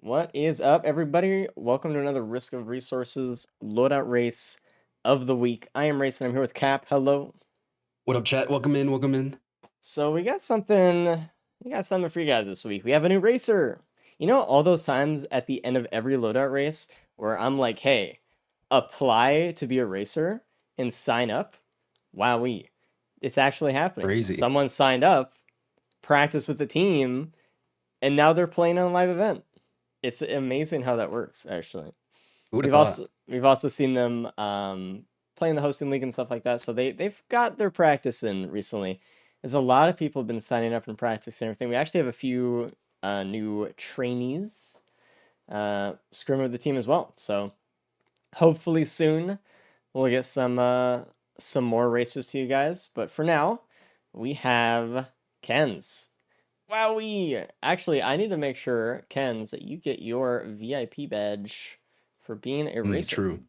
What is up, everybody? Welcome to another Risk of Resources loadout race of the week. I am Race and I'm here with Cap. Hello. What up, chat? Welcome in. Welcome in. So we got something for you guys this week. We have a new racer. You know, all those times at the end of every loadout race where I'm like, hey, apply to be a racer and sign up. Wowee. It's actually happening. Crazy. Someone signed up, practiced with the team, and now they're playing on a live event. It's amazing how that works, actually. Who would have We've thought? also seen them play in the hosting league and stuff like that. So they've got their practice in recently. There's a lot of people have been signing up and practicing everything. We actually have a few new trainees scrimming with the team as well. So hopefully soon we'll get some more racers to you guys. But for now, we have Ken's. Wowee! Actually, I need to make sure, Ken's, that you get your VIP badge for being a racer. True.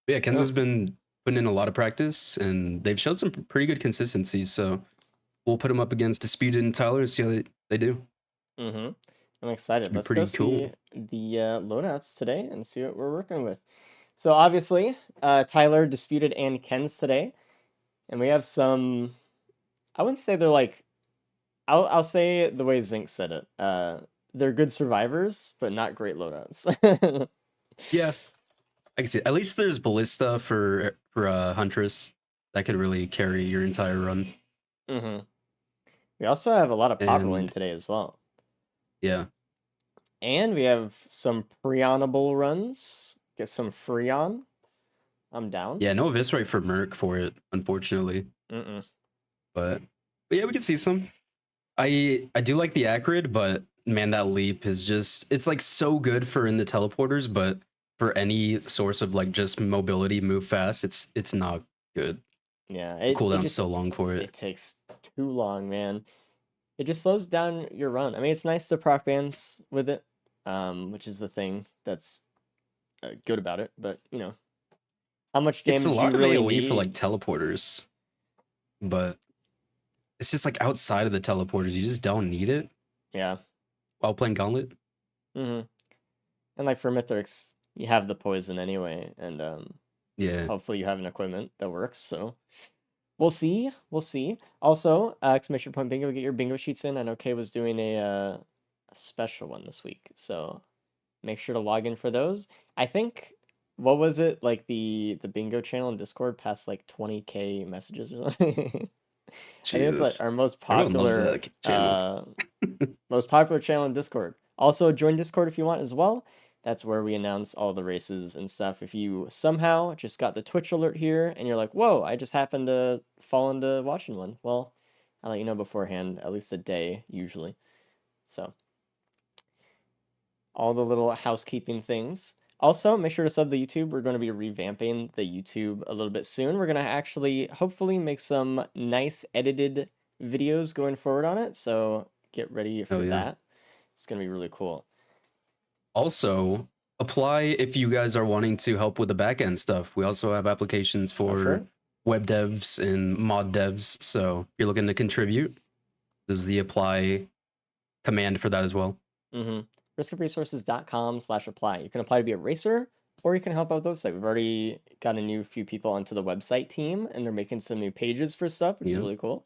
But yeah, Ken's Oh. has been putting in a lot of practice, and they've showed some pretty good consistency. So we'll put them up against Disputed and Tyler and see how they do. Mm-hmm. I'm excited. Should be Let's go pretty cool. see the loadouts today and see what we're working with. So obviously, Tyler, Disputed, and Ken's today, and we have some. I wouldn't say they're like. I'll say it the way Zinc said it. They're good survivors, but not great loadouts. Yeah, I can see it. At least there's Ballista for Huntress that could really carry your entire run. Mm-hmm. We also have a lot of power lane And today as well. yeah, And we have some preonable runs. Get some Freon. I'm down. yeah, no Eviscerate for Merc for it, unfortunately. Mm-mm. But yeah, we can see some. I do like the Acrid, but man, that leap is just it's like so good for in the teleporters, but for any source of like just mobility, move fast, it's not good. Yeah, The it cooldown's so just long for it. it takes too long, man. It just slows down your run. I mean, it's nice to proc bans with it, which is the thing that's good about it. But how much It's a damage you lot of really AoE for like need? teleporters, but it's just like outside of the teleporters, you just don't need it Yeah. while playing Gauntlet. Mm-hmm. And like for Mythics, you have the poison anyway, and Yeah. hopefully you have an equipment that works. So we'll see. We'll see. Also, exclamation point bingo, get your bingo sheets in. I know Kay was doing a special one this week, so make sure to log in for those. I think what was it like the bingo channel in Discord passed like 20K messages or something. I think it's like Jesus. our Everyone loves that channel. most popular channel in Discord. Also, join Discord if you want as well. That's where we announce all the races and stuff. If you somehow just got the Twitch alert here and you're like, whoa, I just happened to fall into watching one, well, I'll let you know beforehand, at least a day usually. So, all the little housekeeping things. Also, make sure to sub the YouTube. We're going to be revamping the YouTube a little bit soon. We're going to actually, hopefully, make some nice edited videos going forward on it. So get ready Oh for yeah. that. It's going to be really cool. Also, apply if you guys are wanting to help with the backend stuff. We also have applications Oh, for sure. web devs and mod devs. So if you're looking to contribute, this is the apply command for that as well. Mm-hmm. riskofresources.com/apply. You can apply to be a racer, or you can help out the website. We've already got a new few people onto the website team, and they're making some new pages for stuff, which is Yeah. really cool.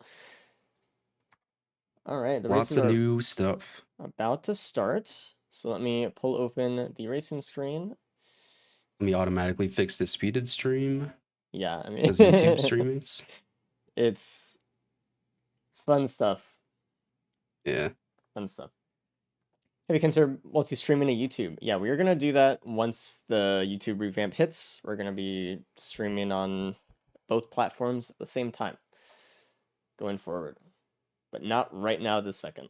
All right, the Lots races of are new stuff. about to start. So let me pull open the racing screen. Let me automatically fix the speeded stream Yeah, I mean, as YouTube streamings. it's it's fun stuff. Yeah. Fun stuff. Have you considered multi-streaming to YouTube? Yeah, we are gonna do that once the YouTube revamp hits. We're gonna be streaming on both platforms at the same time going forward, but not right now this second.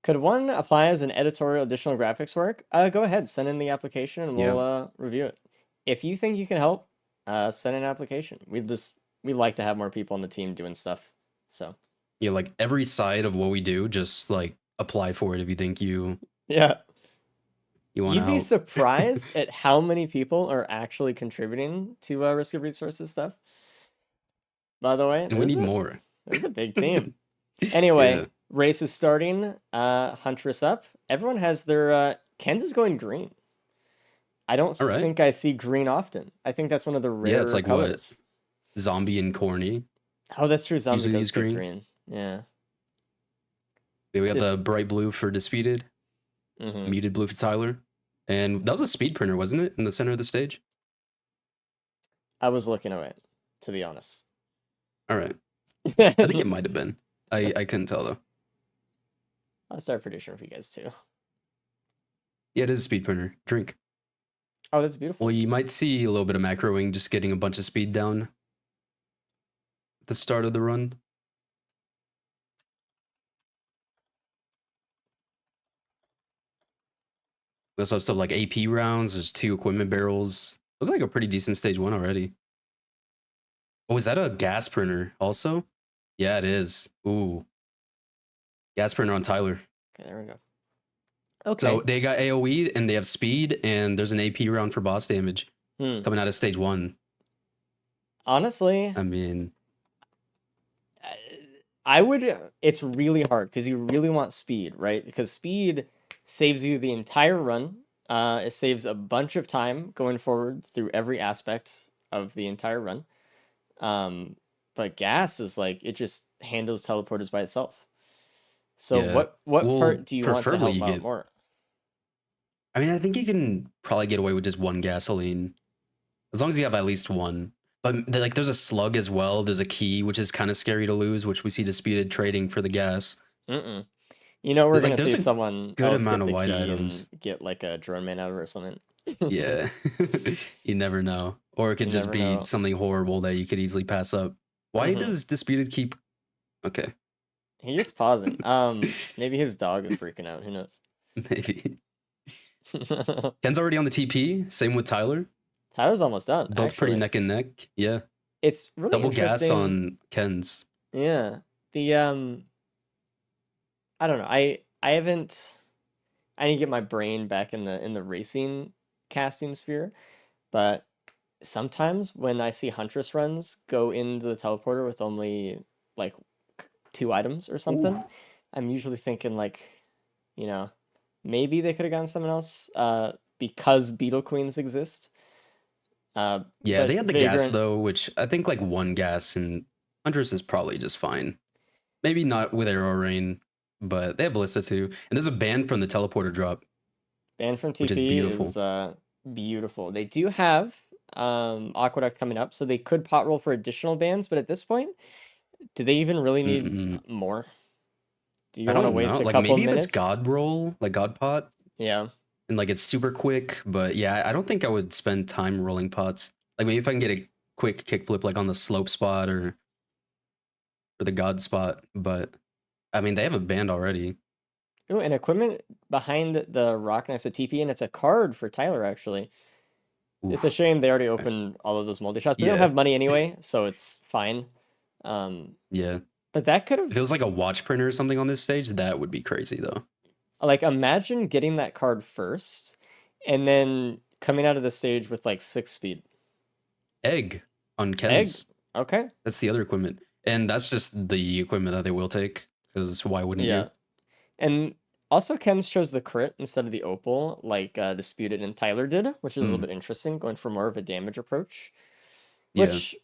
Could one apply as an editorial additional graphics work? Go ahead, send in the application and Yeah. we'll review it. If you think you can help, send an application. We like to have more people on the team doing stuff. So Yeah, like every side of what we do, just like apply for it if you think yeah, you want to you'd be help. surprised at how many people are actually contributing to Risk of Resources stuff. By the way, And we need more. there's a big team. Anyway, Yeah. race is starting. Huntress up. Everyone has their Kens is going green. I don't All right. think I see green often. I think that's one of the Yeah, it's rarer like what? colors. Zombie and corny. Oh, that's true. Zombie Usually does these pick green. green. Yeah. Yeah, we got This. the bright blue for Disputed, Hmm. muted blue for Tyler. And that was a speed printer, wasn't it? In the center of the stage? I was looking away, to be honest. All right. I think it might have been. I couldn't tell though. I'll start producing for you guys too. Yeah, it is a speed printer. Drink. Oh, that's Well, beautiful. you might see a little bit of macroing, just getting a bunch of speed down at the start of the run. We also have stuff like AP rounds. There's 2 equipment barrels. Look like a pretty decent stage 1 already. Oh, is that a gas printer also? Yeah, it is. Ooh, gas printer on Tyler. Okay, there we go. So Okay. they got AoE and they have speed, and there's an AP round for boss damage Hmm. coming out of stage 1. Honestly, I mean, I would. It's really hard because you really want speed, right? Because speed saves you the entire run. It saves a bunch of time going forward through every aspect of the entire run. Um, but gas is like it just handles teleporters by itself. So yeah. what Well, part do you want to preferably help you out get. more? I mean, I think you can probably get away with just 1 gasoline as long as you have at least 1. But like, there's a slug as well. There's a key, which is kind of scary to lose, which we see Disputed trading for the gas. Mm-mm. You know we're Like, gonna there's see a someone good else amount get of the white key items. and get like a drone man out of it or something. Yeah. You never know. Or it You could just never be know. something horrible that you could easily pass up. Why Hmm. does Disputed keep. Okay. He is pausing. Maybe his dog is freaking out. Who knows? Maybe. Ken's already on the TP. Same with Tyler. Tyler's almost done, Both pretty actually. neck and neck. Yeah. It's really Double gas interesting. on Ken's. Yeah. The I don't know. I haven't I need to get my brain back in the racing casting sphere, but sometimes when I see Huntress runs go into the teleporter with only like 2 items or Ooh. something, I'm usually thinking like, you know, maybe they could have gotten someone else because Beetle Queens exist. Yeah, they But had the gas Vagrant, though, which I think like 1 gas and Huntress is probably just fine. Maybe not with Arrow Rain, but they have Ballista too. And there's a ban from the teleporter drop, Banned from which is TP is beautiful. beautiful. They do have Aqueduct coming up, so they could pot roll for additional bans, but at this point, do they even really need Mm-mm. more? Do you I want to don't know. waste a Like couple maybe if it's minutes? God roll, like God pot, Yeah. and like it's super quick, but yeah, I don't think I would spend time rolling pots. Like maybe if I can get a quick kickflip like on the slope spot or the God spot, but I mean they have a band already. Ooh, and equipment behind the rock next to TP, and it's a card for Tyler, actually. It's a Oof. shame they already Okay. opened all of those multi shots, but they don't Yeah. have money anyway, so it's fine. Um, Yeah. but that could have, If it was like a watch printer or something on this stage, that would be crazy though. like, imagine getting that card first and then coming out of the stage with like 6 speed. Egg on Egg. Ken's. Okay. That's the other equipment. And that's just the equipment that they will take. Because why wouldn't Yeah. you? And also Ken's chose the crit instead of the opal, like Disputed and Tyler did, which is a little Mm, bit interesting, going for more of a damage approach. yeah. Which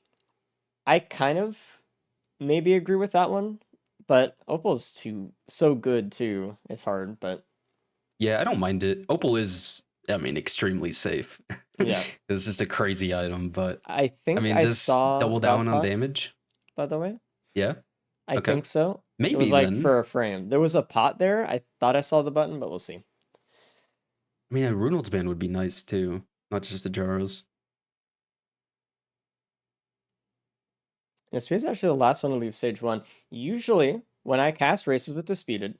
I kind of maybe agree with that one, but opal's too so good too. It's hard, but Yeah, I don't mind it. Opal is, I mean, extremely safe. yeah. It's just a crazy item, but I I think mean, I just saw double down on Godpot, damage. by the way. Yeah. I Okay. think so. It was Maybe like then. for a frame. There was a pot there. I thought I saw the button, but we'll see. I mean, a Runald's band would be nice too, not just the Jaros. And Speed's actually the last one to leave stage one. Usually, when I cast races with Disputed,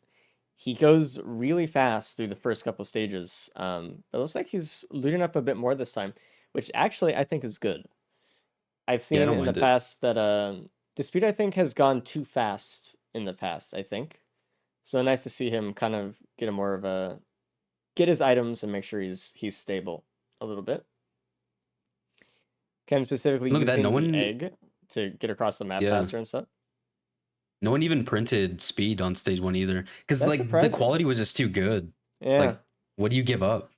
he goes really fast through the first couple stages. But it looks like he's looting up a bit more this time, which actually I think is good. I've Yeah, I seen don't in the mind it. past that Dispute I think has gone too fast in the past, I think. So nice to see him kind of get a more of a get his items and make sure he's stable a little bit. Ken specifically Look at that. No using the one. egg to get across the map Yeah. faster and stuff. No one even printed speed on stage 1 either, because That's like, the surprising. quality was just too good. Yeah. Like, what do you give up?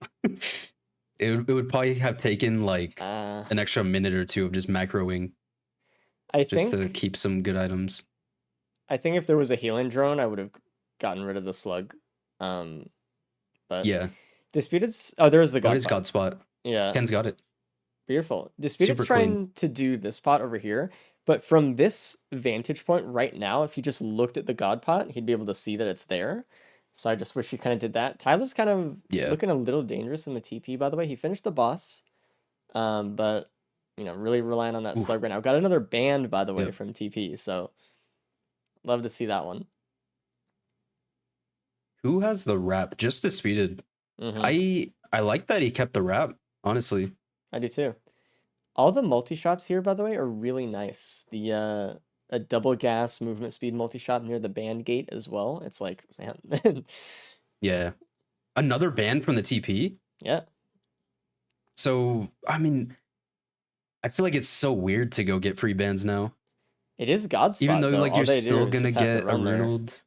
It would probably have taken, like, Uh, an extra minute or 2 of just macroing I just to think keep some good items. I think if there was a healing drone, I would have gotten rid of the slug. Um, but Yeah. oh, there is the Oh, it god is pot. God spot. Yeah, Ken's got it. beautiful. Disputed's Super clean. trying to do this pot over here, but from this vantage point right now, if he just looked at the god pot, he'd be able to see that it's there. So I just wish he kind of did that. Tyler's kind of Yeah. looking a little dangerous in the TP, by the way. He finished the boss, but really relying on that Ooh, slug right now. Got another band, by the way, yep. from TP, so love to see that one. Who has the wrap? Just Disputed. Hmm. I like that he kept the wrap, honestly. I do too. All the multi-shops here, by the way, are really nice. A double gas movement speed multi-shop near the band gate as well. It's like, man, Yeah. Another ban from the TP? yeah, So, I mean, I feel like it's so weird to go get free bans now. it is Even Godspot though, though. like, All you're they do still is gonna just have to get a run there. Runold.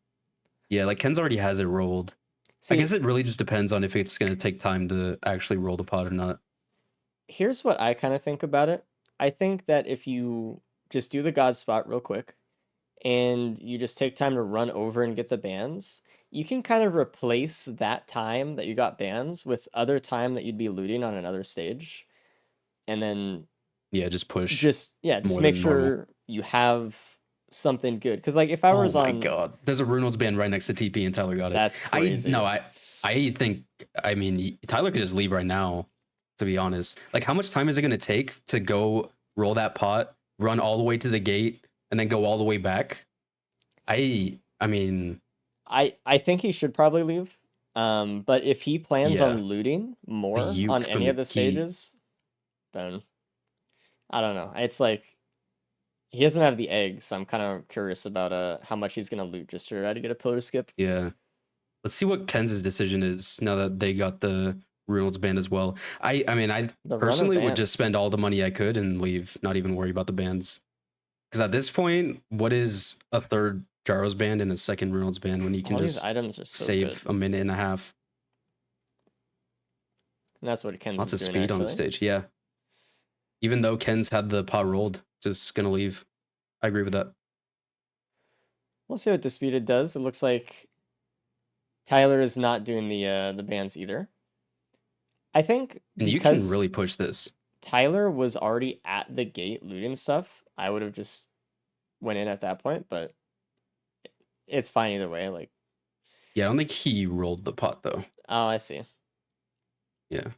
Yeah, like, Ken's already has it rolled. I guess See, it really just depends on if it's gonna take time to actually roll the pot or not. here's what I kind of think about it. I think that if you just do the Godspot real quick and you just take time to run over and get the bans, you can kind of replace that time that you got bans with other time that you'd be looting on another stage. And then Yeah, just push just more make than normal. sure you have something good. Because like if I Oh was my on, god. There's a Runold's band right next to TP and Tyler got it. that's I no, crazy. I think I mean Tyler could just leave right now, to be honest. Like how much time is it gonna take to go roll that pot, run all the way to the gate, and then go all the way back? I mean, I think he should probably leave. But if he plans yeah. on looting A more on uke from any of the the key. stages, then I don't know. It's like he doesn't have the egg, so I'm kind of curious about how much he's gonna loot just to try to get a pillar skip. Yeah. Let's see what Ken's decision is now that they got the Reynolds band as well. I mean, I The run of personally would just bans. spend all the money I could and leave, not even worry about the bands. Because at this point, what is a third Jaro's band and a second Reynolds band when you can All these just items are so save good, a minute and a half? and that's what Ken's Lots is of doing speed on the actually. stage. Yeah. Even though Ken's had the pot rolled, just gonna leave. I agree with that. We'll see what Disputed does. It looks like Tyler is not doing the bans either. I think And you can because really push this. Tyler was already at the gate looting stuff, I would have just went in at that point, but it's fine either way. Like, Yeah, I don't think he rolled the pot though. oh, I see. Yeah.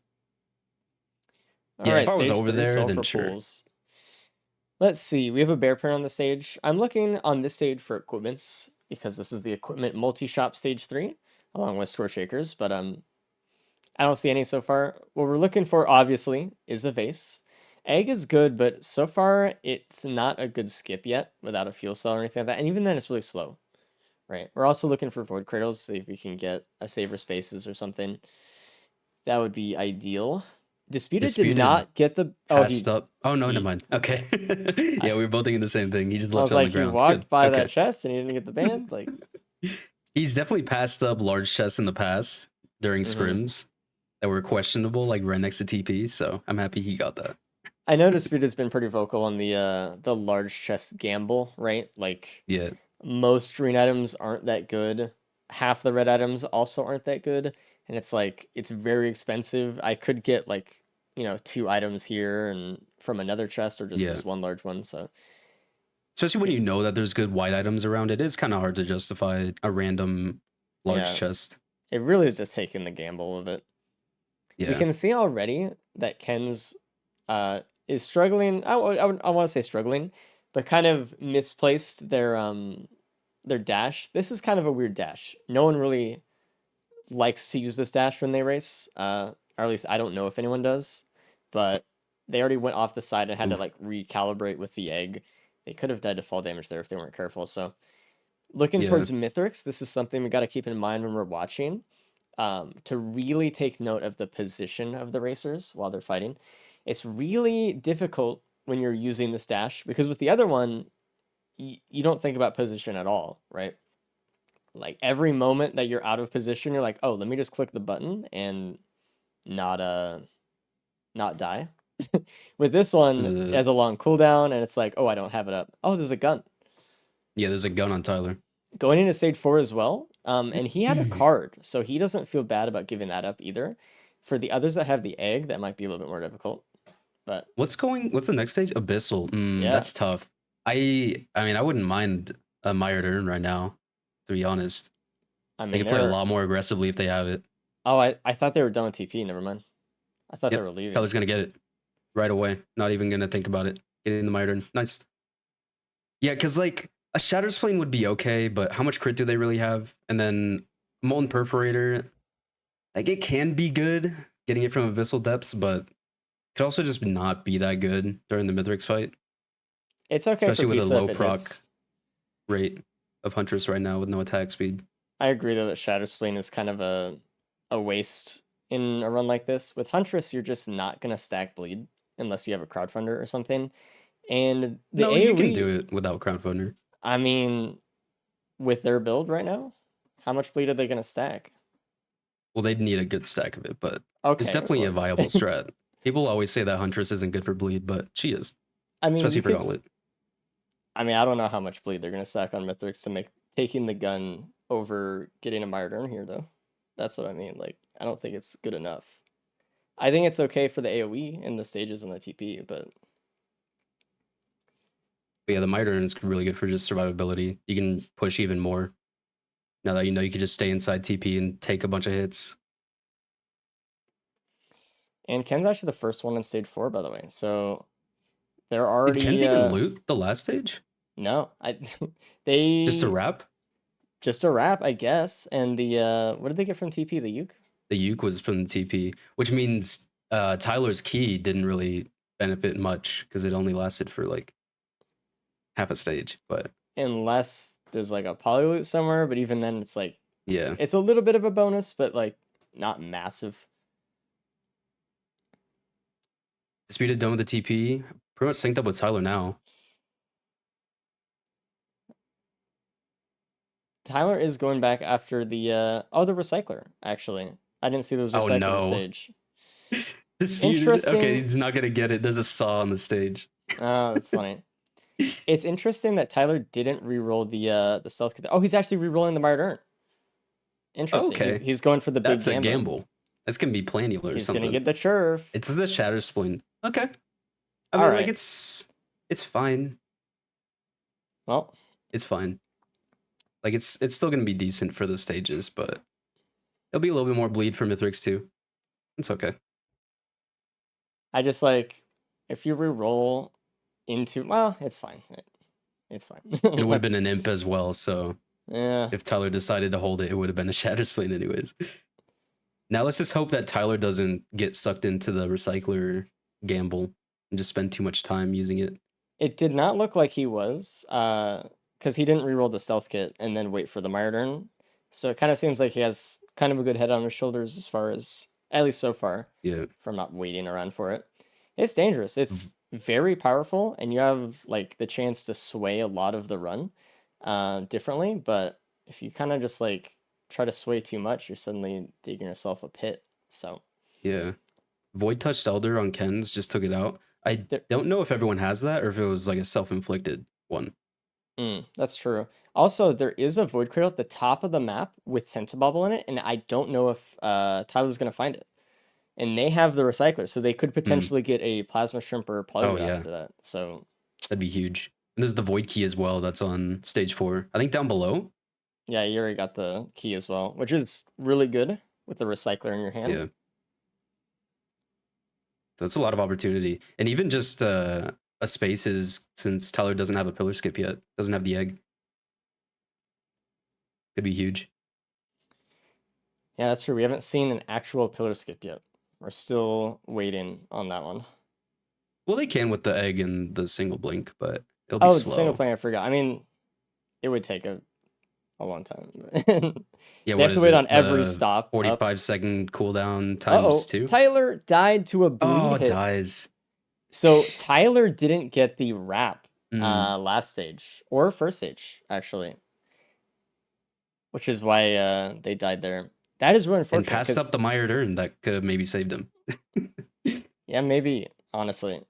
All Yeah, if right, I was stage over three, there, sold then for sure. pools. Let's see. We have a bear print on the stage. I'm looking on this stage for equipments because this is the equipment multi-shop stage 3, along with score shakers, but I don't see any so far. What we're looking for, obviously, is a vase. Egg is good, but so far it's not a good skip yet without a fuel cell or anything like that. And even then, it's really slow, right? We're also looking for void cradles, see if we can get a saver spaces or something. That would be ideal. Disputed did Disputed not get the. Oh, passed up. Oh no, never he. mind. Okay. I, Yeah, we were both thinking the same thing. He just I left was it on like, the he ground. Good. walked by that Okay. chest and he didn't get the band. Like, He's definitely passed up large chests in the past during hmm. scrims that were questionable, like right next to TP. So I'm happy he got that. I know Disputed's been pretty vocal on the large chest gamble, right? Like, Yeah. most green items aren't that good. Half the red items also aren't that good, and it's like it's very expensive. I could get like, two items here and from another chest or just Yeah. this one large one. So Especially when it, you know that there's good white items around, it is kind of hard to justify a random large yeah, chest. it really is just taking the gamble of it. We Yeah. can see already that Ken's uh is struggling. I want to say struggling, but kind of misplaced their dash. This is kind of a weird dash. No one really likes to use this dash when they race. Or at least I don't know if anyone does, but they already went off the side and had to Ooh. like recalibrate with the egg. They could have died to fall damage there if they weren't careful. So looking Yeah. towards Mithrix, this is something we got to keep in mind when we're watching. To really take note of the position of the racers while they're fighting. It's really difficult when you're using this dash because with the other one, you don't think about position at all, right? Like every moment that you're out of position, you're like, oh, let me just click the button and not not die. With this There's one, it a has a long cooldown, and it's like, oh, I don't have it up. Oh, there's a gun. yeah, there's a gun on Tyler. Going into stage 4 as well. And he had a card, so he doesn't feel bad about giving that up either. For the others that have the egg, that might be a little bit more difficult. But What's the next stage? Abyssal. yeah, That's tough. I mean, I wouldn't mind a Mired Urn right now, to be honest. I They mean, could play a they're. lot more aggressively if they have it. Oh, I thought they were done with TP. Never mind. I thought they Yep. were leaving. Tyler's gonna get it right away. Not even gonna think about it. Getting the Mired Urn. Nice. Yeah, because like a Shatter's Plane would be okay, but how much crit do they really have? And then Molten Perforator, like it can be good getting it from Abyssal Depths, but could also just not be that good during the Mithrix fight, It's okay for especially with a pizza if low it proc hits. rate of Huntress right now with no attack speed. I agree though that Shadow Spleen is kind of a waste in a run like this. With Huntress, you're just not gonna stack bleed unless you have a crowdfunder or something. And the No, you can do AoE, it without Crowdfunder. I mean, with their build right now, how much bleed are they gonna stack? Well, they'd need a good stack of it, but it's Okay, definitely a well, viable strat. People always say that Huntress isn't good for bleed, but she is, I mean, especially you for could. Gauntlet. I mean, I don't know how much bleed they're gonna stack on Mithrix to make taking the gun over getting a Mired Urn here, though. That's what I mean. Like, I don't think it's good enough. I think it's okay for the AoE and the stages and the TP, but But yeah, the Mitre is really good for just survivability. You can push even more now that you know you can just stay inside TP and take a bunch of hits. and Ken's actually the first one in stage 4, by the way. So they're Did Ken's already even loot the last stage? no, I Just a they wrap? just a wrap, I guess. And the what did they get from TP? The Uke? The Uke was from the TP, which means Tyler's key didn't really benefit much because it only lasted for like half a stage. But Unless there's like a poly loot somewhere, but even then it's like yeah, it's a little bit of a bonus, but like not massive. Disputed done with the TP. Pretty much synced up with Tyler now. Tyler is going back after the the recycler, actually. I didn't see there was Oh recycler in the no. stage. Disputed. Okay, Interesting. he's not gonna get it. There's a saw on the stage. Oh, that's funny. It's interesting that Tyler didn't re-roll the stealth kit. Oh, he's actually re-rolling the Mired Urn. Interesting. He's Okay, he's going for the big that's a gamble. gamble. That's gonna be planular or He's gonna something. get the churf. It's the Shatter Splint. Okay, I All mean, like right. it's fine. Well, It's fine. Like it's still gonna be decent for the stages, but it'll be a little bit more bleed for Mithrix too. It's okay. I just like if you re-roll into well, it's fine. It's fine. It would have Like, been an imp as well. So yeah. if Tyler decided to hold it, it would have been a Shatter Splint anyways. Now let's just hope that Tyler doesn't get sucked into the recycler gamble and just spend too much time using it. It did not look like he was, because he didn't re-roll the stealth kit and then wait for the Mire turn. So it kind of seems like he has kind of a good head on his shoulders as far as, at least so far, Yeah. from not waiting around for it. It's dangerous. It's very powerful, and you have like the chance to sway a lot of the run, differently. But if you kind of just like try to sway too much, you're suddenly digging yourself a pit. So Yeah. Void Touched Elder on Ken's just took it out. I there, don't know if everyone has that or if it was like a self-inflicted one. That's true. Also, there is a void cradle at the top of the map with Tentibobble in it, and I don't know if Tyler's gonna find it. And they have the recycler, so they could Hmm. potentially get a plasma shrimp or Oh polywood yeah, after that. So that'd be huge. And there's the Void Key as well. That's on stage 4. I think down below. yeah, you already got the key as well, which is really good with the recycler in your hand. Yeah, that's a lot of opportunity. And even just a space is since Tyler doesn't have a pillar skip yet, doesn't have the egg, could be huge. Yeah, that's true. We haven't seen an actual pillar skip yet. We're still waiting on that one. Well, they can with the egg and the single blink, but it'll be Oh, the single slow. player, I forgot. I mean, it would take a long time. Yeah, They what have to is wait on it? every The stop up. 45-second cooldown times Uh-oh, 2? Tyler died to a bleed Oh, hit. dies. So Tyler didn't get the wrap Mm. last stage or first stage actually, which is why they died there. That is really And unfortunate passed because up the mired urn that could have maybe saved him. yeah, maybe honestly,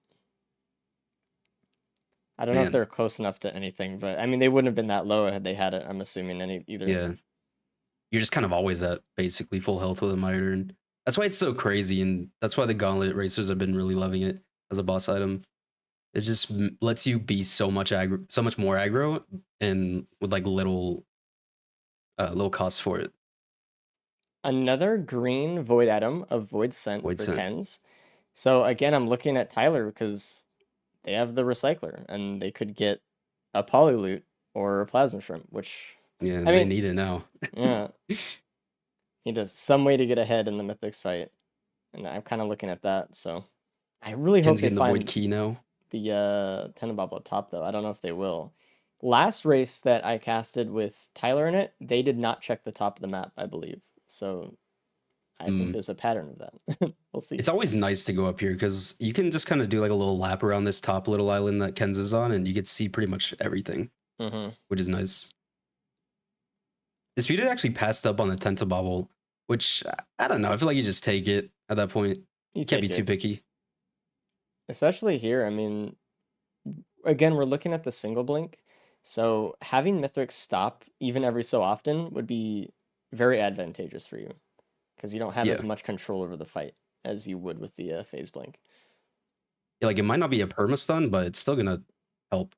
I don't know if Man, they're close enough to anything, but I mean they wouldn't have been that low had they had it. I'm assuming any either. yeah. You're just kind of always at basically full health with a mired urn. That's why it's so crazy, and that's why the gauntlet racers have been really loving it as a boss item. It just lets you be so much aggro, so much more aggro, and with like little cost for it. Another green void item of void scent Void for Scent. Kens. So again, I'm looking at Tyler because they have the recycler and they could get a polyloot or a plasma shrimp, which Yeah, I and they mean, need it now. yeah, he does some way to get ahead in the Mythics fight, and I'm kind of looking at that. So I really hope Ken's they getting the Void find Key now. the Tenenbaum up top, though. I don't know if they will. Last race that I casted with Tyler in it, they did not check the top of the map, I believe. So I think Mm. there's a pattern of that. We'll see. It's always nice to go up here because you can just kind of do like a little lap around this top little island that Ken's is on, and you get to see pretty much everything, Hmm. which is nice. Disputed actually passed up on the Tentabobble, which I don't know. I feel like you just take it at that point. You You can't be take too it, picky. especially here. I mean, again, we're looking at the single blink, so having Mithrix stop even every so often would be very advantageous for you because you don't have as Yeah. much control over the fight as you would with the phase blink. Yeah, like it might not be a perma stun, but it's still gonna help.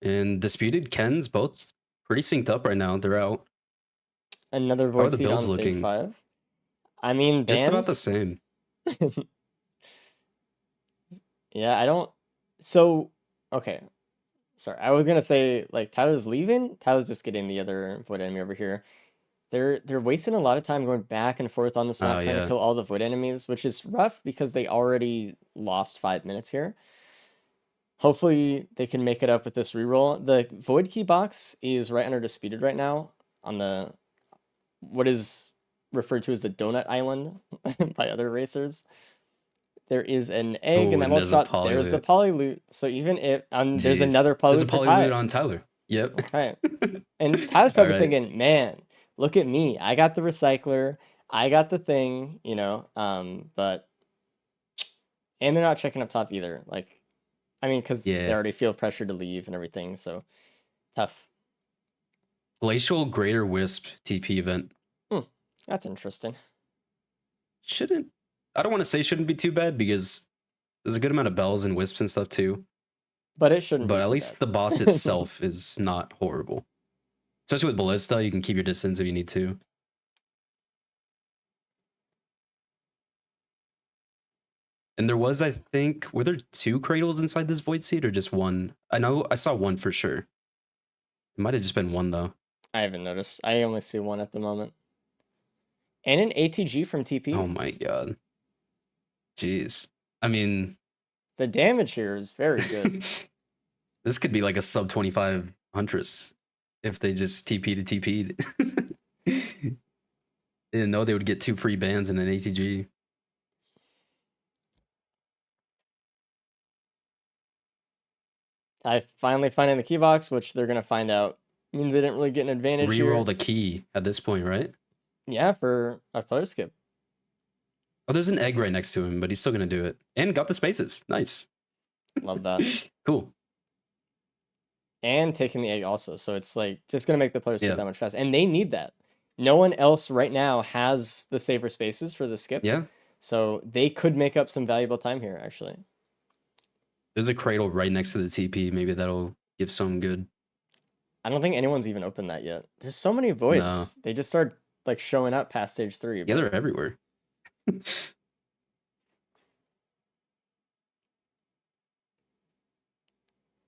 And Disputed Ken's both pretty synced up right now. They're out. Another How void are the seed builds on stage looking? 5. I mean, Just about the bans. same. Yeah, I don't. So, okay. Sorry, I was gonna say like Tyler's leaving. Tyler's just getting the other void enemy over here. They're wasting a lot of time going back and forth on this map Oh trying to yeah. kill all the void enemies, which is rough because they already lost 5 minutes here. Hopefully they can make it up with this reroll. The void key box is right under disputed right now on the what is referred to as the donut island by other racers. There is an egg in Oh, that and multi there's a shot. There's the polyloot. poly loot. So even if there's Jeez. another There's a poly for polyloot Ty. on Tyler. Yep. Okay. And Tyler's All probably right. thinking, man, look at me. I got the recycler. I got the thing, but and they're not checking up top either. Like, I mean, because they Yeah. already feel pressure to leave and everything, so tough. Glacial Greater Wisp TP event. Hmm, that's interesting. Shouldn't I don't want to say shouldn't be too bad because there's a good amount of bells and wisps and stuff too. But it shouldn't be But at too least bad. the boss itself is not horrible. Especially with Ballista, you can keep your distance if you need to. And there was, I think, were there two cradles inside this void seed or just one? I know I saw one for sure. It might have just been one though. I haven't noticed. I only see one at the moment. And an ATG from Oh TP. my god. Jeez. I mean, The damage here is very good. this could be like a sub 25 Huntress if they just TP to TP'd. They didn't know they would get two free bans and an ATG. I finally finding the key box, which they're gonna find out means they didn't really get an advantage Reroll here. the key at this point, right? Yeah, for a player skip. Oh, there's an egg right next to him, but he's still gonna do it. And got the spaces. Nice. Love that. Cool. And taking the egg also. So it's like just gonna make the player skip Yeah. that much faster. And they need that. No one else right now has the saver spaces for the skips. Yeah. So they could make up some valuable time here, actually. There's a cradle right next to the TP. Maybe that'll give some good. I don't think anyone's even opened that yet. There's so many No. voids. They just start like showing up past stage 3, Yeah, but they're everywhere.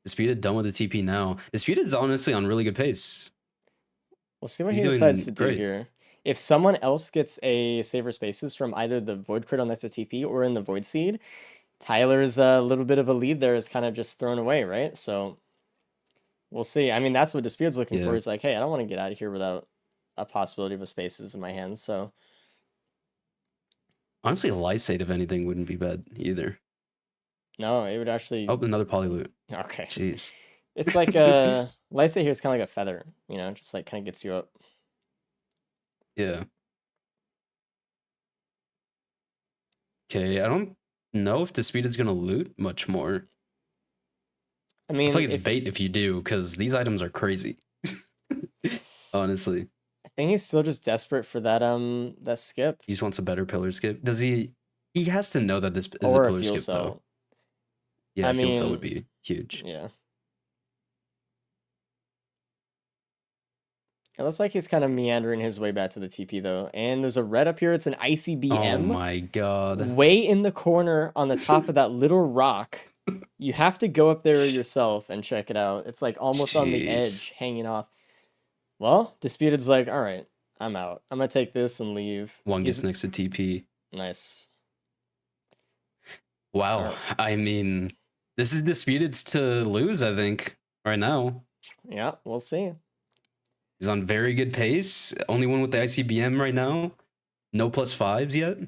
Disputed done with the TP now. Disputed's honestly on really good pace. we'll see what He's he decides doing to do great. here. If someone else gets a saver spaces from either the void cradle next to TP or in the void seed, Tyler's a little bit of a lead there is kind of just thrown away, right? So we'll see. I mean, that's what Dispute's looking for. Yeah. He's like, hey, I don't want to get out of here without a possibility of a spaces in my hands. So Honestly, a Lysate, if anything, wouldn't be bad either. No, it would Oh, actually. another polyloot. Okay. Jeez. It's like a Lysa here is kind of like a feather, just like kind of gets you up. Yeah. Okay, I don't know if Disputed's gonna loot much more. I I feel mean, like it's if bait if you do, because these items are crazy. Honestly. I think he's still just desperate for that skip He just wants a better pillar skip. Does he? He has to know that this is a or a pillar fuel skip, though. cell. Yeah, I I feel so would mean, be huge. yeah. It looks like he's kind of meandering his way back to the TP though. And there's a red up here. It's an Oh ICBM my god. way in the corner on the top of that little rock. You have to go up there yourself and check it out. It's like almost on the Jeez. edge, hanging off. Well, Disputed's like, all right, I'm out. I'm gonna take this and leave. One He's gets next to TP. nice. All Wow. right. I mean, this is Disputed to lose, I think, right now. Yeah, we'll see. He's on very good pace. Only one with the ICBM right now. No plus fives yet.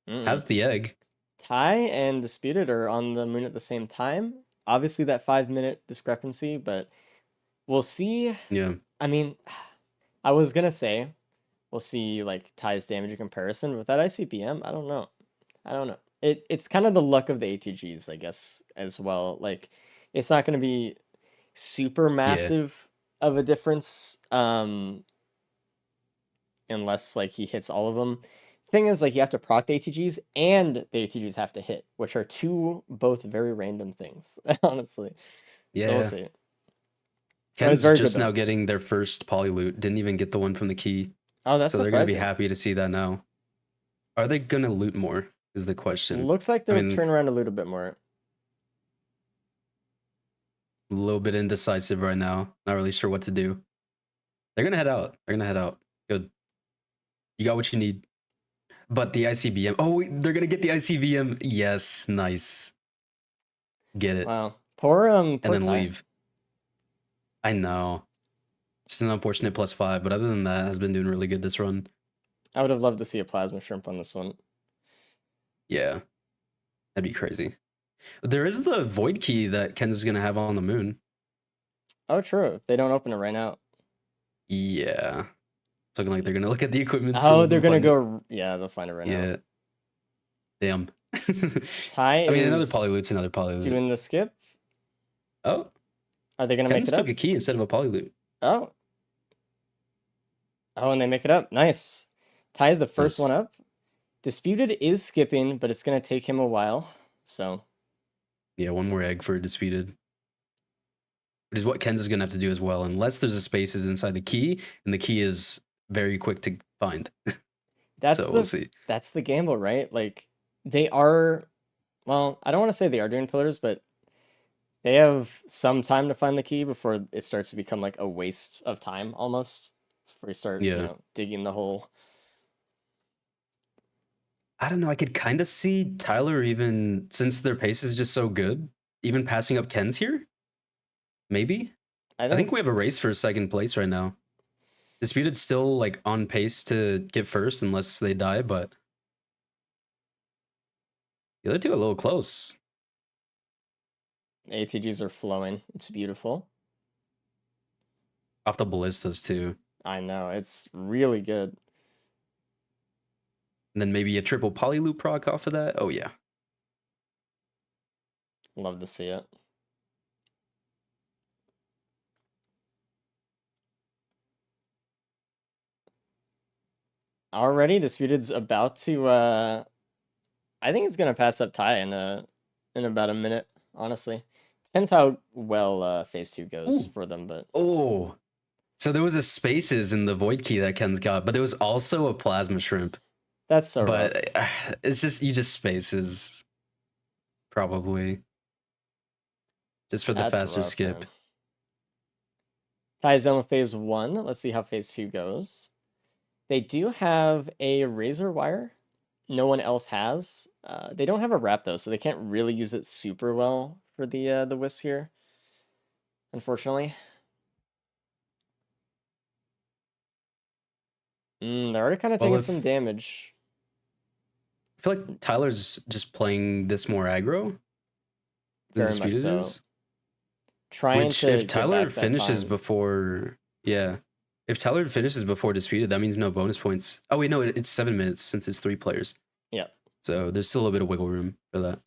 Mm-mm. Has the egg. Ty and Disputed are on the moon at the same time. Obviously, that 5 minute discrepancy, but we'll see. Yeah. I mean, I was gonna say we'll see like Ty's damage in comparison, but with that ICBM, I don't know. I don't know. It's kind of the luck of the ATGs, I guess, as well. Like, it's not gonna be super Yeah. massive of a difference, unless like he hits all of them. Thing is, like, you have to proc the ATGs and the ATGs have to hit, which are two both very random things, honestly. So we'll Yeah. see. But it's Ken's very good just though. now getting their first poly loot. Didn't even get the one from the key. Oh, that's So they're gonna be surprising. happy to see that now. Are they gonna loot more? Is the question. Looks like I they're mean, turning around a little bit more. a little bit indecisive right now. Not really sure what to do. They're gonna head out. They're gonna head out. Good. You got what you need. But the ICBM. Oh, they're gonna get the ICBM. Yes, nice. Get it. Wow. And Poor then Ty. leave. I know. Just an unfortunate plus five, but other than that, has been doing really good this run. I would have loved to see a plasma shrimp on this one. Yeah, that'd be crazy. There is the void key that Ken's gonna have on the moon. Oh, true. They don't open it right now. Yeah. It's looking like they're gonna look at the equipment Oh, soon they're and gonna find it. go. Yeah, they'll find it right now. Yeah. Damn. Ty I mean, another is polyloot's another polyloot. doing the skip. Oh, Are they gonna make Ken's it took up? a key instead of a polyloot. Oh, oh, and they make it up. Nice. Ty is the first one Nice. up. Disputed is skipping, but it's gonna take him a while. So Yeah, one more egg for Disputed. Which is what Ken's is gonna have to do as well, unless there's a spaces inside the key, and the key is very quick to find. that's So we'll the see. that's the gamble, right? Like, they are. Well, I don't want to say they are doing pillars, but they have some time to find the key before it starts to become like a waste of time almost. Before you start, Yeah. digging the hole. I don't know. I could kind of see Tyler, even since their pace is just so good, even passing up Ken's here. Maybe. I I think think we have a race for second place right now. Disputed's still like on pace to get first unless they die, but the other two are a little close. ATGs are flowing. It's beautiful. Off the ballistas too. I know it's really good. And then maybe a triple poly loop proc off of that. Oh yeah. Love to see it. Already, Disputed's about to. I think it's gonna pass up Ty in about a minute. Honestly, depends how well phase two goes Ooh. for them, but Oh. So there was a spaces in the void key that Ken's got, but there was also a plasma shrimp. that's so rough. But it's just you just spaces probably just for the That's faster rough, skip. man. Ty's done with phase one. Let's see how phase two goes. They do have a razor wire. No one else has. They don't have a wrap though, so they can't really use it super well for the wisp here. Unfortunately, they're already kind of Well, taking some if damage. I feel like Tyler's just playing this more aggro, than very much Disputed so. is. Trying Which, to if get Tyler back that finishes time. before, yeah, if Tyler finishes before Disputed, that means no bonus points. Oh wait, no, it's 7 minutes since it's 3 players, Yeah. so there's still a bit of wiggle room for that.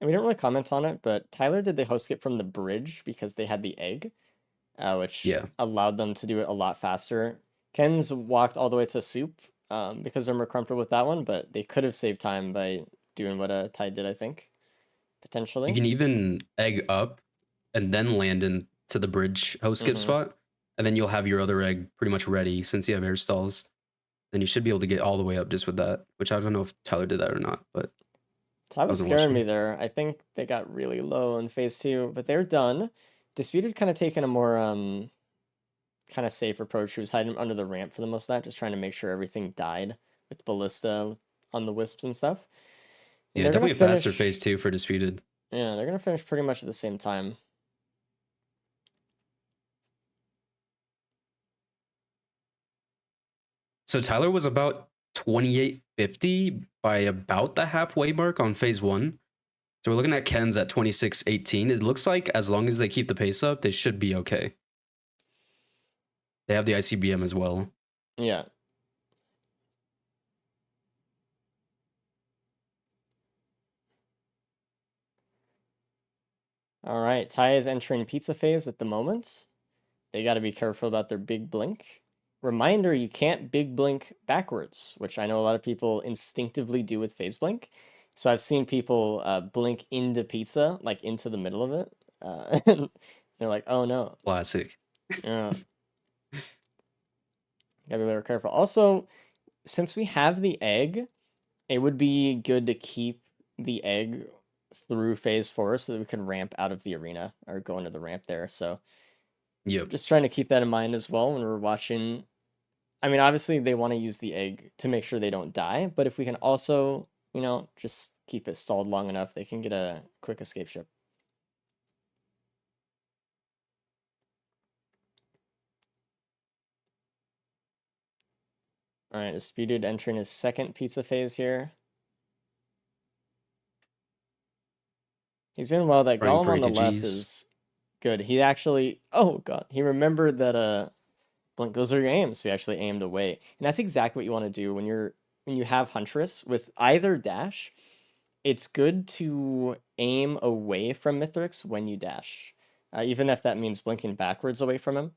And we didn't really comment on it, but Tyler did the host skip from the bridge because they had the egg, which Yeah, allowed them to do it a lot faster. Ken's walked all the way to soup because they're more comfortable with that one, but they could have saved time by doing what Ty did, I think, you potentially. can even egg up and then land into the bridge host skip Mm-hmm. spot, and then you'll have your other egg pretty much ready since you have air stalls. Then you should be able to get all the way up just with that. Which I don't know if Tyler did that or not, but Ty I was wasn't scaring me watching. there. I think they got really low in phase two, but they're done. Disputed kind of taking a more kind of safe approach. He was hiding under the ramp for the most of that, just trying to make sure everything died with ballista on the wisps and stuff. And Yeah, they're gonna definitely a faster finish. phase two for Disputed. Yeah, they're gonna finish pretty much at the same time. So Tyler was about 2850 by about the halfway mark on phase one. So we're looking at Ken's at 2618. It looks like as long as they keep the pace up, they should be okay. They have the ICBM as well. Yeah. All right. Ty is entering pizza phase at the moment. They got to be careful about their big blink. Reminder, you can't big blink backwards, which I know a lot of people instinctively do with phase blink. So I've seen people blink into pizza, like into the middle of it. And they're like, oh no. Classic. Yeah, gotta be very careful. Also, since we have the egg, it would be good to keep the egg through phase four so that we can ramp out of the arena or go into the ramp there. So Yep. just trying to keep that in mind as well when we're watching. I mean, obviously they want to use the egg to make sure they don't die, but if we can also, just keep it stalled long enough, they can get a quick escape ship. All right, Disputed entering his second pizza phase here. He's doing well. That Trying golem for on the left ATGs. is good. He actually, oh god, he remembered that blink goes are your aim, so he actually aimed away, and that's exactly what you want to do when you have Huntress with either dash. It's good to aim away from Mithrix when you dash, even if that means blinking backwards away from him.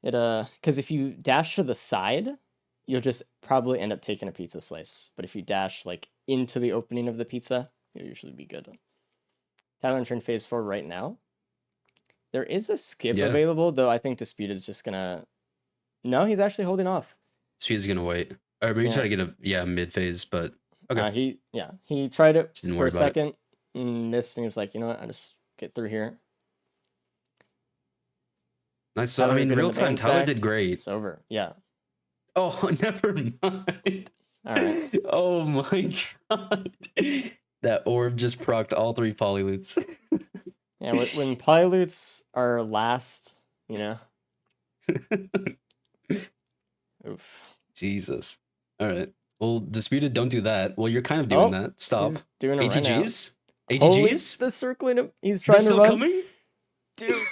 Because if you dash to the side, you'll just probably end up taking a pizza slice. But if you dash like into the opening of the pizza, you'll usually be good. Tyler entering phase four right now. There is a skip Yeah. available, though I think Dispute is just gonna. No, he's actually holding off. Speed's gonna wait. Or maybe try Yeah. to get a mid phase, but okay. He tried it Just didn't for worry a about it. second and missed, and he's like, you know what, I'll just get through here. Nice. So I Tyler mean, getting real the time, bans Tyler back. did great. It's over. Yeah. Oh, never mind. All right. Oh my god. That orb just procced all three polyloots. Yeah, when Pilutes are last, you know, oof. Jesus. All right. Well, Disputed, don't do that. Well, you're kind of doing Oh, that. Stop. he's doing it right now. ATGs? Holy, ATGs? the circling him. He's They're trying to still run. coming? Dude.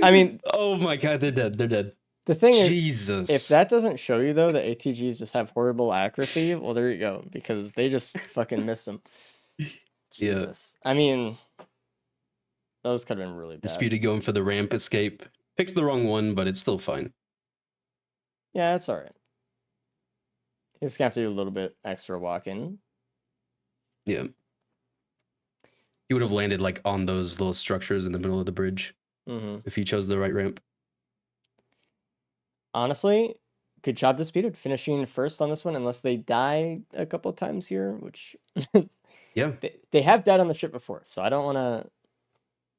I mean, Oh my god, they're dead. They're dead. the thing is, if Jesus. that doesn't show you though that ATGs just have horrible accuracy, well, there you go, because they just fucking miss them. Yeah. Jesus. I mean, those could have been really bad. Disputed going for the ramp escape. Picked the wrong one, but it's still fine. Yeah, it's all right. He's gonna have to do a little bit extra walking. Yeah. He would have landed like on those little structures in the middle of the bridge Mm-hmm. if he chose the right ramp. Honestly, good job Disputed finishing first on this one, unless they die a couple times here, which Yeah. they have died on the ship before, so I don't want to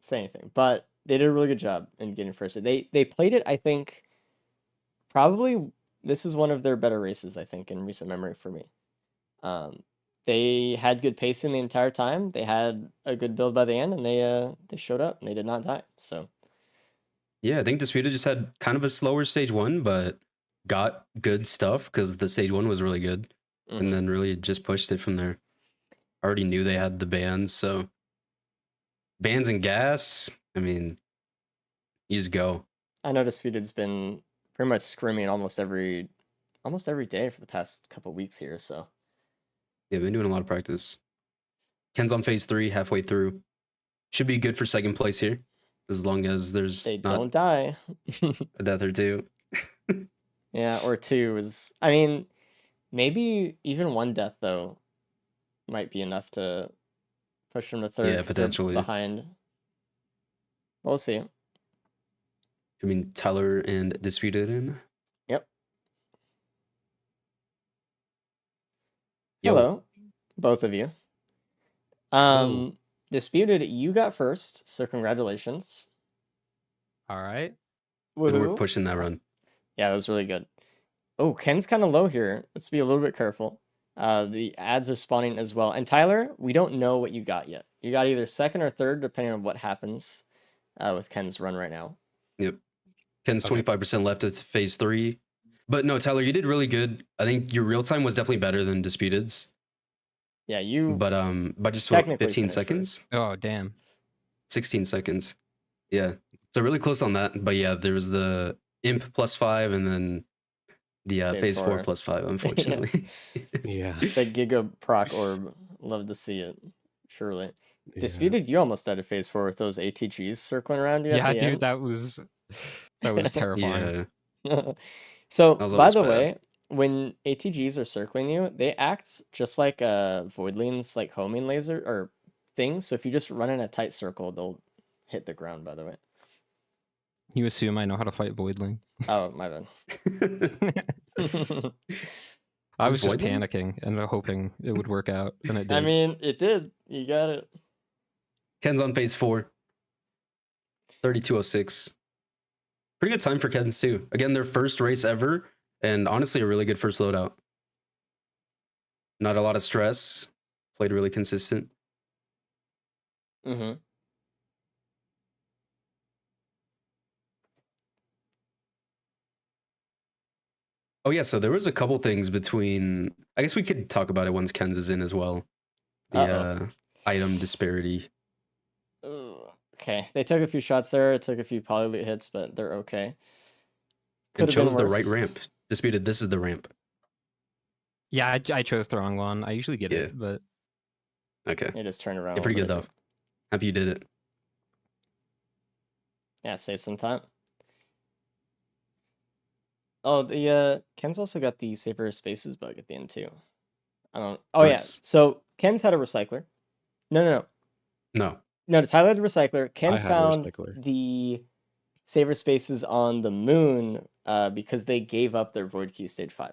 say anything, but they did a really good job in getting first. They played it, I think, probably this is one of their better races, I think, in recent memory for me. Um, they had good pacing the entire time. They had a good build by the end, and they showed up and they did not die. So Yeah, I think Disputed just had kind of a slower stage one, but got good stuff because the stage one was really good, and mhm. then really just pushed it from there. already knew they had the bans, so bans and gas. I mean, you just go. I know Disputed's been pretty much scrimming almost every day for the past couple weeks here, so Yeah, been doing a lot of practice. Ken's on phase 3, halfway through. Should be good for second place here, as long as there's they not don't die. a death or two. Yeah, or two is, I mean, maybe even one death though might be enough to push them to third Yeah, because they're potentially. behind. We'll see. I mean, Tyler and Disputed in. Yep. Yo, Hello, both of you. Hello. Disputed, you got first, so congratulations. All right. good work Woohoo. pushing that run. Yeah, that was really good. Oh, Ken's kind of low here. Let's be a little bit careful. The ads are spawning as well. And Tyler, we don't know what you got yet. You got either second or third, depending on what happens with Ken's run right now. Yep. Ken's Okay. 25% left. It's phase 3. But no, Tyler, you did really good. I think your real time was definitely better than Disputed's. Yeah, you But by just what, technically 15 finished seconds? first. Oh, damn. 16 seconds. Yeah. So really close on that. But yeah, there was the imp +5 and then the phase 4 4. +5, Yeah. unfortunately. Yeah. The Giga Proc Orb. Love to see it. Surely. Yeah. Disputed, you almost died at phase 4 with those ATGs circling around you at Yeah, the dude, end. that was terrifying. Yeah. So, That was by always the bad. way, when ATGs are circling you, they act just like Voidling's like homing laser or thing. So if you just run in a tight circle, they'll hit the ground. By the way. You assume I know how to fight Voidling. Oh, my bad. I Who's was just Voidling? panicking and hoping it would work out, and it I did. mean, it did. You got it. Ken's on phase 4. 32:06. Pretty good time for Ken's too. Again, their first race ever, and honestly, a really good first loadout. Not a lot of stress. Played really consistent. Mm-hmm. Oh yeah, so there was a couple things between. I guess we could talk about it once Ken's is in as well. The Uh-oh. item disparity. Ugh. Okay, they took a few shots there. It took a few polyloot hits, but they're okay. Could And have been chose the right worse. ramp. Disputed. This is the ramp. Yeah, I chose the wrong one. I usually get Yeah. it, but Okay. They just turned around. Yeah, pretty a good little though. bit Happy you did it. Yeah, save some time. Oh, the Ken's also got the safer spaces bug at the end too. I don't. Oh yeah. Nice. So Ken's had a recycler. No. No. No, Tyler had a recycler. I Ken's had a found recycler. the saver spaces on the moon because they gave up their void key stage 5.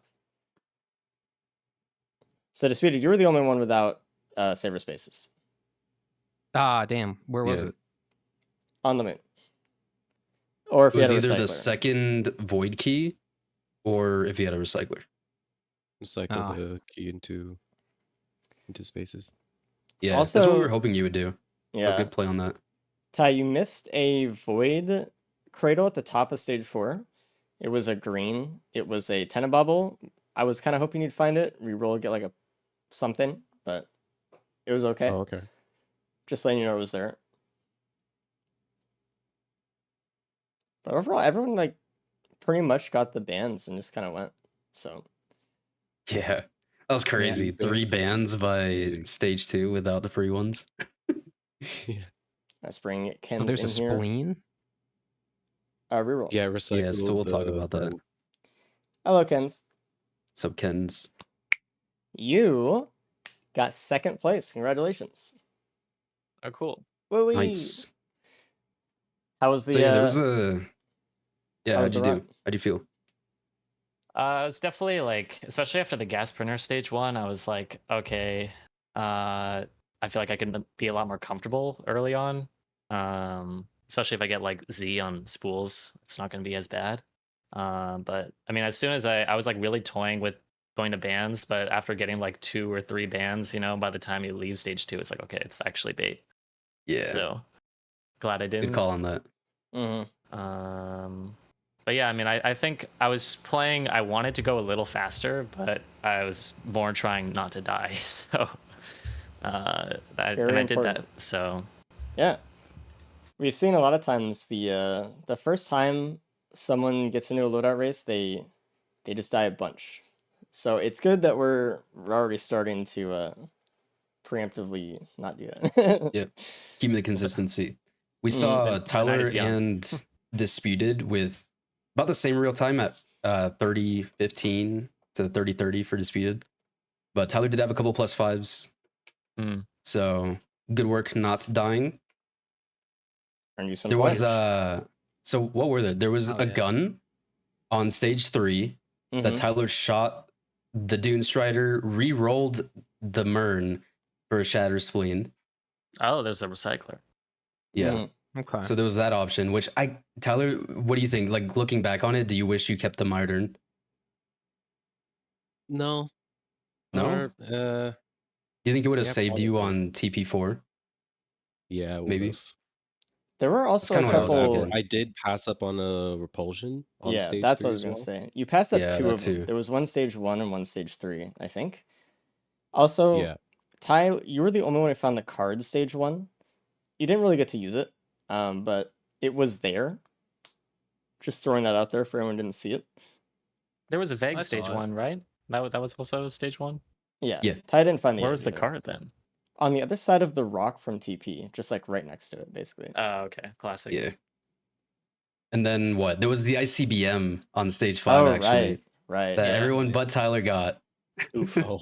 So Disputed, you were the only one without saver spaces damn, where was Yeah. it? on the moon. Or if It you had was a either the recycler. second void key, or if you had a recycler. Recycle Ah. the key into spaces. Yeah, that's what we were Also, hoping you would do. Oh, yeah. good play on that. Ty, you missed a void cradle at the top of stage 4. It was a green. It was a Tenabubble. I was kind of hoping you'd find it. Reroll, get like a something, but it was okay. Oh, okay. Just letting you know it was there. But overall, everyone like pretty much got the bans and just kind of went. So Yeah, that was crazy. Yeah. 3 bans by Amazing. stage 2 without the free ones. Yeah. let's bring Oh, Ken's there's in a here. spleen. Reroll. Yeah, recycle. Yeah, so we'll talk about that. Hello, Ken's. So Ken's. You got second place. Congratulations. Oh, cool. Woo-wee. Nice. How was the? So yeah, there was a. Yeah, how was how'd you the do? run? How'd you feel? It was definitely like, especially after the gas printer stage 1, I was like, okay, I feel like I can be a lot more comfortable early on. Especially if I get like Z on spools, it's not going to be as bad. But I mean, as soon as I was like really toying with going to bans, but after getting like 2 or 3 bans, by the time you leave stage 2, it's like, okay, it's actually bait. Yeah. So glad I Good didn't. call on that. But yeah, I mean, I think I was playing, I wanted to go a little faster, but I was more trying not to die. So Very I did that. important. So Yeah. We've seen a lot of times the first time someone gets into a loadout race, they just die a bunch. So it's good that we're already starting to preemptively not do that. Yeah, keeping the consistency. We saw the Tyler night is young. and Disputed with about the same real time at 30:15 to 30:30 for Disputed, but Tyler did have a couple plus fives, Mm. so good work not dying. Earn you some There points. was so what were there? There was Oh, a yeah. gun on stage 3 that Mhm. Tyler shot the Dune Strider, re-rolled the Mern for a Shatter Spleen. Oh, there's a recycler. Yeah. Mhm. Okay. So there was that option, which Tyler, what do you think? Like looking back on it, do you wish you kept the Modern? No. No? Or Do you think it would have yeah, saved you probably. on TP4? Yeah, it would Maybe? have. There were That's also a kind of what I was couple. thinking. I did pass up on a repulsion on Yeah, stage that's what I 3 was as gonna well. say. You passed up Yeah, two that of them. too. There was one stage 1 and one stage 3, I think. Also, Yeah. Ty, you were the only one who found the card stage 1. You didn't really get to use it, but it was there. Just throwing that out there for anyone who didn't see it. There was a vague I stage saw it. 1, right? That was also stage 1. Yeah, Yeah. Ty didn't find the Where egg was the either. card then? On the other side of the rock from TP, just like right next to it, basically. Oh, okay, classic. Yeah. And then what? There was the ICBM on stage 5, Oh, actually, right. that Yeah. everyone but Tyler got. Oof. Oh,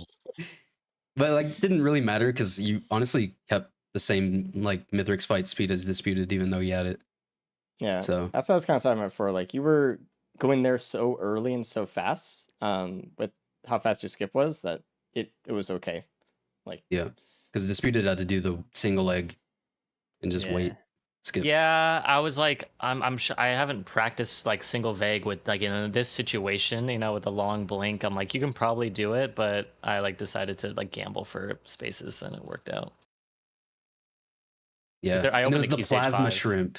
But like, didn't really matter because you honestly kept the same like Mithrix fight speed as Disputed, even though you had it. Yeah, So that's what I was kind of talking about before. Like you were going there so early and so fast, with how fast your skip was that it was okay. Like yeah, because Disputed had to do the single leg and just yeah, wait, skip. Yeah, I was like, I'm sure I haven't practiced like single vague with like in this situation, with the long blink. I'm like, you can probably do it, but I like decided to like gamble for spaces and it worked out. Yeah, I and there opened was the the key stage plasma 5. shrimp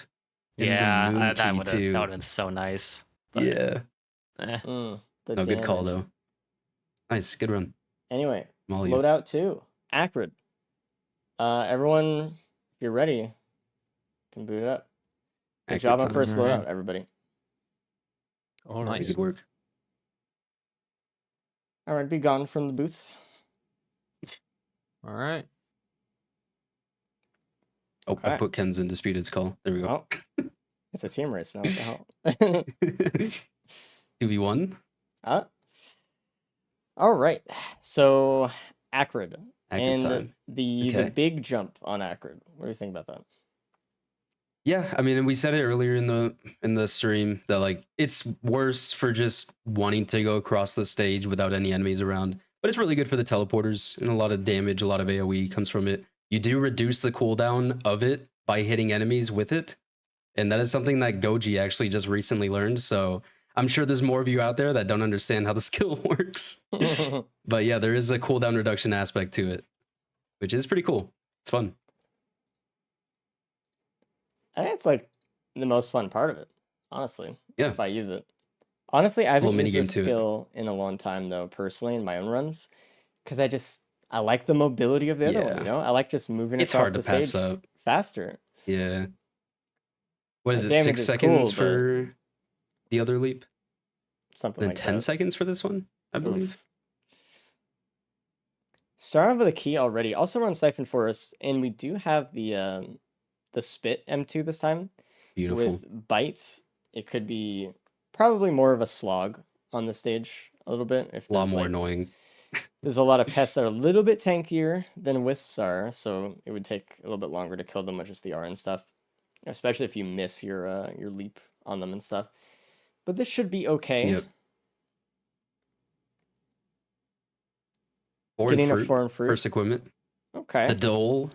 and the Yeah, moon that key would have too. been so nice. But Yeah, the no, good call damage. though. Nice, good run. Anyway, From all of you. Loadout 2, Acrid. Everyone, if you're ready, can boot it up. Good Accurate job on time. first Alright. loadout, everybody. all Nice. right. Good work. All right, be gone from the booth. All right. Oh, I Okay. put Ken's in Disputed's call. There we go. Oh, it's a team race now. What the hell? 2v1. uh, all right. So Acrid Accurate and time. the Okay. big jump on Acrid. What do you think about that? Yeah, I mean, and we said it earlier in the stream that like it's worse for just wanting to go across the stage without any enemies around, but it's really good for the teleporters and a lot of damage, a lot of AoE comes from it. You do reduce the cooldown of it by hitting enemies with it, and that is something that Goji actually just recently learned. So I'm sure there's more of you out there that don't understand how the skill works. But yeah, there is a cooldown reduction aspect to it, which is pretty cool. It's fun. I think it's like the most fun part of it, honestly. Yeah. If I use it. Honestly, I It's a haven't little used minigame this to it. skill in a long time though, personally in my own runs, because I like the mobility of the other one. Yeah. I like just moving It's across hard to the pass stage up. faster. Yeah. What is it? Damage 6 is cool, seconds for the other leap? something Then like 10 that. seconds for this one, I believe. Oof. Start off with a key already. Also run Siphon Forest, and we do have the Spit M2 this time. Beautiful. With bites, it could be probably more of a slog on the stage a little bit. If A lot there's more like annoying. there's a lot of pests that are a little bit tankier than wisps are, so it would take a little bit longer to kill them with just the R and stuff. Especially if you miss your leap on them and stuff. But this should be okay. Yep. Foreign Getting a fruit, foreign fruit. first equipment. Okay. The dole.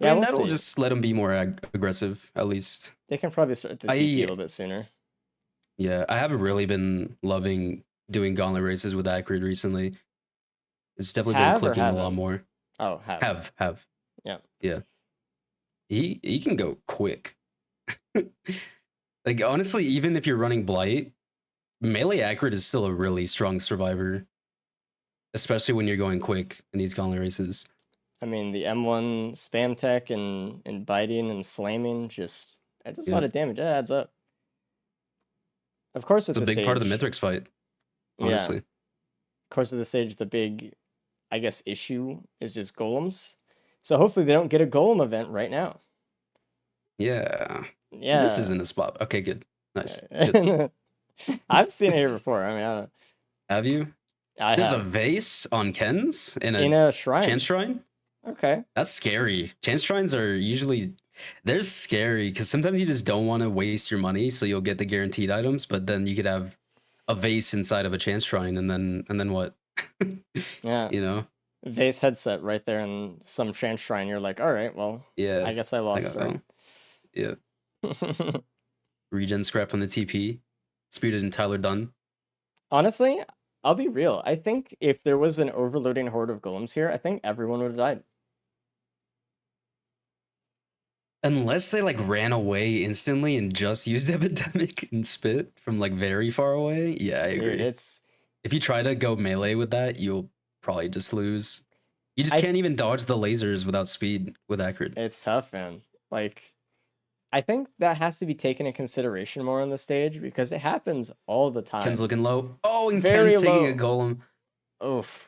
I Yeah, mean, we'll that'll see. just let them be more aggressive, at least. They can probably start the TP a little bit sooner. Yeah, I haven't really been loving doing gauntlet races with Acrid recently. It's definitely been Have or clicking a lot haven't? more. Oh, have. Have. Yeah. Yeah. He can go quick. Like honestly, even if you're running Blight, melee Acrid is still a really strong survivor. especially when you're going quick in these gauntlet races. I mean, the M1 spam tech and biting and slamming just it does a lot Yeah. of damage. It adds up. Of course, with It's a the big part of the stage, Mithrix fight, yeah. honestly. Of course, of the stage, the big, I guess, issue is just golems. So hopefully they don't get a golem event right now. Yeah. Yeah. This isn't a spot. Okay, good. Nice. Good. I've seen it here before. I mean, I don't. Have you? I There's a have vase on Ken's in in a a shrine. chance shrine? Okay. That's scary. Chance shrines are usually they're scary because sometimes you just don't want to waste your money, so you'll get the guaranteed items, but then you could have a vase inside of a chance shrine, and then what? Yeah. You know? Vase headset right there in some chance shrine. You're like, all right, well, Yeah. I guess I It's like, lost, right? yeah. Regen scrap on the TP. Spirited and Tyler Dunn. Honestly, I'll be real. I think if there was an overloading horde of golems here, I think everyone would have died. Unless they like ran away instantly and just used epidemic and spit from like very far away. Yeah, I agree. Dude, it's If you try to go melee with that, you'll probably just lose. You just I can't even dodge the lasers without speed with accurate. it's tough, man. Like I think that has to be taken in consideration more on the stage because it happens all the Ken's time. looking low. Oh, and Very Ken's taking a low. golem. Oof.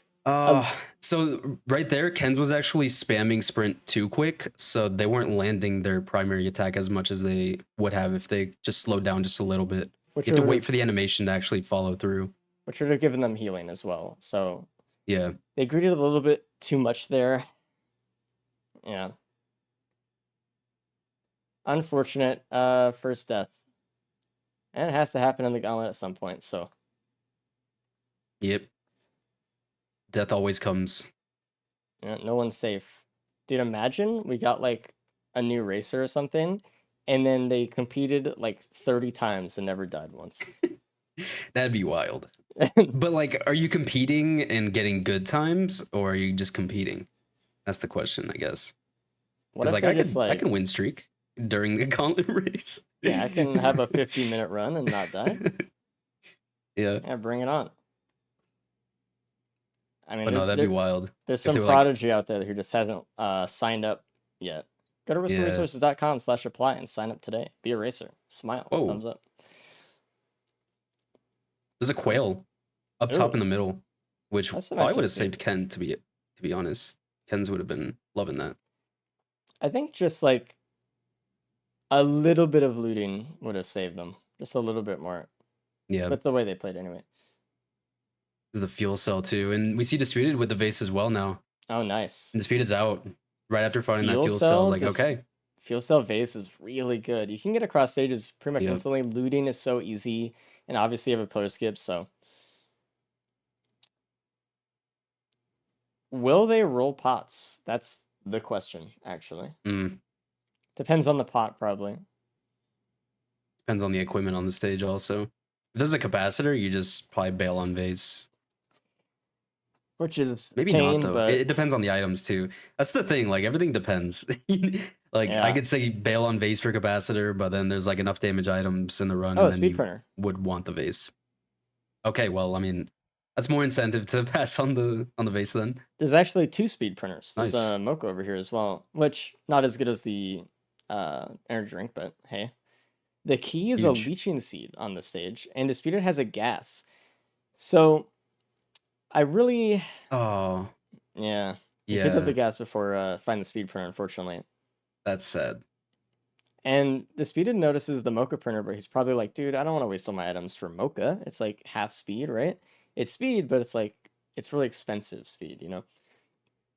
So right there, Ken's was actually spamming sprint too quick, so they weren't landing their primary attack as much as they would have if they just slowed down just a little bit. Which You have to would wait have for the animation to actually follow through. which would have given them healing as well. So Yeah. they greeted a little bit too much there. Yeah. Unfortunate first death. And it has to happen in the gauntlet at some point, so Yep. Death always comes. yeah, no one's safe. Dude, imagine we got like a new racer or something, and then they competed like 30 times and never died once. That'd be wild. But like, are you competing and getting good times, or are you just competing? That's the question, I guess. What Because if like they're just I like, can win streak during the gauntlet race. yeah, I can have a 50-minute run and not die? Yeah. Yeah, bring it on. I mean, But no, that'd be wild. there's if they some were like, prodigy out there who just hasn't signed up yet. Go to Yeah. riskresources.com/apply and sign up today. Be a racer. Smile. Whoa. Thumbs up. There's a quail up top Ooh. in the middle, which That's some probably would have extra saved speed. Ken. To be honest, Ken's would have been loving that. I think just like a little bit of looting would have saved them. Just a little bit more. Yeah, With the way they played anyway. there's the fuel cell too, and we see Disputed with the vase as well now. Oh, nice. And Disputed's out right after finding that Fuel fuel cell. cell, Like, okay, Fuel cell vase is really good. You can get across stages pretty much Yep. instantly. Looting is so easy, and obviously you have a player skip, so. Will they roll pots? That's the question, actually. mm, Depends on the pot, probably. depends on the equipment on the stage. Also, if there's a capacitor, you just probably bail on vase. Which is Maybe pain, not though. but It depends on the items too. That's the thing. Like everything depends. Like Yeah. I could say bail on vase for capacitor, but then there's like enough damage items in the run, oh, and then speed you printer. would want the vase. Okay, well, I mean, that's more incentive to pass on the vase then. There's actually 2 speed printers. There's Nice. a Mocha over here as well, which not as good as the energy drink, but hey. The key is Huge. a leeching seed on the stage, and Disputed has a gas. So I really Oh, yeah. He picked up the yeah, gas before find the speed printer, unfortunately. that's sad. And Disputed notices the Mocha printer, but he's probably like, dude, I don't want to waste all my items for Mocha. It's like half speed, right? It's speed, but it's like it's really expensive speed, you know?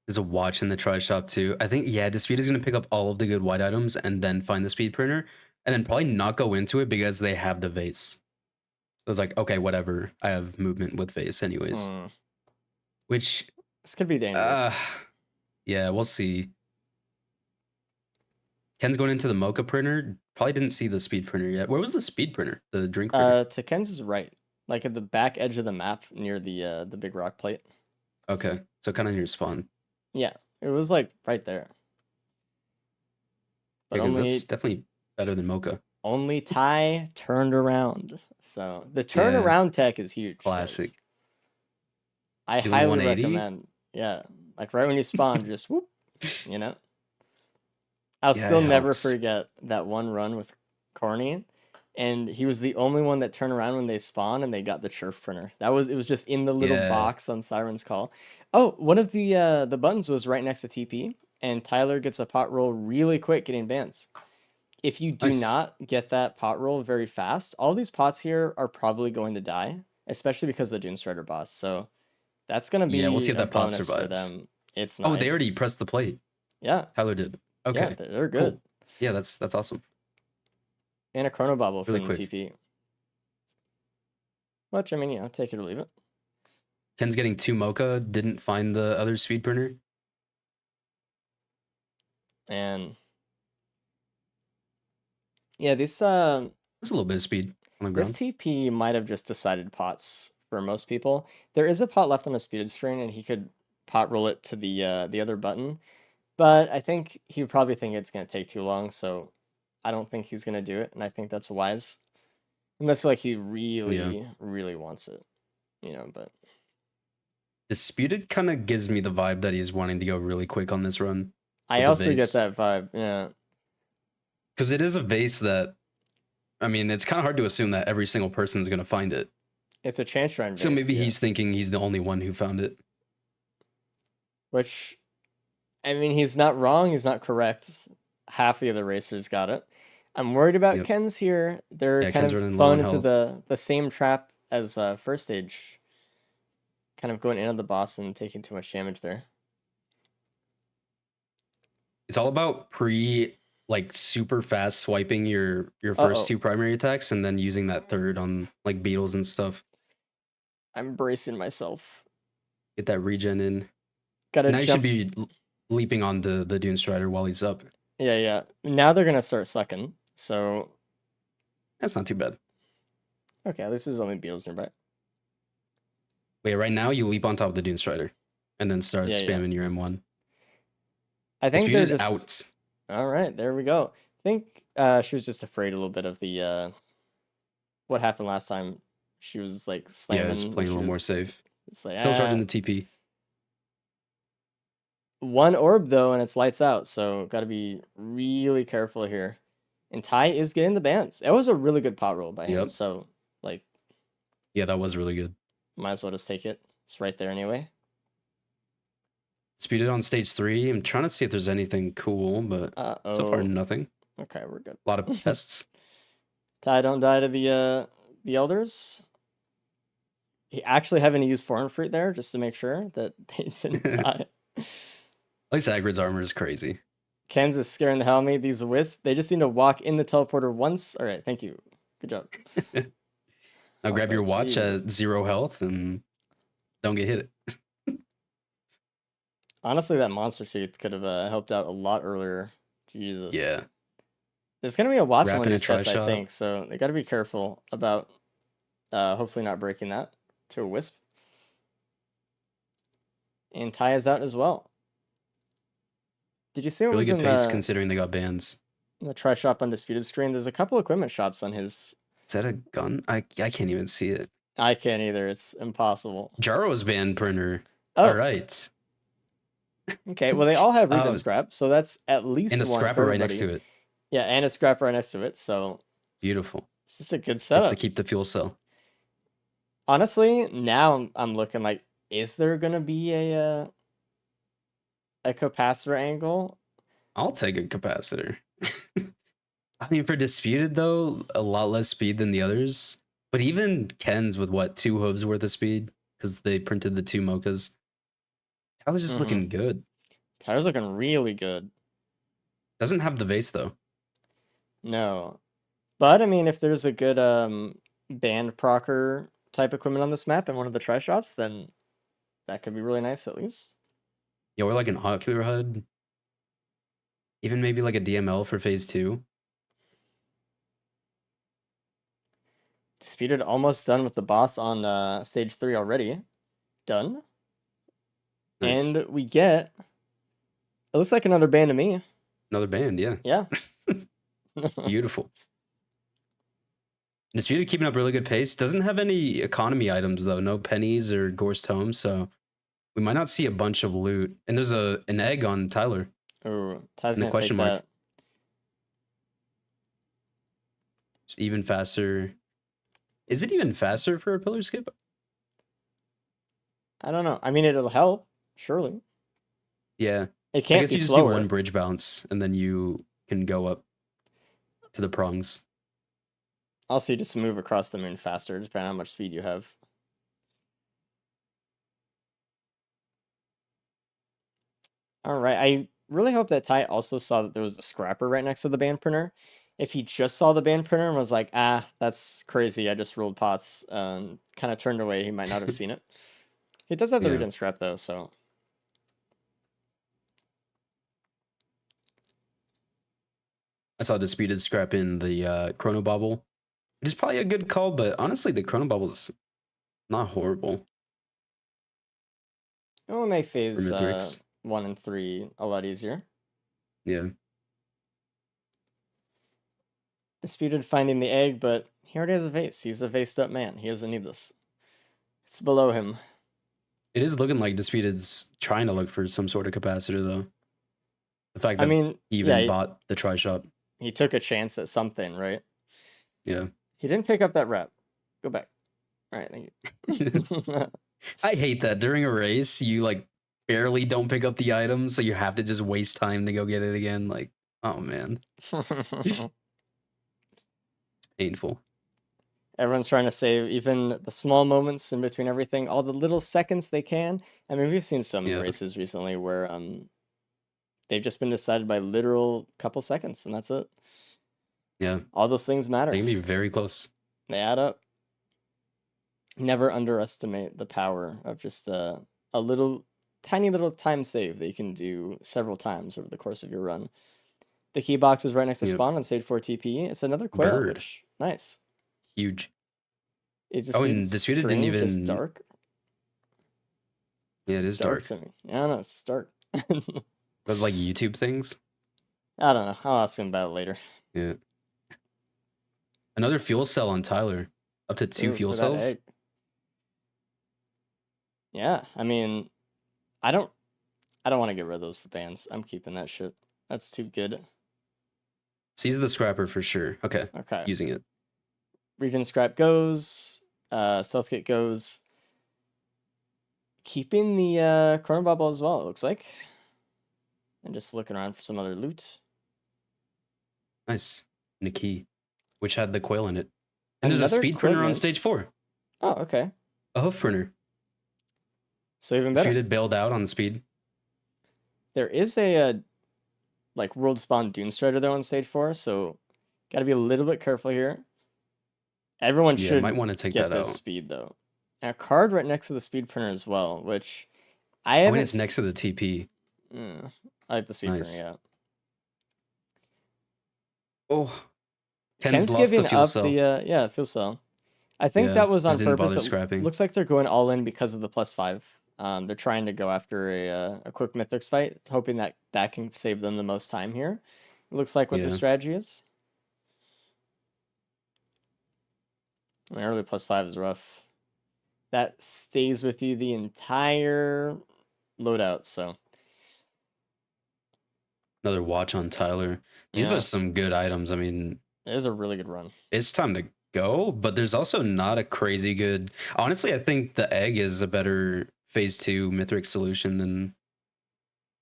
There's a watch in the try shop too. I think yeah, Dispute is gonna pick up all of the good white items and then find the speed printer, and then probably not go into it because they have the vase. So it's like, okay, whatever. I have movement with vase anyways. Hmm. Which This could be dangerous. yeah, we'll see. Ken's going into the Mocha printer. Probably didn't see the speed printer yet. Where was the speed printer? The drink printer. To Ken's right, like at the back edge of the map near the big rock plate. Okay, so kind of near spawn. Yeah, it was like right there. But Because only that's definitely better than Mocha. only Ty turned around. So the turnaround tech is huge. guys. Classic. I Do the highly 180? recommend. Yeah, like right when you spawn, just whoop, you know. I'll Yeah, it still never helps. forget that one run with Corny, and he was the only one that turned around when they spawned and they got the churf printer. It was just in the little Yeah. box on Siren's Call. Oh, one of the buttons was right next to TP, and Tyler gets a pot roll really quick getting bans. If you do Nice. not get that pot roll very fast, all these pots here are probably going to die, especially because of the Dune Strider boss. So that's gonna Yeah, we'll be see if a that pot bonus for survives. them. It's Oh, not. they already pressed the plate. Yeah, Tyler did. yeah, Okay. they're good. Cool. Yeah, that's awesome. And a chrono bobble Really from the quick. TP. Which I mean, take it or leave it. Ken's getting 2 mocha, didn't find the other speed printer. And yeah, There's a little bit of speed on the this ground. TP might have just decided pots for most people. There is a pot left on a speeded screen, and he could pot roll it to the other button. But I think he would probably think it's gonna take too long, so I don't think he's gonna do it, and I think that's wise. Unless like he Yeah. really, really wants it, but Disputed kind of gives me the vibe that he's wanting to go really quick on this run I with the also get vase. that vibe, yeah. Because it is a vase that, I mean, it's kind of hard to assume that every single person is going to find it. It's a chance shrine So base, maybe yeah. he's thinking he's the only one who found it. Which, I mean, he's not wrong, he's not correct. Half the other racers got it. I'm worried about Yep. Ken's here. They're Yeah, kind Ken's of running low falling on into health. the same trap as first stage. Kind of going into the boss and taking too much damage there. It's all about like super fast swiping your first Uh-oh. 2 primary attacks and then using that third on like beetles and stuff. I'm bracing myself. Get that regen in. Gotta Now he should jump. be leaping onto the Dune Strider while he's up. Yeah. Now they're gonna start sucking, so... That's not too bad. Okay, at least there's only beetles nearby. Wait, right now you leap on top of the Dune Strider and then start Yeah. spamming your M1. I think they're Disputed just... out. Alright, there we go. I think she was just afraid a little bit of the... what happened last time. She was like Yeah, it's slamming, but playing a she little more was... safe. It's like, Still charging the TP. One orb though, and it's lights out, so gotta be really careful here. And Ty is getting the bans. It was a really good pot roll by him, Yep. so like, Yeah, that was really good. might as well just take it. It's right there anyway. Speeded on stage 3. I'm trying to see if there's anything cool, but so far Uh-oh. nothing. Okay, we're good. A lot of pests. Ty, don't die to the elders. He actually having to use foreign fruit there just to make sure that they didn't die. At least Agrid's armor is crazy. Kansas scaring the hell out of me. These wisps, they just need to walk in the teleporter once. All right, thank you. Good job. Now grab your watch Jesus. at 0 health and don't get hit. Honestly, that monster tooth could have helped out a lot earlier. Jesus. Yeah. There's gonna be a watch on one Wrapping of a these chests, I tri-shot. think, so they gotta be careful about hopefully not breaking that to a wisp. And Ty is out as well. Did you see what Really was good in pace considering they got bans. the Try Shop Undisputed screen? There's a couple equipment shops on his. Is that a gun? I can't even see it. I can't either. It's impossible. Jaro's ban printer. Oh, All right. okay. Well, they all have regen scrap, so that's at least And a one scrapper for right next to everybody. it. Yeah, and a scrapper right next to it. So Beautiful. it's just a good That's setup. to keep the fuel cell. Honestly, now I'm looking like, is there gonna be a capacitor angle? I'll take a capacitor. I mean, for disputed though, a lot less speed than the others. But even Ken's with what, 2 hooves worth of speed because they printed the 2 mochas. Tyler's just looking good. Tyler's looking really good. Doesn't have the vase though. No, but I mean, if there's a good band procer type equipment on this map in one of the try shops, then that could be really nice at least. Yeah, or like an ocular HUD. Even maybe like a DML for phase 2. Disputed almost done with the boss on stage 3 already. Done. Nice. And we get, it looks like another band to me. Another band, yeah. Yeah. Beautiful. Disputed keeping up really good pace. Doesn't have any economy items though. No pennies or Gorse tomes, so we might not see a bunch of loot. And there's an egg on Tyler Ooh, Ty's and the gonna take question mark. that. It's even faster. Is it even faster for a pillar skip? I don't know. I mean, it'll help, surely. Yeah. It I can't guess be you just slower. do one bridge bounce and then you can go up to the prongs. Also, you just move across the moon faster, depending on how much speed you have. All right. I really hope that Ty also saw that there was a scrapper right next to the band printer. If he just saw the band printer and was like, ah, that's crazy, I just rolled pots, kind of turned away, he might not have seen it. He does have the Yeah. regen scrap, though, so. I saw Disputed scrap in the Chrono Bobble, which is probably a good call, but honestly, the Chrono Bobble's not horrible It will make for phase Mithrix. 1 and 3 a lot easier. Yeah. Disputed finding the egg, but he already has a vase. He's a vased up man. He doesn't need this. It's below him. It is looking like Disputed's trying to look for some sort of capacitor, though. The fact I that mean, he yeah, even bought the Tri Shop. he took a chance at something, right? Yeah. He didn't pick up that rep. Go back. All right, thank you. I hate that. During a race, you like barely don't pick up the item, so you have to just waste time to go get it again. Like, oh man, painful. Everyone's trying to save even the small moments in between everything, all the little seconds they can. I mean, we've seen some Yeah. races recently where they've just been decided by literal couple seconds, and that's it. Yeah. All those things matter. They can be very close. They add up. Never underestimate the power of just a little, tiny little time save that you can do several times over the course of your run. The key box is right next to Yep. spawn on stage 4 TP. It's another quail, Bird. which nice. Huge. Is Oh, and Disputed didn't screen just even. dark? Yeah, it It's is dark. to me. Yeah, I don't know. It's just dark. But like YouTube things. I don't know. I'll ask him about it later. Yeah. Another fuel cell on Tyler. Up to 2 Ooh, fuel for that cells. egg. Yeah, I mean, I don't want to get rid of those bans. I'm keeping that shit. That's too good. Seize the scrapper for sure. Okay. Okay. Using it. Regen scrap goes. Stealth kit goes. Keeping the chrono bubble as well, it looks like. And just looking around for some other loot. Nice. And a key, which had the quail in it. And there's a Another speed printer on equipment. stage 4. Oh, okay. A hoof printer. So even better. Disputed bailed out on speed. There is a like world spawn Dune Strider though on stage 4, so gotta be a little bit careful here. Everyone Yeah, should might want to take get that this out. speed though. And a card right next to the speed printer as well, which I Oh, haven't. and it's next to the TP. I like the speed Nice. printer, yeah. Oh, Ken's lost the giving fuel up cell. the fuel cell. I think Yeah, that was just on didn't purpose. bother It scrapping. looks like they're going all in because of the +5. They're trying to go after a quick Mythics fight, hoping that that can save them the most time here. It looks like what their Yeah. strategy is. I mean, early +5 is rough. That stays with you the entire loadout, so. Another watch on Tyler. These Yeah, are some good items. I mean, it is a really good run. it's time to go, but there's also not a crazy good. Honestly, I think the egg is a better phase 2 Mithrix solution than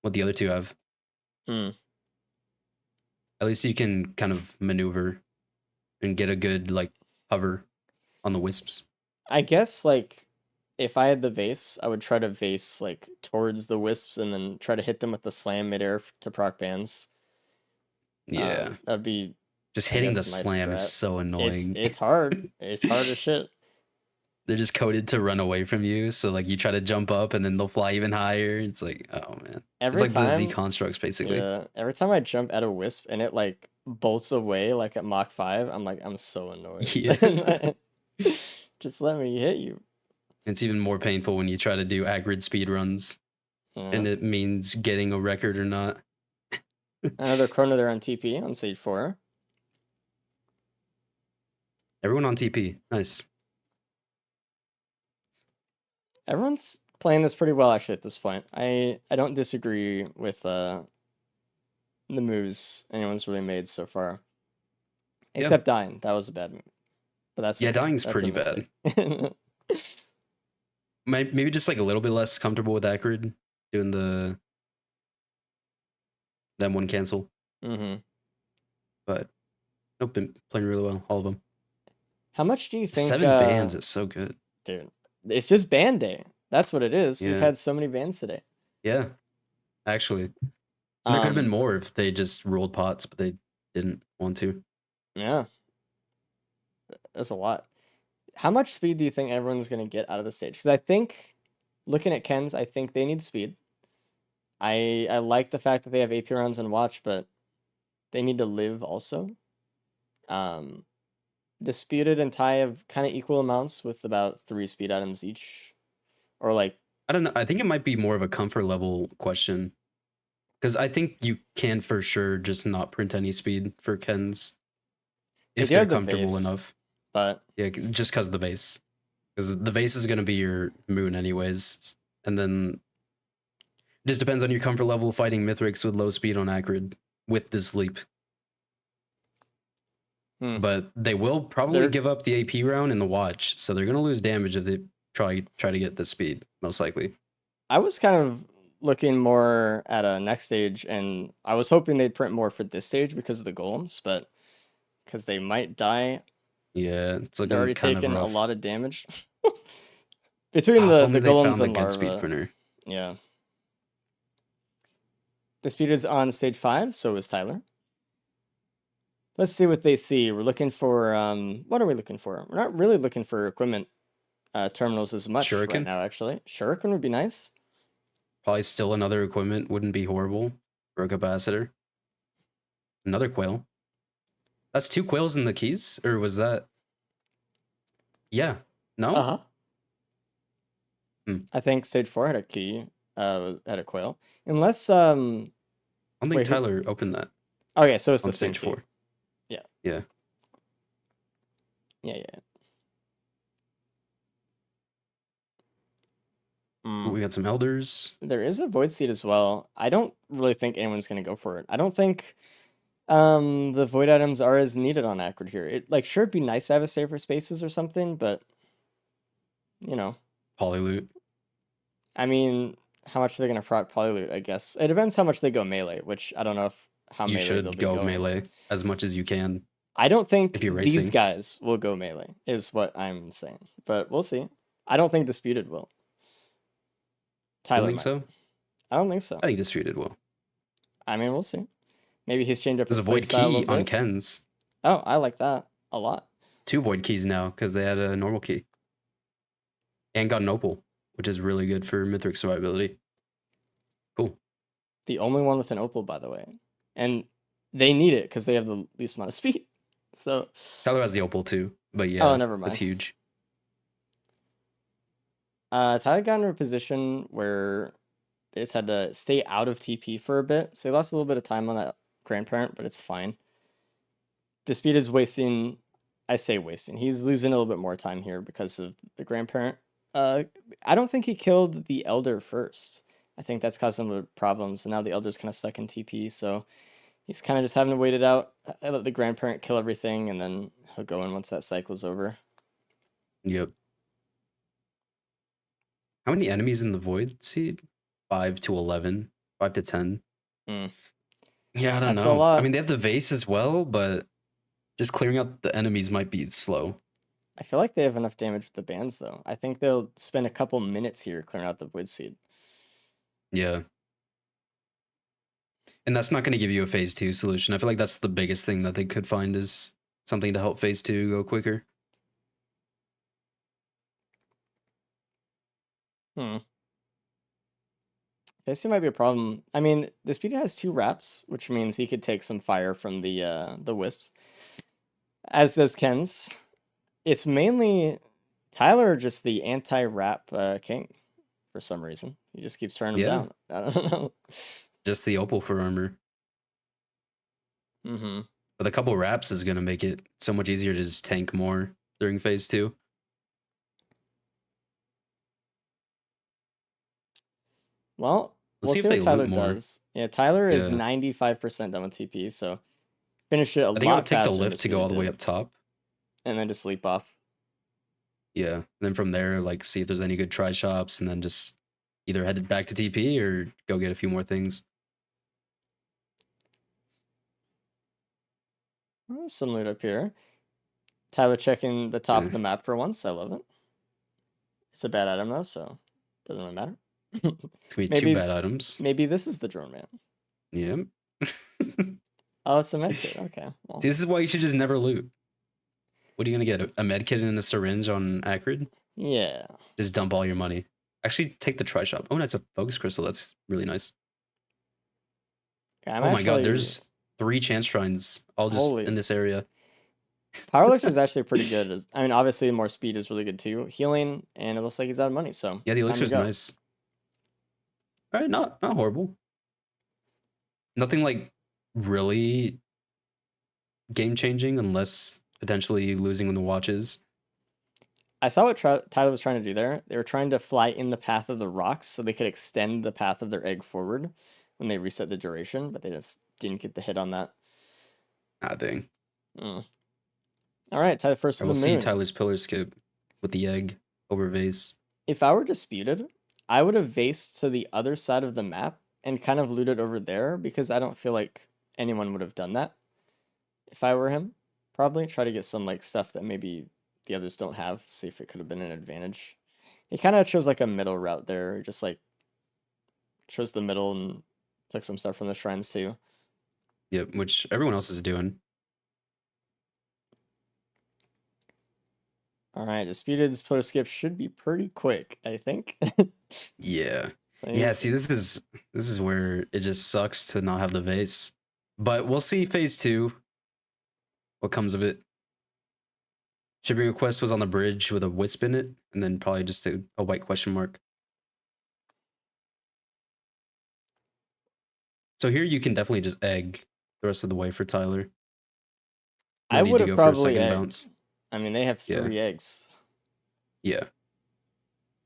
what the other two have. Hmm. At least you can kind of maneuver and get a good like hover on the wisps. I guess like if I had the vase, I would try to vase like towards the wisps and then try to hit them with the slam midair to proc bans. Yeah. That'd be, Just I hitting the guess, my slam is strat. so annoying. It's hard. It's hard as shit. They're just coded to run away from you. So like you try to jump up and then they'll fly even higher. It's like, oh man. It's Every like the Z time, constructs basically. yeah. Every time I jump at a wisp and it like bolts away like at Mach 5, I'm like, I'm so annoyed. Yeah. Just let me hit you. It's even more painful when you try to do aggregate speed runs Yeah. and it means getting a record or not. Another chrono there on TP on stage 4. Everyone on TP. Nice. Everyone's playing this pretty well actually at this point. I don't disagree with the moves anyone's really made so far. Yeah. Except dying. That was a bad move. But that's Yeah, okay. dying's That's pretty a bad. mistake. Maybe just like a little bit less comfortable with Acrid doing the them one cancel. Mm-hmm. But nope, been playing really well, all of them. How much do you think 7 bans is so good. dude, it's just ban day. That's what it is. We've Yeah. had so many bans today. Yeah. Actually. And there could have been more if they just rolled pots, but they didn't want to. Yeah. That's a lot. How much speed do you think everyone's going to get out of the stage? Because I think, looking at Ken's, I think they need speed. I like the fact that they have AP rounds and watch, but they need to live also. Disputed and Ty have kind of equal amounts with about 3 speed items each. Or like, I don't know. I think it might be more of a comfort level question. Because I think you can for sure just not print any speed for Kens if do they're have the comfortable vase, enough. but Yeah, just because of the vase. Because the vase is going to be your moon anyways. And then it just depends on your comfort level fighting Mithrix with low speed on Acrid with this leap. But they will probably give up the AP round in the watch, so they're going to lose damage if they try to get the speed, most likely. I was kind of looking more at a next stage, and I was hoping they'd print more for this stage because of the golems, but because they might die. Yeah, it's They're looking already kind of taking a rough. lot of damage. Between If the only they golems found a and good speed larva. printer. Yeah. Disputed's on stage 5, so is Tyler. Let's see what they see. We're looking for what are we looking for? We're not really looking for equipment terminals as much right Shuriken? now, actually. Shuriken would be nice. Probably still another equipment wouldn't be horrible for a capacitor. Another quail. That's 2 quails in the keys? Or was that... Yeah. No? Uh-huh. I think stage 4 had a key, had a quail. Unless I don't think wait, Tyler opened that okay, so it's on the same stage key. 4. Yeah. Yeah. Yeah. Ooh, we got some elders. There is a void seed as well. I don't really think anyone's gonna go for it. I don't think the void items are as needed on Acrid here. It like sure it'd be nice to have a safer spaces or something, but you know. Polyloot. I mean, how much they're gonna proc polyloot, I guess. It depends how much they go melee, which I don't know if how You melee they'll should be go going. melee as much as you can. I don't think if you're these racing. guys will go melee, is what I'm saying. But we'll see. I don't think Disputed will. I Tyler don't think might. so. I don't think so. I think Disputed will. I mean, we'll see. Maybe he's changed up There's his a void playstyle a key little on bit. Ken's. Oh, I like that a lot. 2 void keys now because they had a normal key. And got an opal, which is really good for Mithrix survivability. Cool. The only one with an opal, by the way. And they need it because they have the least amount of speed. So Tyler has the opal too, but yeah, oh, never mind. that's huge. Tyler got into a position where they just had to stay out of TP for a bit. So they lost a little bit of time on that grandparent, but it's fine. Disputed's wasting, I say wasting. He's losing a little bit more time here because of the grandparent. I don't think he killed the elder first. I think that's caused some problems, and now the elder's kind of stuck in TP, so he's kind of just having to wait it out. I let the grandparent kill everything, and then he'll go in once that cycle's over. Yep. How many enemies in the void seed? 5 to 11, 5 to 10. Mm. Yeah, I don't That's a know. I lot. mean, they have the vase as well, but just clearing out the enemies might be slow. I feel like they have enough damage with the bands, though. I think they'll spend a couple minutes here clearing out the void seed. Yeah. And that's not going to give you a phase 2 solution. I feel like that's the biggest thing that they could find is something to help phase 2 go quicker. Phase 2 might be a problem. I mean, Disputed has 2 wraps, which means he could take some fire from the wisps. As does Ken's. It's mainly Tyler, just the anti-wrap king for some reason. He just keeps turning him down. I don't know. Just the opal for armor. Mm-hmm. But a couple wraps is gonna make it so much easier to just tank more during phase 2. Well, Let's we'll see see if they what Tyler loot more. does. Yeah, Tyler is Yeah. 95% done with TP, so finish it a I think it would lot take the faster than lift to go all Disputed the way did, up top. and then just sleep off. Yeah. Then from there, like see if there's any good try shops, and then just either head back to TP or go get a few more things. Some loot up here. Tyler checking the top Yeah. of the map for once. I love it. It's a bad item though, so doesn't really matter. It's gonna be 2 maybe bad items. maybe this is the drone man. Yeah. Oh, it's a medkit. Okay. Well, See, this is why you should just never loot. What are you gonna get? A medkit and a syringe on Acrid? yeah. Just dump all your money. Actually, take the try shop. Oh, that's a focus crystal. That's really nice. I'm Oh my god, actually there's 3 chance shrines all just in holy. this area. Power Elixir is actually pretty good. I mean, obviously more speed is really good too. Healing, and it looks like he's out of money, so Yeah, the time to elixir's go. nice. All right, not horrible. Nothing like really game changing, unless potentially losing when the watches. I saw what Tyler was trying to do there. They were trying to fly in the path of the rocks so they could extend the path of their egg forward when they reset the duration, but they just didn't get the hit on that. Ah, dang. Mm. All right, Tyler first I to will the see moon. Tyler's pillar skip with the egg over vase. If I were Disputed, I would have vased to the other side of the map and kind of looted over there because I don't feel like anyone would have done that if I were him. Probably try to get some like stuff that maybe the others don't have, see if it could have been an advantage. He kind of chose like a middle route there, just like chose the middle and took some stuff from the shrines too. Yep, which everyone else is doing. All right, Disputed, this pillar skip should be pretty quick, I think. Yeah. I Yeah, think see, this is where it just sucks to not have the vase. But we'll see phase 2. What comes of it. Shipping request was on the bridge with a wisp in it, and then probably just a white question mark. So here you can definitely just egg the rest of the way for Tyler. No I need would to have go for a probably second egged. bounce. I mean, they have Yeah. 3 eggs. Yeah.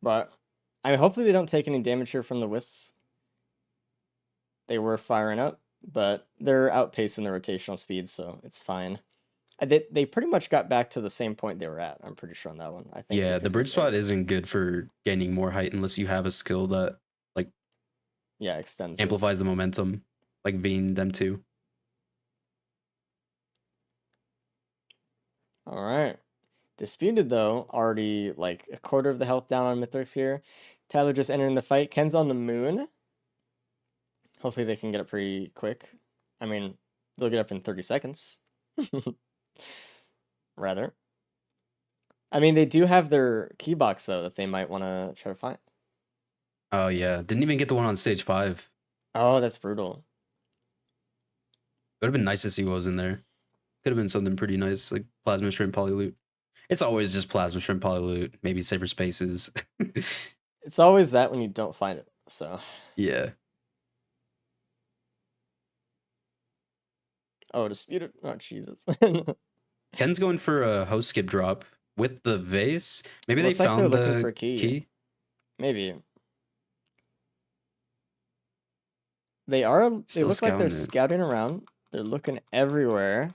But I mean, hopefully they don't take any damage here from the wisps. They were firing up, but they're outpacing the rotational speed, so it's fine. They pretty much got back to the same point they were at. I'm pretty sure on that one. I think. Yeah, you the could bridge just spot egg. isn't good for gaining more height unless you have a skill that like Yeah, extends it. amplifies the momentum, like Veen them too. All right. Disputed though, already like a quarter of the health down on Mithrix here. Tyler just entering the fight. Ken's on the moon. Hopefully they can get it pretty quick. I mean, they'll get up in 30 seconds. Rather. I mean, they do have their key box though that they might want to try to find. Oh yeah, didn't even get the one on stage 5. Oh, that's brutal. It would have been nice to see what was in there. Could have been something pretty nice, like plasma shrimp polyloot. It's always just plasma shrimp polyloot, maybe safer spaces. It's always that when you don't find it. So. Yeah. Oh, disputed. Oh, Jesus. Ken's going for a host skip drop with the vase. Maybe they Looks like they're found looking for the a key. key. Maybe. They are. They Still look like they're scouting it. scouting around. They're looking everywhere.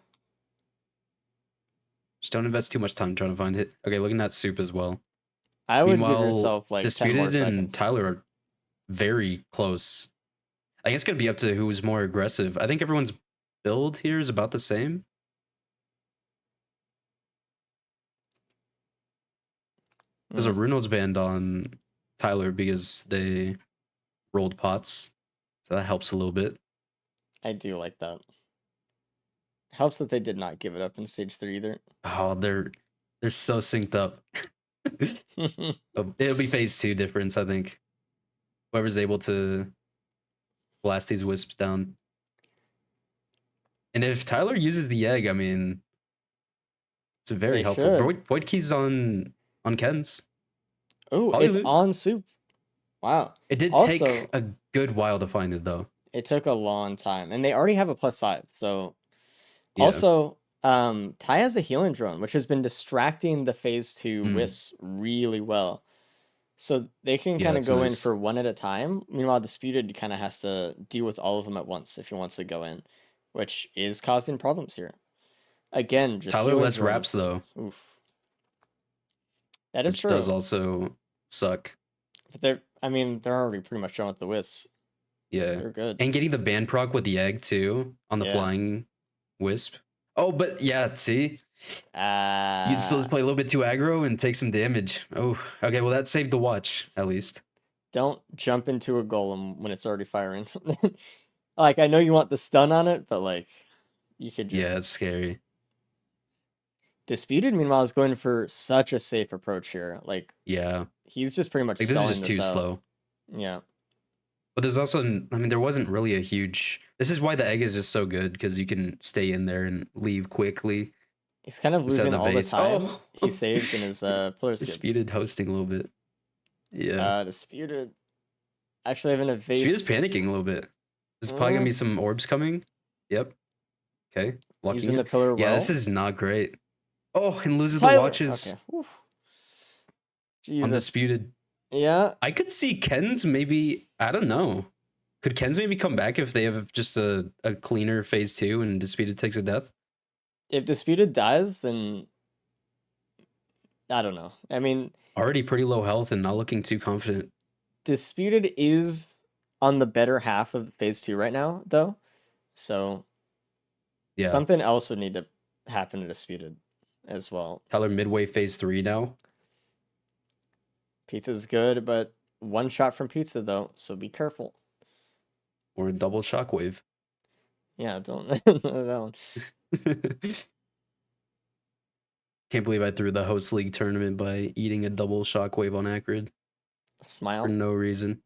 Just don't invest too much time trying to find it. Okay, looking at soup as well. I would give Meanwhile, yourself like 10 more Disputed and seconds. Tyler are very close. I guess it's gonna be up to who's more aggressive. I think everyone's build here is about the same. There's a Runold's band on Tyler because they rolled pots, so that helps a little bit. I do like that. Helps that they did not give it up in stage 3 either. Oh, they're so synced up. It'll be phase 2 difference, I think. Whoever's able to blast these wisps down. And if Tyler uses the egg, I mean, it's very They helpful. should. Void Key's on Ken's. Oh, it's Polyloot. on soup. Wow. It did Also, take a good while to find it though. it took a long time, and they already have a +5. So Yeah. Also, Tai has a healing drone, which has been distracting the phase 2 Mm. wisps really well. So they can Yeah, kind of that's go in nice. for one at a time. Meanwhile, Disputed kind of has to deal with all of them at once if he wants to go in, which is causing problems here. Again, just Tyler healing less wraps drones. though, Oof. That is which does true. also suck. But they're already pretty much done with the wisps. Yeah. They're good. And getting the band proc with the egg too on the Yeah. flying wisp. Oh, but yeah, see? You can still play a little bit too aggro and take some damage. Oh, okay, well that saved the watch, at least. Don't jump into a golem when it's already firing. Like, I know you want the stun on it, but like, you could just. Yeah, it's scary. Disputed, meanwhile, is going for such a safe approach here. Like, Yeah. he's just pretty much Like, this is stalling just this too out. slow. Yeah. But there's also, I mean, there wasn't really a huge. This is why the egg is just so good, because you can stay in there and leave quickly He's kind of instead of losing the all the base. time. Oh, He saved in his pillar skip. Disputed hosting a little bit. Yeah. Disputed. Actually, having a Disputed's vase. panicking a little bit. There's probably gonna be some orbs coming. Yep. Okay. Blocking Using it. the pillar Yeah, well. this is not great. Oh, and loses the Tyler. watches. Okay. Whew. Jesus. Undisputed. Yeah. I could see Ken's maybe. I don't know. Could Ken's maybe come back if they have just a cleaner phase 2 and Disputed takes a death? If Disputed dies, then I don't know. I mean, Already pretty low health and not looking too confident. Disputed is on the better half of phase 2 right now, though. So Yeah. something else would need to happen to Disputed as well. Tyler midway phase 3 now. Pizza's good, but one shot from Pizza though, so be careful. Or a double shockwave. Yeah, don't that one. Can't believe I threw the host league tournament by eating a double shockwave on Acrid for Smile. no reason.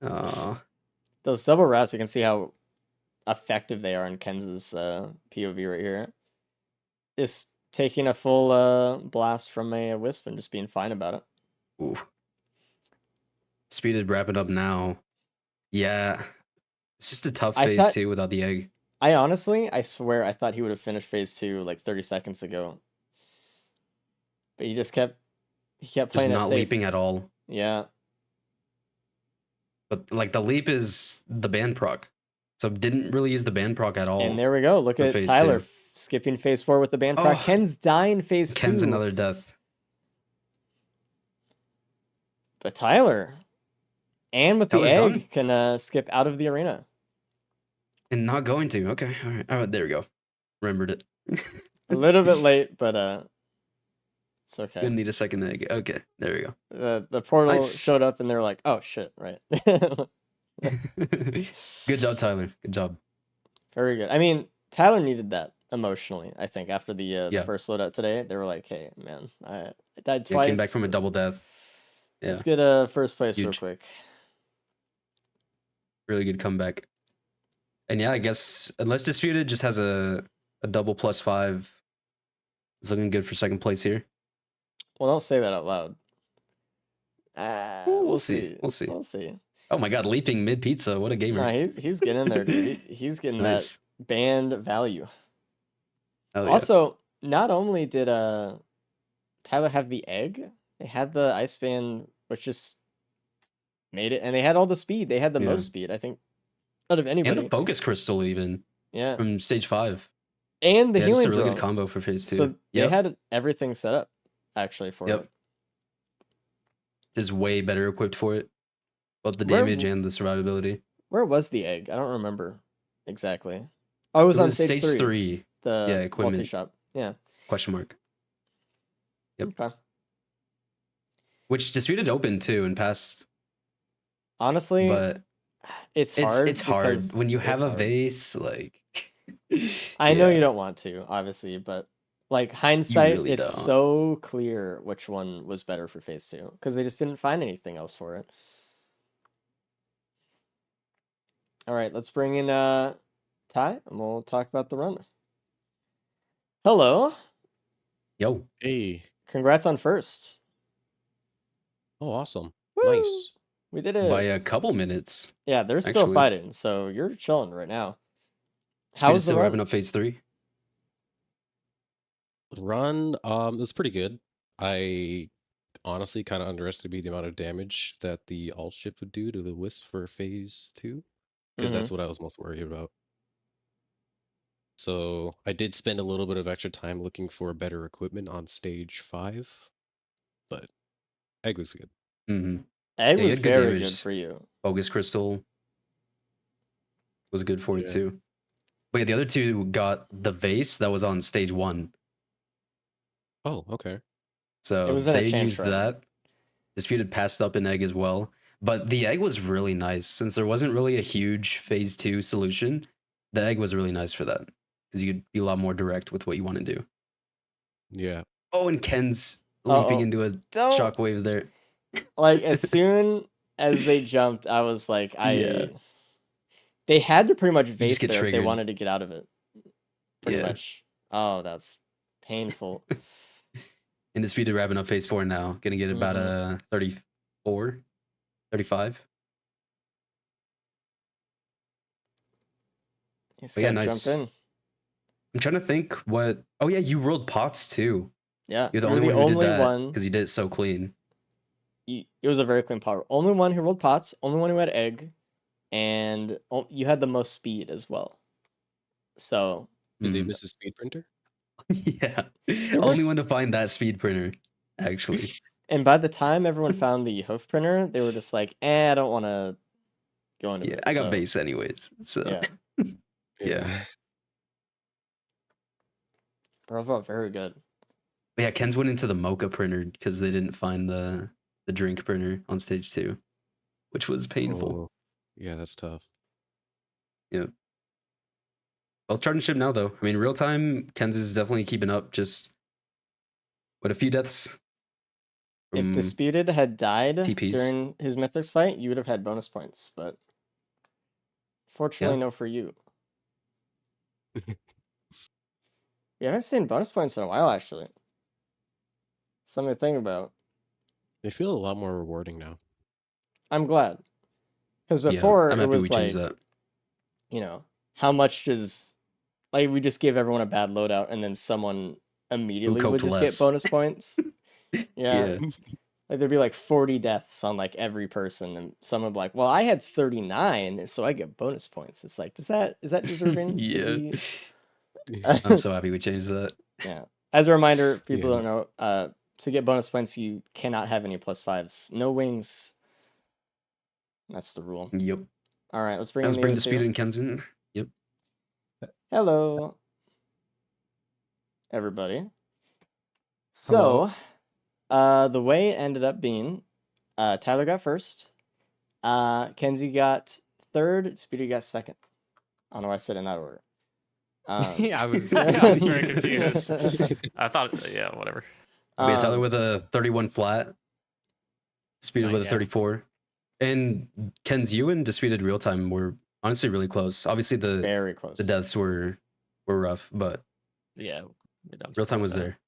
Those double wraps, we can see how effective they are in Kenz's POV right here. Just taking a full blast from a wisp and just being fine about it. Ooh. Speeded wrapping up now. Yeah. It's just a tough I phase thought- 2 without the egg. I swear, I thought he would have finished phase 2 like 30 seconds ago. But he kept Just playing it not safe. leaping at all. Yeah. But like the leap is the band proc. So didn't really use the band proc at all. And there we go. Look for at phase Tyler 2. skipping phase 4 with the band proc. Oh, Ken's dying phase 2. Ken's another death. But Tyler, and with Tyler's the egg, done. can skip out of the arena. And not going to. Okay. All right. Oh, there we go. Remembered it. A little bit late, but it's okay. Gonna need a second egg. Okay. There we go. The portal Nice. showed up and they were like, oh shit, right. Good job, Tyler. Good job. Very good. I mean, Tyler needed that emotionally, I think, after the Yeah. first loadout today. They were like, hey, man, I died Yeah, twice. came back from a double death. Yeah. Let's get a first place real Huge. quick. Really good comeback. And yeah, I guess unless Disputed just has a double +5, it's looking good for second place here. Well, don't say that out loud. We'll see. We'll see. We'll see. Oh my god, leaping mid pizza. What a gamer. No, he's getting in there, dude. He's getting Nice. that band value. Oh, Also, not only did Tyler have the egg, they had the ice band, which just made it, and they had all the speed. They had the Yeah. most speed, I think, out of anybody. And the focus crystal even Yeah, from stage 5. and the Yeah, just healing a really good drone. combo for phase 2. So they Yep. had everything set up actually for Yep. it. Is way better equipped for it. Both the Where- damage and the survivability. Where was the egg? I don't remember exactly. Oh, it was on stage 3. The Yeah, equipment. multi-shop. Yeah. Question mark. Yep. Okay. Which Disputed open too and passed, Honestly, but it's hard. it's hard because when you have it's a hard. vase like. I know Yeah. you don't want to, obviously, but like hindsight, really it's don't. so clear which one was better for phase 2 because they just didn't find anything else for it. All right, let's bring in Ty and we'll talk about the run. Hello, Yo, Hey. congrats on first. Oh, awesome. Woo! Nice. We did it. by a couple minutes. Yeah, they're still actually. fighting, so you're chilling right now. How Speed is was the still wrapping run? up phase 3. Run, it was pretty good. I honestly kind of underestimated the amount of damage that the alt ship would do to the Wisp for phase 2, because Hmm. that's what I was most worried about. So I did spend a little bit of extra time looking for better equipment on stage 5, but egg was good. Mm-hmm. Egg Yeah, you was had good very good damage. for you. Bogus Crystal was good for it Yeah. too. But yeah, the other two got the vase that was on stage 1. Oh, okay. It So was in a they chance used shrine. that. Disputed passed up an egg as well. But the egg was really nice. Since there wasn't really a huge phase 2 solution, the egg was really nice for that. Because you could be a lot more direct with what you want to do. Yeah. Oh, and Ken's leaping Uh-oh. into a Don't shockwave there. like as soon as they jumped, I was like, Yeah. they had to pretty much You just vase get there if they triggered. wanted to get out of it. Pretty Yeah. much. Oh, that's painful. And Disputed wrapping up phase 4 now. Gonna get about Mhm. a 34, 35. He's But yeah, gotta jump nice. in. I'm trying to think what. Oh yeah, you rolled pots too. Yeah, You're the you're only the one who did only that one. because you did it so clean. It was a very clean power. Only one who rolled pots, only one who had egg, and you had the most speed as well. So Did they Mm. miss a speed printer? Yeah, there were, only one to find that speed printer. Actually, and by the time everyone found the hoof printer, they were just like, I don't want to go into yeah, it. I got So base anyways. So yeah, yeah, Yeah. Bravo, very good. but yeah. Ken's went into the mocha printer because they didn't find the drink printer on stage 2, which was painful. Oh, yeah, that's tough. Yeah. Well, charting ship now though. I mean, real time, Ken's is definitely keeping up. Just with a few deaths If from Disputed had died TPs. during his Mythics fight, you would have had bonus points, but fortunately, Yeah. no for you. We haven't seen bonus points in a while, actually. Something to think about. They feel a lot more rewarding now. I'm glad. Because Yeah, before, I'm it happy we was changed like, that. how much does. Like, we just give everyone a bad loadout, and then someone Who immediately would coped just get less? bonus points. Yeah. Yeah. Like, there'd be like 40 deaths on like every person, and someone would be like, well, I had 39, so I get bonus points. It's like, is that deserving to Yeah. be. I'm so happy we changed that. Yeah. As a reminder, if people Yeah. don't know, to get bonus points, you cannot have any +5s. No wings. That's the rule. Yep. All right, let's bring I in was the bring other Disputed two. and Kenzen. Yep. Hello, everybody. Hello. So, the way it ended up being, Tyler got first, Kenzie got third, Speedy got second. I don't know why I said it in that order. Yeah, I was. I was very confused. I thought, yeah, whatever. We had Tyler Um, with a 31 flat, Disputed with a Nice. 34. And Ken's you and Disputed real time were honestly really close. Obviously the very close. deaths were rough, but Yeah, we don't real time support was that. there.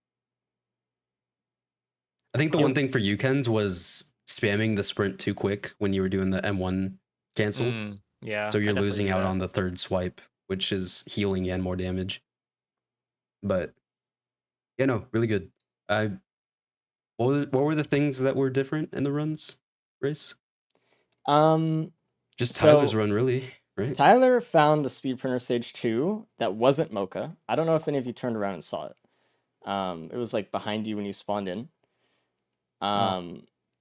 I think the It- one thing for you, Kens, was spamming the sprint too quick when you were doing the M1 cancel. Yeah. So I you're definitely losing do out that. on the third swipe, which is healing and more damage. But yeah, no, really good. I what were the things that were different in the runs race? Um, Just Tyler's so run, really, right? Tyler found the speed printer stage 2 that wasn't Mocha. I don't know if any of you turned around and saw it. It was like behind you when you spawned in.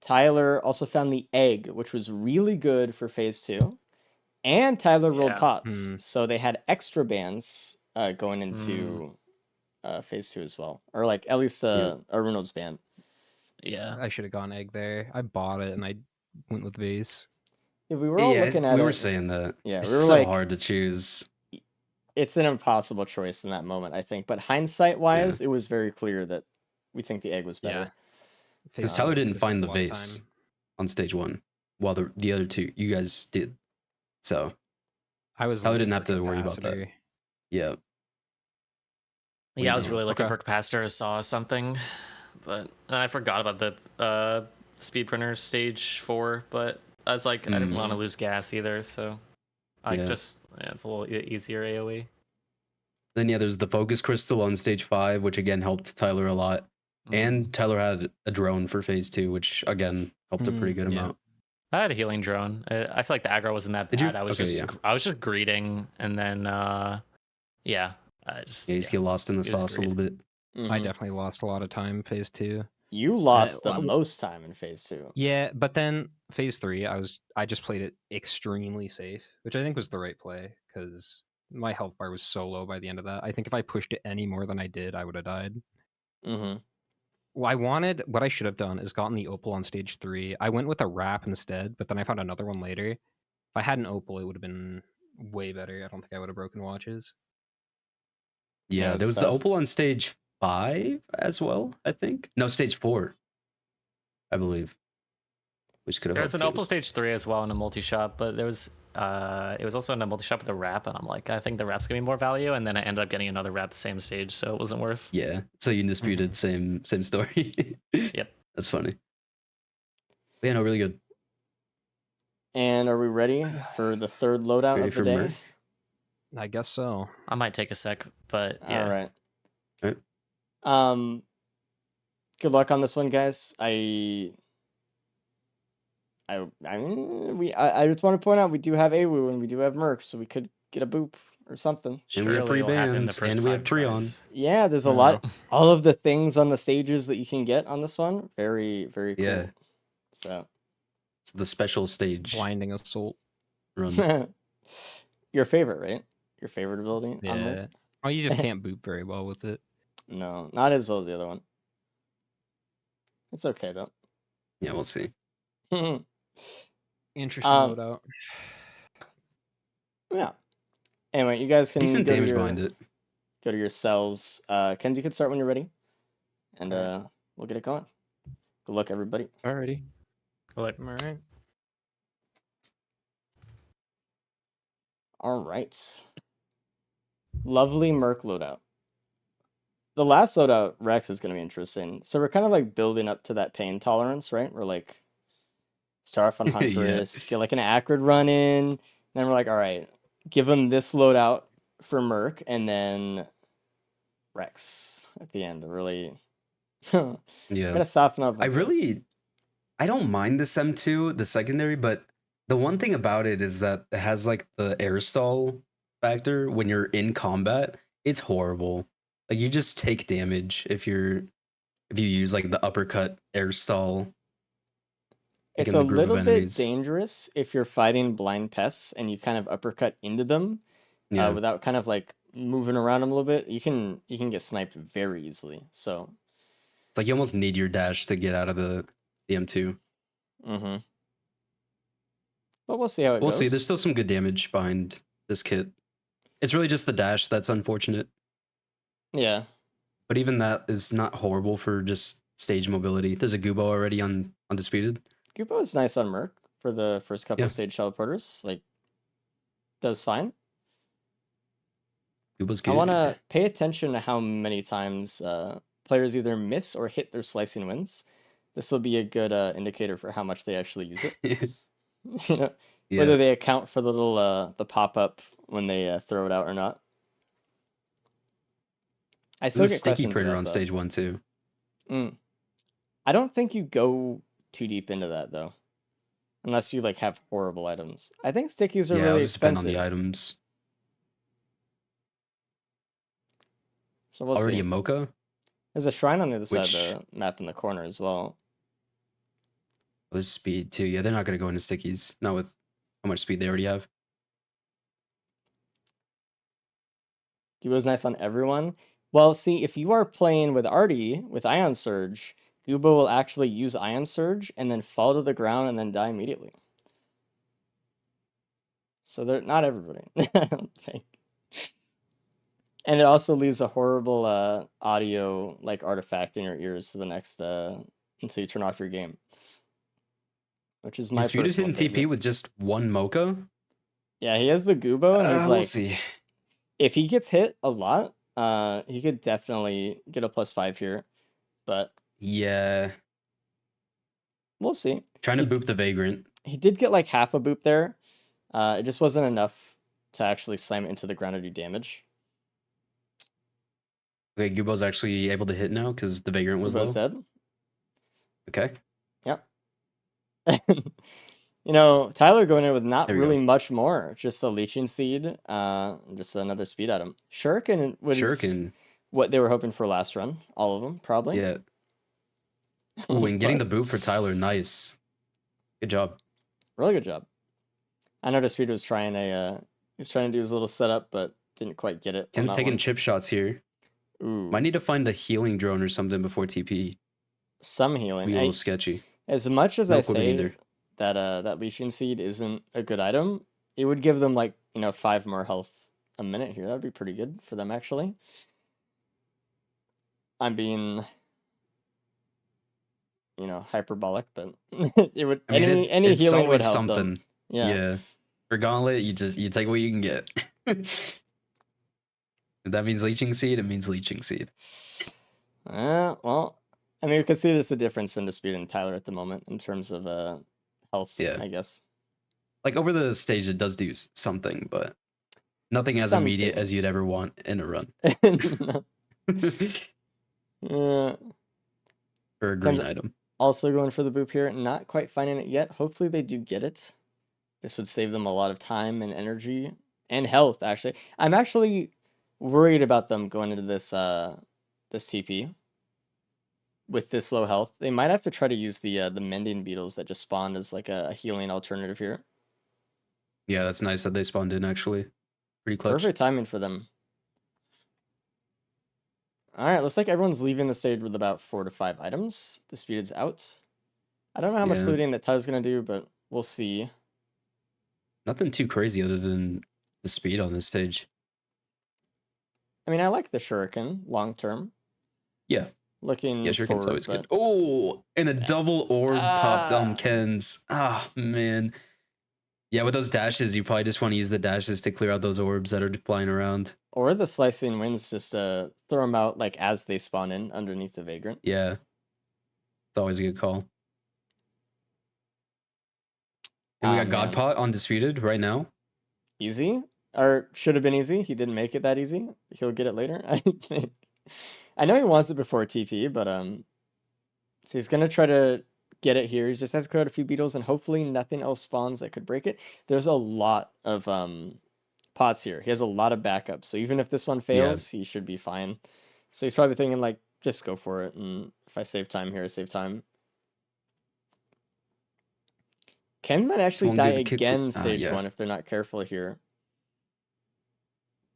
Tyler also found the egg, which was really good for phase 2. And Tyler rolled Yeah. pots. So they had extra bans going into phase 2 as well. Or like at least Yep. a Runo's ban. Yeah. I should have gone egg there. I bought it and I went with vase. If we were all looking at we were it, saying that. yeah, It's we were so like, hard to choose. it's an impossible choice in that moment, I think. But hindsight wise, it was very clear that we think the egg was better. Yeah. Because Phase Tyler two didn't took us find a the lot of vase time. on stage 1, while the other two you guys did. So I was Tyler looking didn't for have to worry about that. capacitor. Yeah. Yeah, I was Mhm. really looking Okay. for capacitor, saw something, but I forgot about the speed printer stage 4. But I was like, I didn't want to lose gas either, so I Yeah. just it's a little easier AOE. Then yeah, there's the focus crystal on stage 5, which again helped Tyler a lot. And Tyler had a drone for phase 2, which again helped a pretty good yeah. amount. I had a healing drone. I feel like the aggro wasn't that Did you? bad. I was Okay, just I was just greeting, and then yeah, I just Yeah, you just get lost in the it was sauce a great. little bit. I Mhm. definitely lost a lot of time phase 2. You lost the well, most time in phase 2. Yeah, but then phase 3, I just played it extremely safe, which I think was the right play because my health bar was so low by the end of that. I think if I pushed it any more than I did, I would have died. Mm-hmm. What I should have done is gotten the opal on stage 3. I went with a wrap instead, but then I found another one later. If I had an opal, it would have been way better. I don't think I would have broken watches. Yeah, it Yeah, was there was the tough. opal on stage 5 as well, I think. No, stage 4, I believe. Which could have There was helped an too. opal stage 3 as well in a multi-shot, but there was it was also in a multi-shot with a wrap, and I'm like, I think the wrap's gonna be more value, and then I ended up getting another wrap the same stage, so it wasn't worth. Yeah. So you disputed same story. Yep. That's funny. But yeah, no, really good. And are we ready for the third loadout Ready of the for day? Merc? I guess so. I might take a sec, but yeah. All right. Right. Good luck on this one, guys. I mean, I just want to point out we do have AWU and we do have Merc, so we could get a boop or something. And we have Surely free it'll happen in the bands, first and we 5 have Treon. tries. Yeah, there's a I lot. know. All of the things on the stages that you can get on this one, very, very cool. Yeah. So, It's the special stage Blinding assault. run. your favorite, right? Your favorite ability on Merc? Yeah. Oh, you just can't boot very well with it. No, not as well as the other one. It's okay though. Yeah, we'll see. Interesting Um, loadout. Yeah. Anyway, you guys can Decent go to damage your, behind it. go to your cells. Kenzie can start when you're ready, and Alright. we'll get it going. Good luck, everybody. Alrighty. Like, All right. All right. Lovely Merc loadout. The last loadout, Rex, is going to be interesting. So we're kind of like building up to that pain tolerance, right? We're like, start off on Yeah. Huntress, get like an Acrid run in. Then we're like, all right, give him this loadout for Merc, and then Rex at the end. Really, Yeah. gotta soften up. I don't mind this M2, the secondary, but the one thing about it is that it has like the air stall factor when you're in combat. It's horrible. Like you just take damage if you use like the uppercut air stall. It's in a the group of little bit enemies. dangerous if you're fighting blind pests and you kind of uppercut into them Yeah. without kind of like moving around them a little bit. You can get sniped very easily. So, It's like you almost need your dash to get out of the M2. mm-hmm. But we'll see how it We'll goes. see. There's still some good damage behind this kit. It's really just the dash that's unfortunate. Yeah. But even that is not horrible for just stage mobility. There's a Gubo already on Undisputed. Gubo is nice on Merc for the first couple Yeah. stage teleporters. Like, does fine. Gubo's good. I want to pay attention to how many times players either miss or hit their slicing wins. This will be a good indicator for how much they actually use it. You know, Yeah. whether they account for the little the pop up when they throw it out or not. I still There's a get sticky questions printer about on that. stage 1 too. I don't think you go too deep into that though, unless you like have horrible items. I think stickies are Yeah, really it just depend expensive. on the items. So we'll Already see. a Mocha? There's a shrine on the other side Which- of the map in the corner as well. There's speed too. Yeah, they're not going to go into stickies. Not with how much speed they already have. Gubo's nice on everyone. Well, see, if you are playing with Artie with Ion Surge, Gubo will actually use Ion Surge and then fall to the ground and then die immediately. So they're not everybody, I don't think. And it also leaves a horrible audio like artifact in your ears for the next until you turn off your game. Which is my Disputed personal hidden TP favorite. with just one Mocha? Yeah, he has the Gubo and he's we'll like, see. if he gets hit a lot, he could definitely get a +5 here. But Yeah. we'll see. Trying to boop the Vagrant. He did get like half a boop there. It just wasn't enough to actually slam it into the ground to do damage. Okay, Gubo's actually able to hit now because the Vagrant was Kubo's low. dead. Okay, Yep. You know, Tyler going in with not there we really go. much more, just a leeching seed, just another speed item. Shuriken was Shuriken, what they were hoping for last run, all of them probably. yeah. Ooh, and getting the But boot for Tyler, nice. Good job. really good job. I know Speed was trying he was trying to do his little setup, but didn't quite get it on Ken's that taking one. chip shots here. Ooh, Might need to find a healing drone or something before TP. some healing. Be a little sketchy. As much as No I equipment say either. that that leeching seed isn't a good item, it would give them like 5 more health a minute here. That'd be pretty good for them actually. I'm being hyperbolic, but it would I mean, any it's healing would always help them. something. Yeah. Yeah. For Gauntlet, you take what you can get. If that means leeching seed, it means leeching seed. Well, I mean, we could see there's a difference in Dispute and Tyler at the moment in terms of health, Yeah. I guess. Like over the stage, it does do something, but nothing as immediate Something. as you'd ever want in a run. Uh, For a Ken's green item. also going for the boop here, not quite finding it yet. Hopefully they do get it. This would save them a lot of time and energy and health, actually. I'm actually worried about them going into this this TP with this low health. They might have to try to use the mending beetles that just spawned as like a healing alternative here. Yeah, that's nice that they spawned in actually. Pretty clutch. Perfect timing for them. All right, looks like everyone's leaving the stage with about 4 to 5 items. Disputed's out. I don't know how much Yeah. looting that Tyler's gonna do, but we'll see. Nothing too crazy other than the speed on this stage. I mean, I like the Shuriken long term. Yeah. Looking Yeah, Shuriken's forward, always but good. Oh, and a double orb popped on ah, Ken's. Ah, man. Yeah, with those dashes, you probably just want to use the dashes to clear out those orbs that are flying around. or the slicing winds just throw them out like as they spawn in underneath the Vagrant. Yeah. It's always a good call. And we got Man, Godpot on Disputed right now. easy or should have been easy. He didn't make it that easy. He'll get it later, I think. I know he wants it before TP, but so he's gonna try to get it here. He just has to clear out a few beetles, and hopefully nothing else spawns that could break it. There's a lot of pots here. He has a lot of backups, so even if this one Yeah. fails, he should be fine. So he's probably thinking like, just go for it, and if I save time here, I save time. Ken might actually won't die do the kickflip. again stage Yeah. 1 if they're not careful here.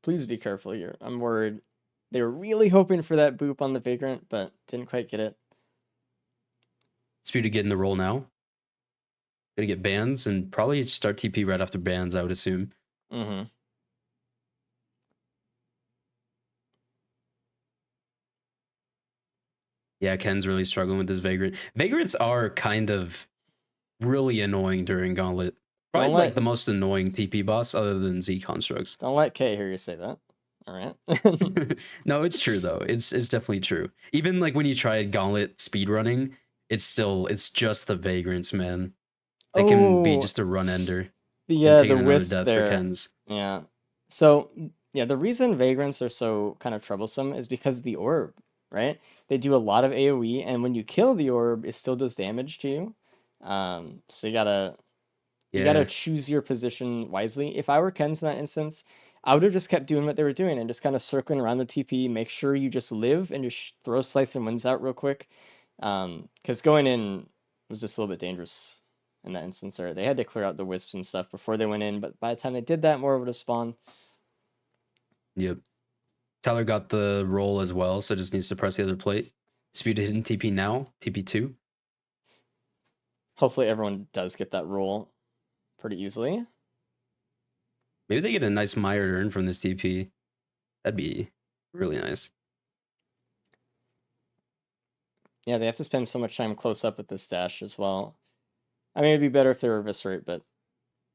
Please be careful here. I'm worried. They were really hoping for that boop on the Vagrant, but didn't quite get it. Disputed getting the roll now. Gonna get bans and probably start TP right after bans, I would assume. Mm-hmm. Yeah, Ken's really struggling with this Vagrant. Vagrants are kind of really annoying during Gauntlet. Probably like the most annoying TP boss other than Z Constructs. Don't let K hear you say that. All right. No, it's true though. It's definitely true. Even like when you try Gauntlet speedrunning, it's just the Vagrants, man. They can be just a run ender and The taking another wisp death there. for Ken's. Yeah. So yeah, the reason Vagrants are so kind of troublesome is because the orb, right? They do a lot of AoE, and when you kill the orb, it still does damage to you. So you gotta Yeah. choose your position wisely. If I were Ken's in that instance, I would have just kept doing what they were doing and just kind of circling around the TP, make sure you just live and just throw Slice and Winds out real quick. Because going in was just a little bit dangerous in that instance there. They had to clear out the wisps and stuff before they went in, but by the time they did that, more would have spawned. Yep. Tyler got the roll as well, so just needs to press the other plate. Speed hidden TP now, TP2. Hopefully everyone does get that roll pretty easily. Maybe they get a nice mired earn from this TP. That'd be really nice. Yeah, they have to spend so much time close up with this dash as well. I mean, it'd be better if they were eviscerate, but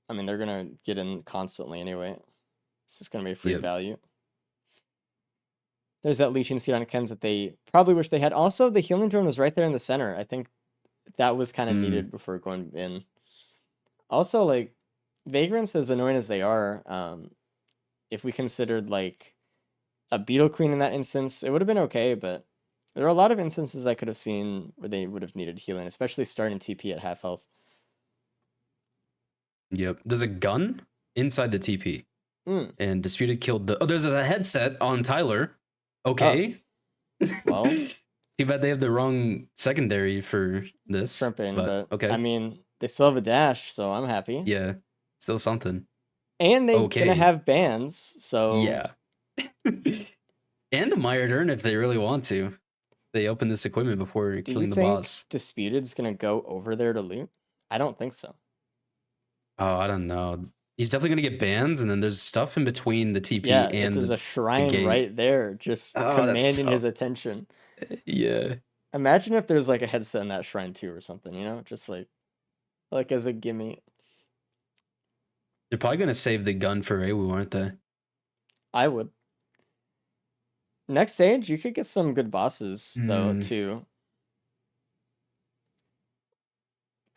I mean, they're gonna get in constantly anyway. It's just gonna be a free Yep. value. There's that leeching seed on Ken's that they probably wish they had. Also, the healing drone was right there in the center. I think that was kind of needed before going in. Also, like, Vagrants, as annoying as they are, if we considered, like, a Beetle Queen in that instance, it would have been okay, but there are a lot of instances I could have seen where they would have needed healing, especially starting TP at half health. Yep. There's a gun inside the TP. Mm. And Disputed killed the. Oh, there's a headset on Tyler. Okay. Well. Too bad they have the wrong secondary for this. Shrimping, but okay. I mean, they still have a dash, so I'm happy. Yeah. Still something. And they're Okay. gonna have bans, so Yeah. And the Meyer Dern if they really want to. They open this equipment before do you killing the think boss. Disputed's gonna go over there to loot? I don't think so. Oh, I don't know. He's definitely gonna get bans, and then there's stuff in between the TP Yeah, and there's the a shrine gate. right there, just Oh, that's commanding his tough. attention. Yeah. Imagine if there's like a headset in that shrine too, or something. You know, just like as a gimme. They're probably gonna save the gun for Awu, aren't they? I would. Next stage, you could get some good bosses though too.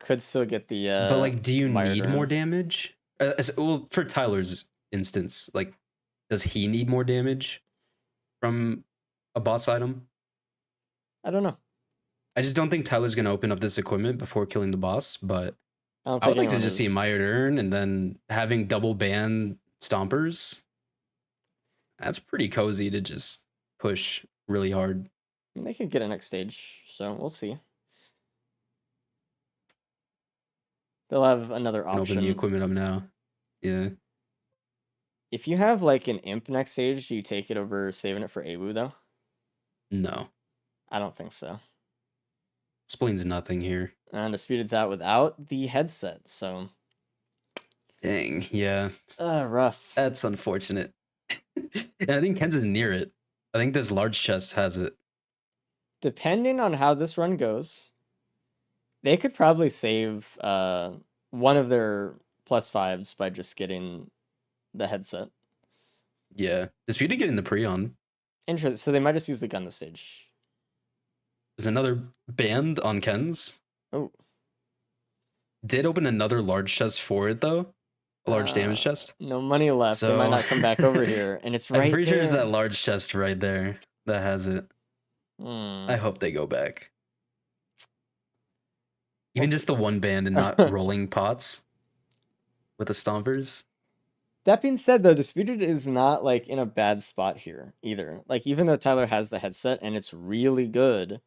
Could still get the But like, do you Meyer need more Dern. damage? Well, for Tyler's instance, like, does he need more damage from a boss item? I don't know. I just don't think Tyler's gonna open up this equipment before killing the boss. But I don't I think would like to anyone just see is. Meyer Dern and then having double ban stompers. That's pretty cozy to just push really hard. They could get a next stage, so we'll see. They'll have another And open the option. equipment up now. Yeah. If you have like an imp next stage, do you take it over saving it for Awu though? No. I don't think so. Spleen's nothing here. And Disputed's out without the headset, so Dang. Yeah. rough. That's unfortunate. And I think Ken's is near it. I think this large chest has it. Depending on how this run goes, they could probably save one of their +5s by just getting the headset. Yeah. Disputed getting the Prion. Interesting. So they might just use the gun this stage. There's another band on Ken's. Oh. Did open another large chest for it though. A large damage chest. No money left. They might not come back over here. And it's right I'm pretty sure it's there. that large chest right there that has it. I hope they go back. Even just the one band and not rolling pots with the stompers. That being said, though, Disputed is not like in a bad spot here either. Like even though Tyler has the headset and it's really good,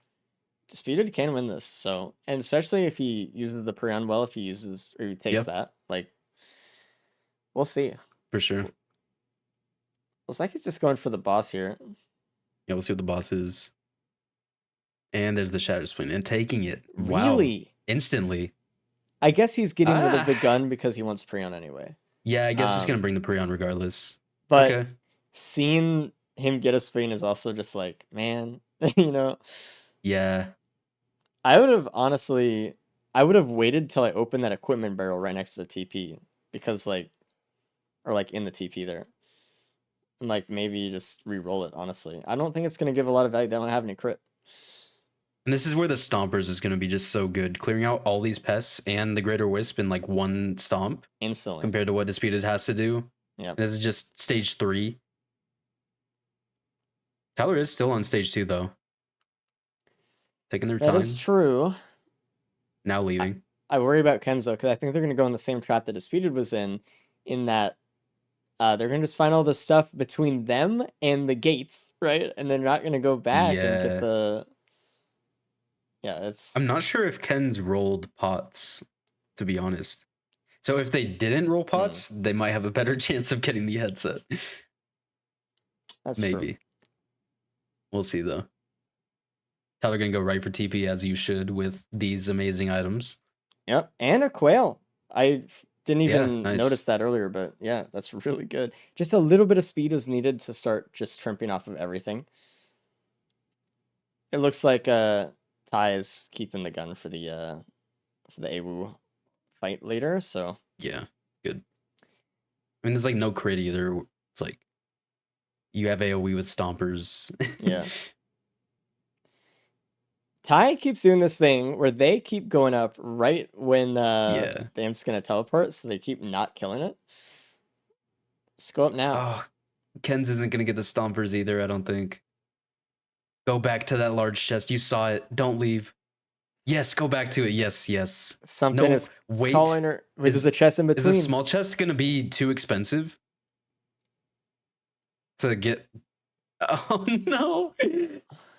Disputed can win this. So, and especially if he uses the Prion well, if he uses or he takes that, like we'll see. For sure. Looks like he's just going for the boss here. Yeah, we'll see what the boss is. And there's the Shatter Spleen and taking it. Really? Wow. Instantly. I guess he's getting rid of the gun because he wants Prion anyway. Yeah, I guess he's gonna bring the Prion regardless. But okay. Seeing him get a spleen is also just like, man, you know. Yeah. I would have waited till I opened that equipment barrel right next to the TP because in the TP there. And like maybe just re-roll it, honestly. I don't think it's gonna give a lot of value. They don't have any crit. And this is where the Stompers is gonna be just so good. Clearing out all these pests and the Greater Wisp in like one stomp. Instantly. Compared to what Disputed has to do. Yeah. This is just stage 3. Tyler is still on stage 2 though. Taking their time. That is true. Now leaving. I worry about Kenzo because I think they're gonna go in the same trap that Disputed was in that they're gonna just find all the stuff between them and the gates, right? And they're not gonna go back and get the. Yeah, it's. I'm not sure if Ken's rolled pots, to be honest. So if they didn't roll pots, they might have a better chance of getting the headset. That's maybe. True. We'll see though. Tyler gonna go right for TP as you should with these amazing items. Yep, and a quail. I didn't even nice. notice that earlier, but yeah, that's really good. Just a little bit of speed is needed to start just trimping off of everything. It looks like Ty is keeping the gun for the Awu fight later, so yeah, good. I mean, there's like no crit either. It's like you have AoE with stompers. Yeah. Ty keeps doing this thing where they keep going up right when the amp's gonna teleport, so they keep not killing it. Just go up now. Oh, Ken's isn't gonna get the stompers either, I don't think. Go back to that large chest. You saw it. Don't leave. Yes, go back to it. Yes, yes. Something No, is wait. calling her. Wait, there's a chest in Is a between. small chest gonna be too expensive to get? Oh no!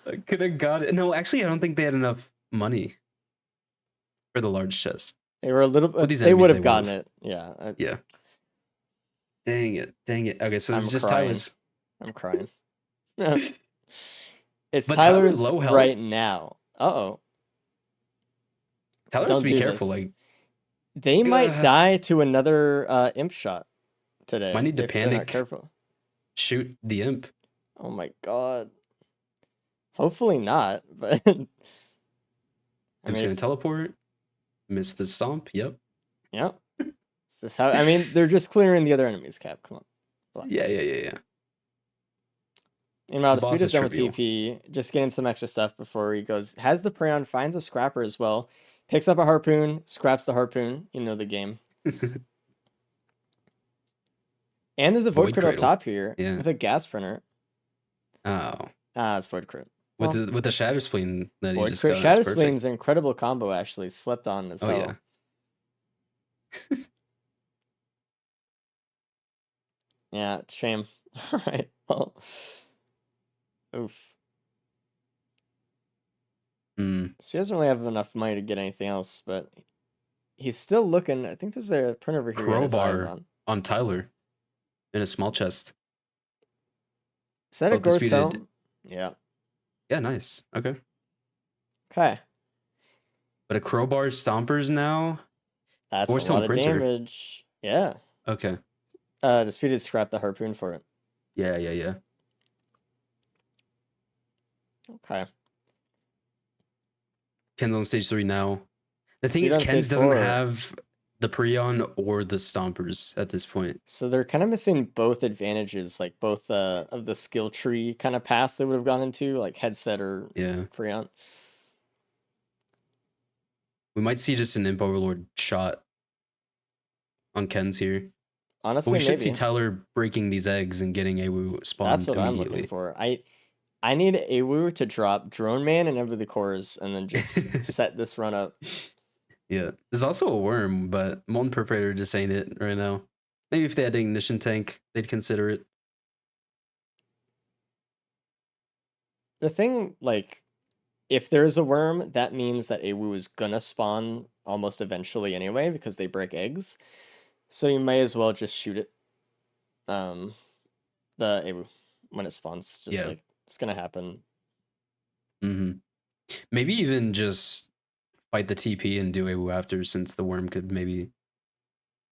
I could have got it. No, actually, I don't think they had enough money for the large chest. They were a little. With these They enemies, would they have gotten would've. it. Yeah. Yeah. Dang it! Dang it! Okay, so this I'm is just crying. Tyler's. I'm crying. It's But Tyler Tyler's low health. right now. Uh-oh. Tyler has Don't to be do careful. this. Like, They might Gah. die to another imp shot today might need to if they're not panic. careful. Shoot the imp. Oh my god. Hopefully not, but I Imp's mean, gonna teleport. Miss the stomp. Yep. yeah. This is how. I mean, they're just clearing the other enemies. Cap, come on. Relax. Yeah. Meanwhile, The boss Dispute is is done with trivial. TP, just getting some extra stuff before he goes. Has the Praeon, finds a scrapper as well, picks up a harpoon, scraps the harpoon. You know the game. And there's a Void Void Crit up Cradle. top here Yeah. with a gas printer. Oh. It's Void Crit. With Well, the Shatter Spleen that he Void just Crit got. Shatter That's perfect. Spleen's an incredible combo, actually. Slept on as Oh hell. yeah. Yeah, shame. Alright, well. Oof. Hmm. So he doesn't really have enough money to get anything else, but he's still looking. I think there's a print over here he had his eyes Crowbar on. on Tyler in a small chest. Is that a Both Gorse disputed. Tome? Yeah. Yeah, nice. Okay. Okay. But a crowbar stompers now. That's Gorse a Tome lot of printer. damage. Yeah. Okay. Disputed scrapped the harpoon for it. Yeah. Okay. Ken's on stage 3 now. The thing Speed is, on Ken's stage doesn't 4. have the Prion or the stompers at this point. So they're kind of missing both advantages, like both of the skill tree kind of paths they would have gone into, like headset or Yeah. Freon. We might see just an Imp Overlord shot on Ken's here. But Honestly, we should see maybe. Tyler breaking these eggs and getting Awu That's spawned what I'm looking immediately. for. I need Awu to drop Drone Man and Ever the Cores and then just set this run up. Yeah. There's also a worm, but Molten Perforator just ain't it right now. Maybe if they had an ignition tank, they'd consider it. The thing, like, if there's a worm, that means that Awu is gonna spawn almost eventually anyway because they break eggs. So you may as well just shoot it. The Awu when it spawns, just Yeah. like it's gonna happen. Mm-hmm. Maybe even just fight the TP and do Awu after, since the worm could maybe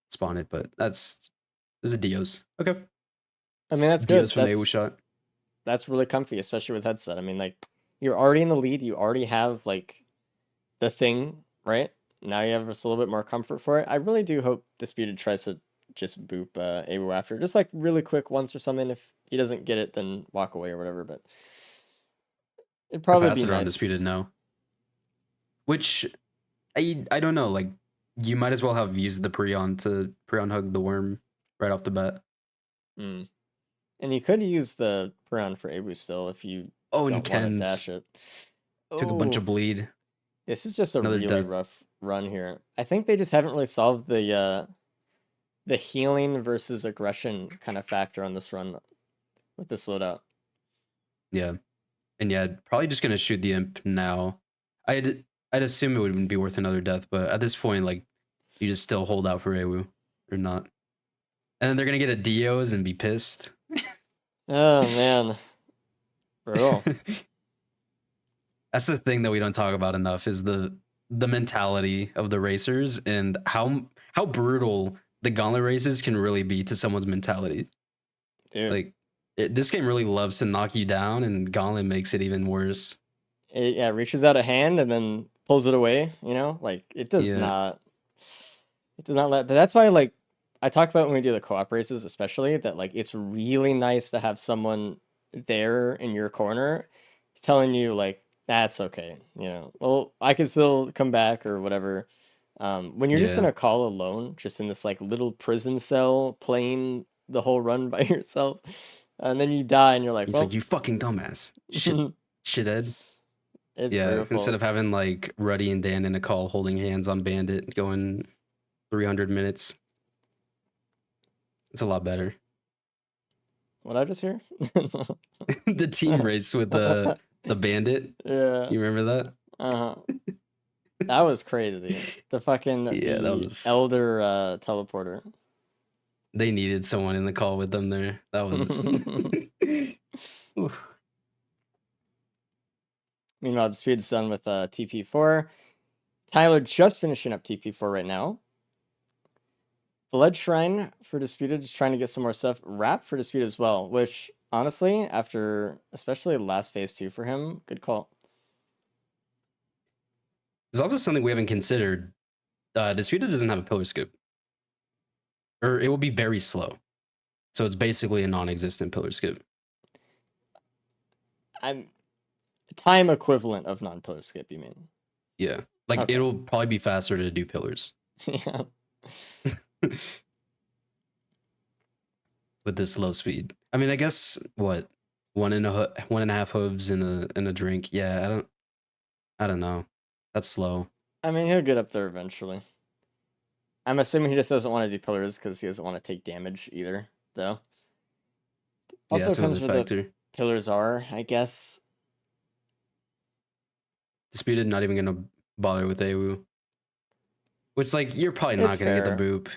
spawn it. But there's a Dios. Okay. I mean, that's Dios good. from the Awu shot. That's really comfy, especially with headset. I mean, like, you're already in the lead. You already have like the thing, right? Now you have just a little bit more comfort for it. I really do hope Disputed tries to just boop Awu after, just like really quick once or something. If he doesn't get it, then walk away or whatever. But it'd probably be Capacitor on nice. Disputed now. Which I don't know. Like, you might as well have used the Prion to Prion hug the worm right off the bat. Mm. And you could use the Piran for Awu still if you Oh, and don't want to Ken's dash it. took a bunch Oh, of bleed. this is just a Another really death. rough run here. I think they just haven't really solved the healing versus aggression kind of factor on this run with this loadout. Yeah. And yeah, probably just gonna shoot the imp now. I'd assume it wouldn't be worth another death, but at this point, like, you just still hold out for Awu or not. And then they're gonna get a Dios and be pissed. Oh man, brutal. That's the thing that we don't talk about enough, is the mentality of the racers and how brutal the gauntlet races can really be to someone's mentality. Dude, Like, this game really loves to knock you down, and gauntlet makes it even worse. it reaches out a hand and then pulls it away. You know, like it does Yeah. not. It does not let. But that's why, like, I talk about when we do the co-op races, especially that like it's really nice to have someone there in your corner, telling you like that's okay. You know, well, I can still come back or whatever. When you're just in Yeah. a call alone, just in this like little prison cell, playing the whole run by yourself, And then you die, and you're like, He's well, like, you fucking dumbass. Shithead. it's Yeah, beautiful. instead of having like Ruddy and Dan in a call holding hands on Bandit going 300 minutes. It's a lot better. What I just hear? The team race with the Bandit. Yeah. You remember that? Uh-huh. That was crazy. The fucking Yeah, that the was. elder teleporter. They needed someone in the call with them there. That was. Oof. Meanwhile, Disputed done with TP4. Tyler just finishing up TP4 right now. The Ledge Shrine for Disputed is trying to get some more stuff. Wrap for Disputed as well, which honestly, after especially last phase 2 for him, good call. There's also something we haven't considered. Disputed doesn't have a pillar skip, or it will be very slow. So it's basically a non-existent pillar skip. I'm time equivalent of non-pillar skip, you mean? Yeah, like Okay. it'll probably be faster to do pillars. Yeah. With this low speed. I mean, I guess what 1.5 hooves in a drink. Yeah, I don't know. That's slow. I mean, he'll get up there eventually. I'm assuming he just doesn't want to do pillars because he doesn't want to take damage either, though. Yeah, Also that's depends another where the factor. pillars are, I guess. Disputed, not even gonna bother with AWU. Which, like, you're probably It's not gonna get the fair. boop.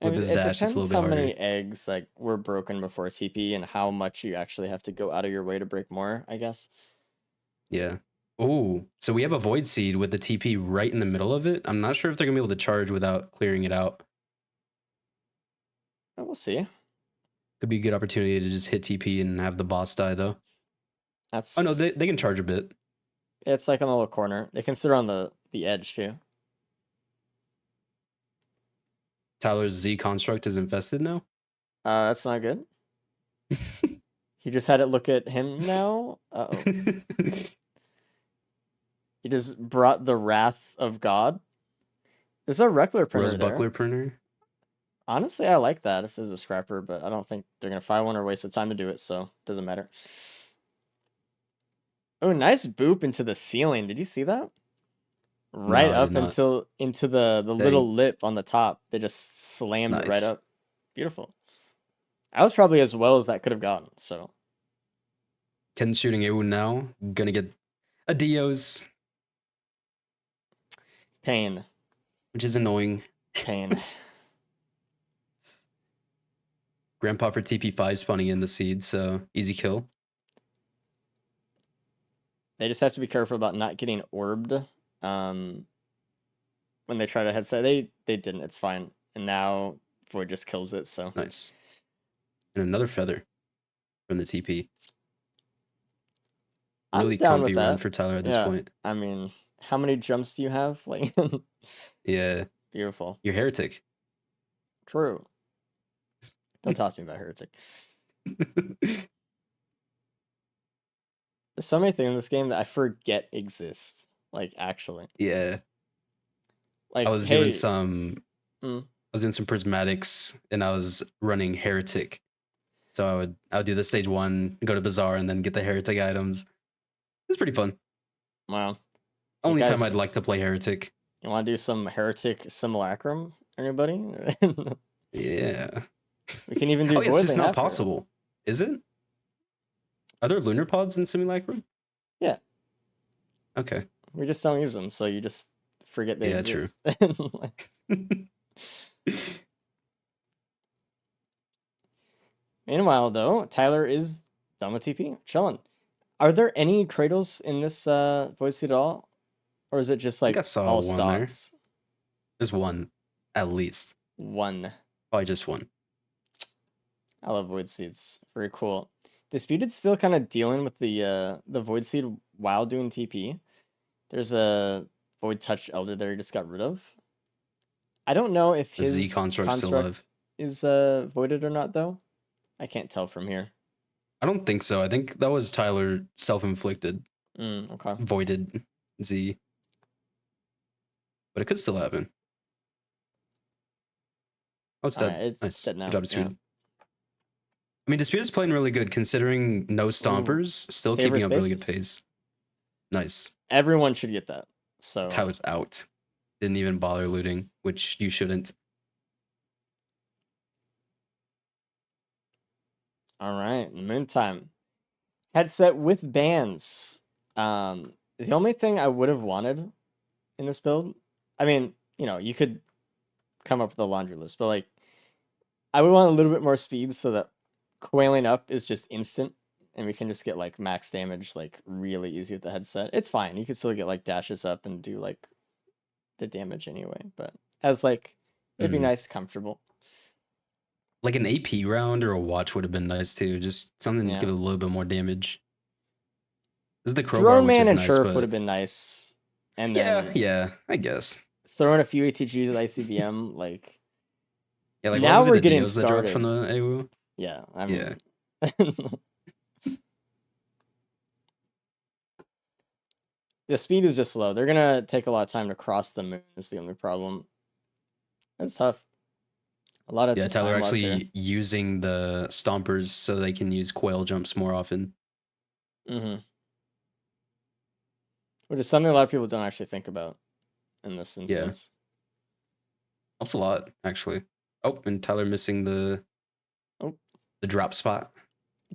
I With mean, this it dash, it's a depends little bit how harder. many eggs like were broken before TP and how much you actually have to go out of your way to break more, I guess. Yeah. Oh, so we have a Void Seed with the TP right in the middle of it. I'm not sure if they're gonna be able to charge without clearing it out. But we'll see. Could be a good opportunity to just hit TP and have the boss die, though. That's Oh no, they can charge a bit. it's like on the little corner. They can sit on the edge too. Tyler's Z construct is infested now. That's not good. He just had it look at him now. Uh-oh. He just brought the wrath of God. There's a Reckler printer Rose there. Buckler printer. Honestly, I like that if it's a scrapper, but I don't think they're gonna find one or waste the time to do it, so it doesn't matter. Oh, nice boop into the ceiling. Did you see that? Right No, I did up not. until into the little lip on the top. They just slammed it right Nice. up. Beautiful. That was probably as well as that could have gotten, so. Ken's shooting AWU now. Gonna get a Dios, Pain. which is annoying. Pain. Grandpa for TP5 spawning in the seed, so easy kill. They just have to be careful about not getting orbed. When they try to headset, they didn't. It's fine. And now Void just kills it. So Nice. And another feather from the TP. Really I'm down comfy with run that. for Tyler at this Yeah. point. I mean, how many jumps do you have? Like, Yeah, beautiful. you're heretic. True. Don't talk to me about heretic. There's so many things in this game that I forget exist. Like, actually. Yeah. Like, I was hey, doing some. mm. I was in some prismatics, and I was running heretic. So I would do the stage 1, go to Bazaar, and then get the heretic items. It's pretty fun. Wow. Only time guys- I'd like to play heretic. You want to do some heretic simulacrum? Anybody? Yeah. We can even do Oh, yeah, it's Void just Lane not after. possible. Is it? Are there lunar pods in Simulacrum? Yeah. Okay. We just don't use them, so you just forget they Yeah, exist. Meanwhile, though, Tyler is done with TP, chilling. Are there any cradles in this Void Seed at all? Or is it just I think like I saw all one there. stocks? There's one, at least. One. Probably just one. I love Void Seeds. Very cool. Disputed's still kind of dealing with the Void Seed while doing TP. There's a Void Touch Elder there he just got rid of. I don't know if The his Z construct's still alive. is voided or not, though. I can't tell from here. I don't think so. I think that was Tyler self-inflicted, Okay. voided Z. But it could still happen. Oh, it's dead. It's Nice. dead now. Good job, Yeah. Disputed. I mean, Disputed's playing really good considering no stompers, still Saber keeping up really good spaces. pace. Nice. Everyone should get that. So Tyler's out. Didn't even bother looting, which you shouldn't. all right, Moontime. Headset with bands. The only thing I would have wanted in this build, I mean, you know, you could come up with a laundry list, but like I would want a little bit more speed so that coiling up is just instant and we can just get like max damage like really easy with the headset. It's fine. You can still get like dashes up and do like the damage anyway, but as like it'd be nice, comfortable. Like an AP round or a watch would have been nice too. Just something to give it a little bit more damage. This is the crowbar, Drone which Man is and nice, Turf would but have been nice. And yeah, then yeah, I guess. throwing a few ATGs with ICBM, like Yeah, like what now was it, we're the getting Dios that dropped from started. the AWU? Yeah, I Yeah. mean the speed is just low. They're gonna take a lot of time to cross the moon is the only problem. That's tough. A lot of Yeah, just Tyler time loss here. actually using the stompers so they can use quail jumps more often. Which is something a lot of people don't actually think about in this instance. Helps a lot, actually. Oh, and Tyler missing the drop spot.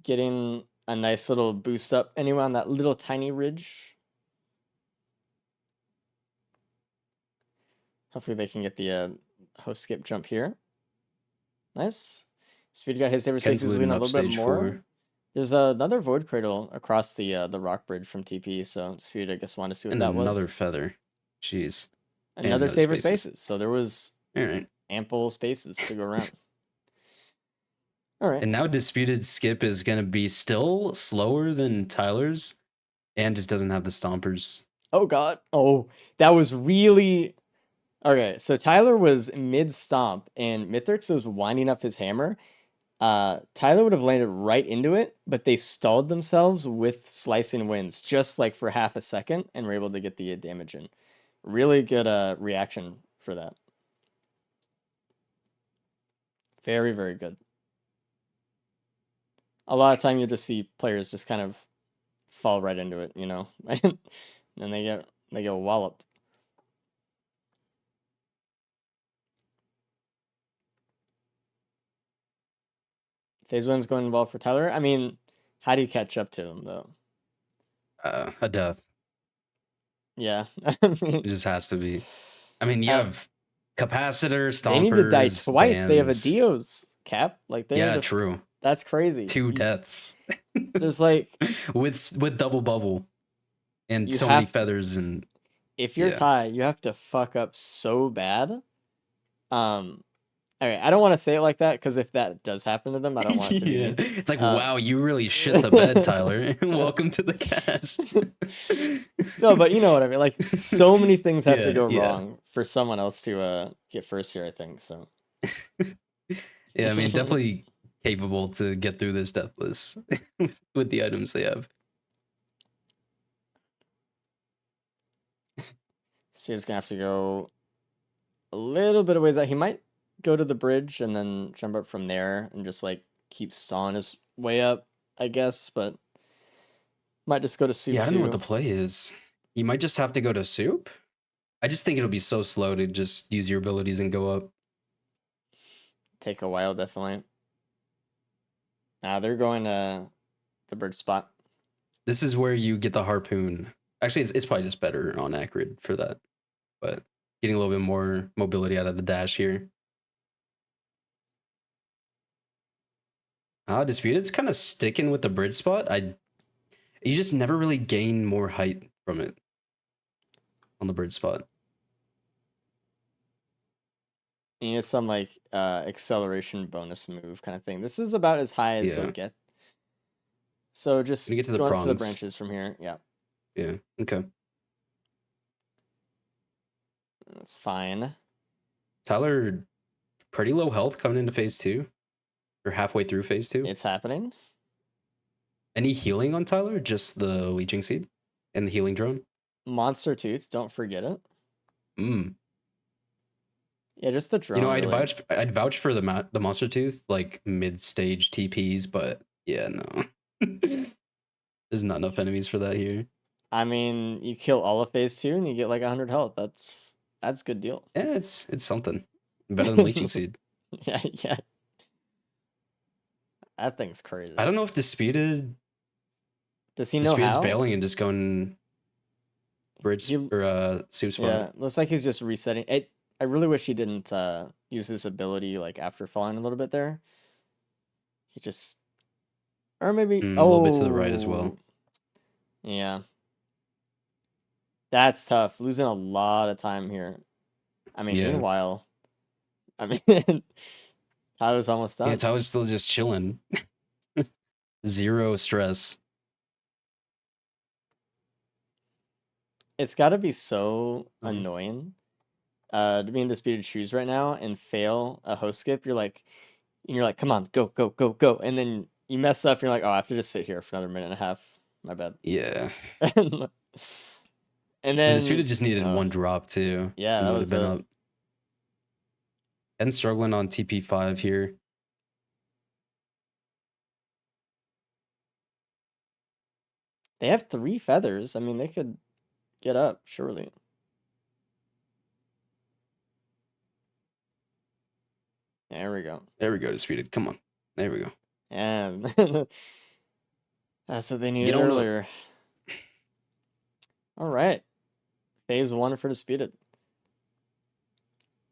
Getting a nice little boost up anyway on that little tiny ridge. Hopefully they can get the host skip jump here. Nice. Speed got his saber Ken's spaces leading looting a up little bit stage more. 4. There's another void cradle across the rock bridge from TP, so Speed I guess wanted to see what And that another was. feather. Jeez. Another And saber spaces. So there was Alright. ample spaces to go around. Alright. And now Disputed Skip is gonna be still slower than Tyler's and just doesn't have the stompers. Oh god. Oh, that was really okay. So Tyler was mid stomp and Mithrix was winding up his hammer. Tyler would have landed right into it, but they stalled themselves with slicing winds just like for half a second and were able to get the damage in. Really good reaction for that. Very, very good. A lot of time you'll just see players just kind of fall right into it, you know, and then they get walloped. Phase one's going well for Tyler. I mean, how do you catch up to them though? A death. Yeah, I mean, It just has to be. I mean, you have capacitor, stompers, they need to die twice. They have a bands. Dios cap. Like they Yeah, need to, true. that's crazy. 2 deaths. There's like with double bubble and so many feathers and if you're Ty, you have to fuck up so bad. Alright, I don't want to say it like that because if that does happen to them, I don't want it to be mean. It's like, wow, you really shit the bed, Tyler. Welcome to the cast. No, but you know what I mean. Like so many things have to go Yeah. wrong for someone else to get first here, I think. So Yeah, I mean, definitely capable to get through this deathless with the items they have. Speed's gonna have to go a little bit of ways out. He might go to the bridge and then jump up from there and just like keep sawing his way up, I guess, but might just go to soup Yeah, I don't know what the too. play is. You might just have to go to soup. I just think it'll be so slow to just use your abilities and go up. Take a while, definitely. They're going to the bridge spot. This is where you get the harpoon. Actually, it's probably just better on Acrid for that, but getting a little bit more mobility out of the dash here. Disputed's kind of sticking with the bridge spot. You just never really gain more height from it on the bridge spot. You need some like acceleration bonus move kind of thing. This is about as high as you'll get. So just get to the going prongs. up to the branches from here. Yeah. Yeah. Okay. That's fine. Tyler, pretty low health coming into phase 2 or halfway through phase 2. It's happening. Any healing on Tyler? Just the leeching seed and the healing drone. Monster Tooth. Don't forget it. Yeah, just the You drone. know, Really. I'd vouch for the Monster Tooth, like mid-stage TPs, but yeah, no. There's not enough enemies for that here. I mean, you kill all of phase 2 and you get like 100 health. That's a good deal. Yeah, it's something. Better than Leeching Seed. Yeah, yeah. That thing's crazy. I don't know if Disputed Does he know Disputed's how? bailing and just going bridge He, or soup spot. yeah, looks like he's just resetting. I really wish he didn't use his ability like after falling a little bit there. He just, or maybe, A little bit to the right as well. Yeah. That's tough. Losing a lot of time here. I mean, Yeah. meanwhile, I mean, Tyler's almost done. Yeah, Tyler's still just chilling. Zero stress. It's got to be so Mhm. annoying to be in disputed shoes right now and fail a host skip. You're like, come on, go, go, go, go, and then you mess up. You're like, oh, I have to just sit here for another minute and a half. My bad. Yeah. And And then Disputed just needed one drop too. yeah, and that would was have been it. up. And struggling on TP5 here. They have 3 feathers. I mean, they could get up surely. There we go. There we go, Disputed. Come on. There we go. And that's what they needed Get on up. earlier. All right, phase 1 for disputed.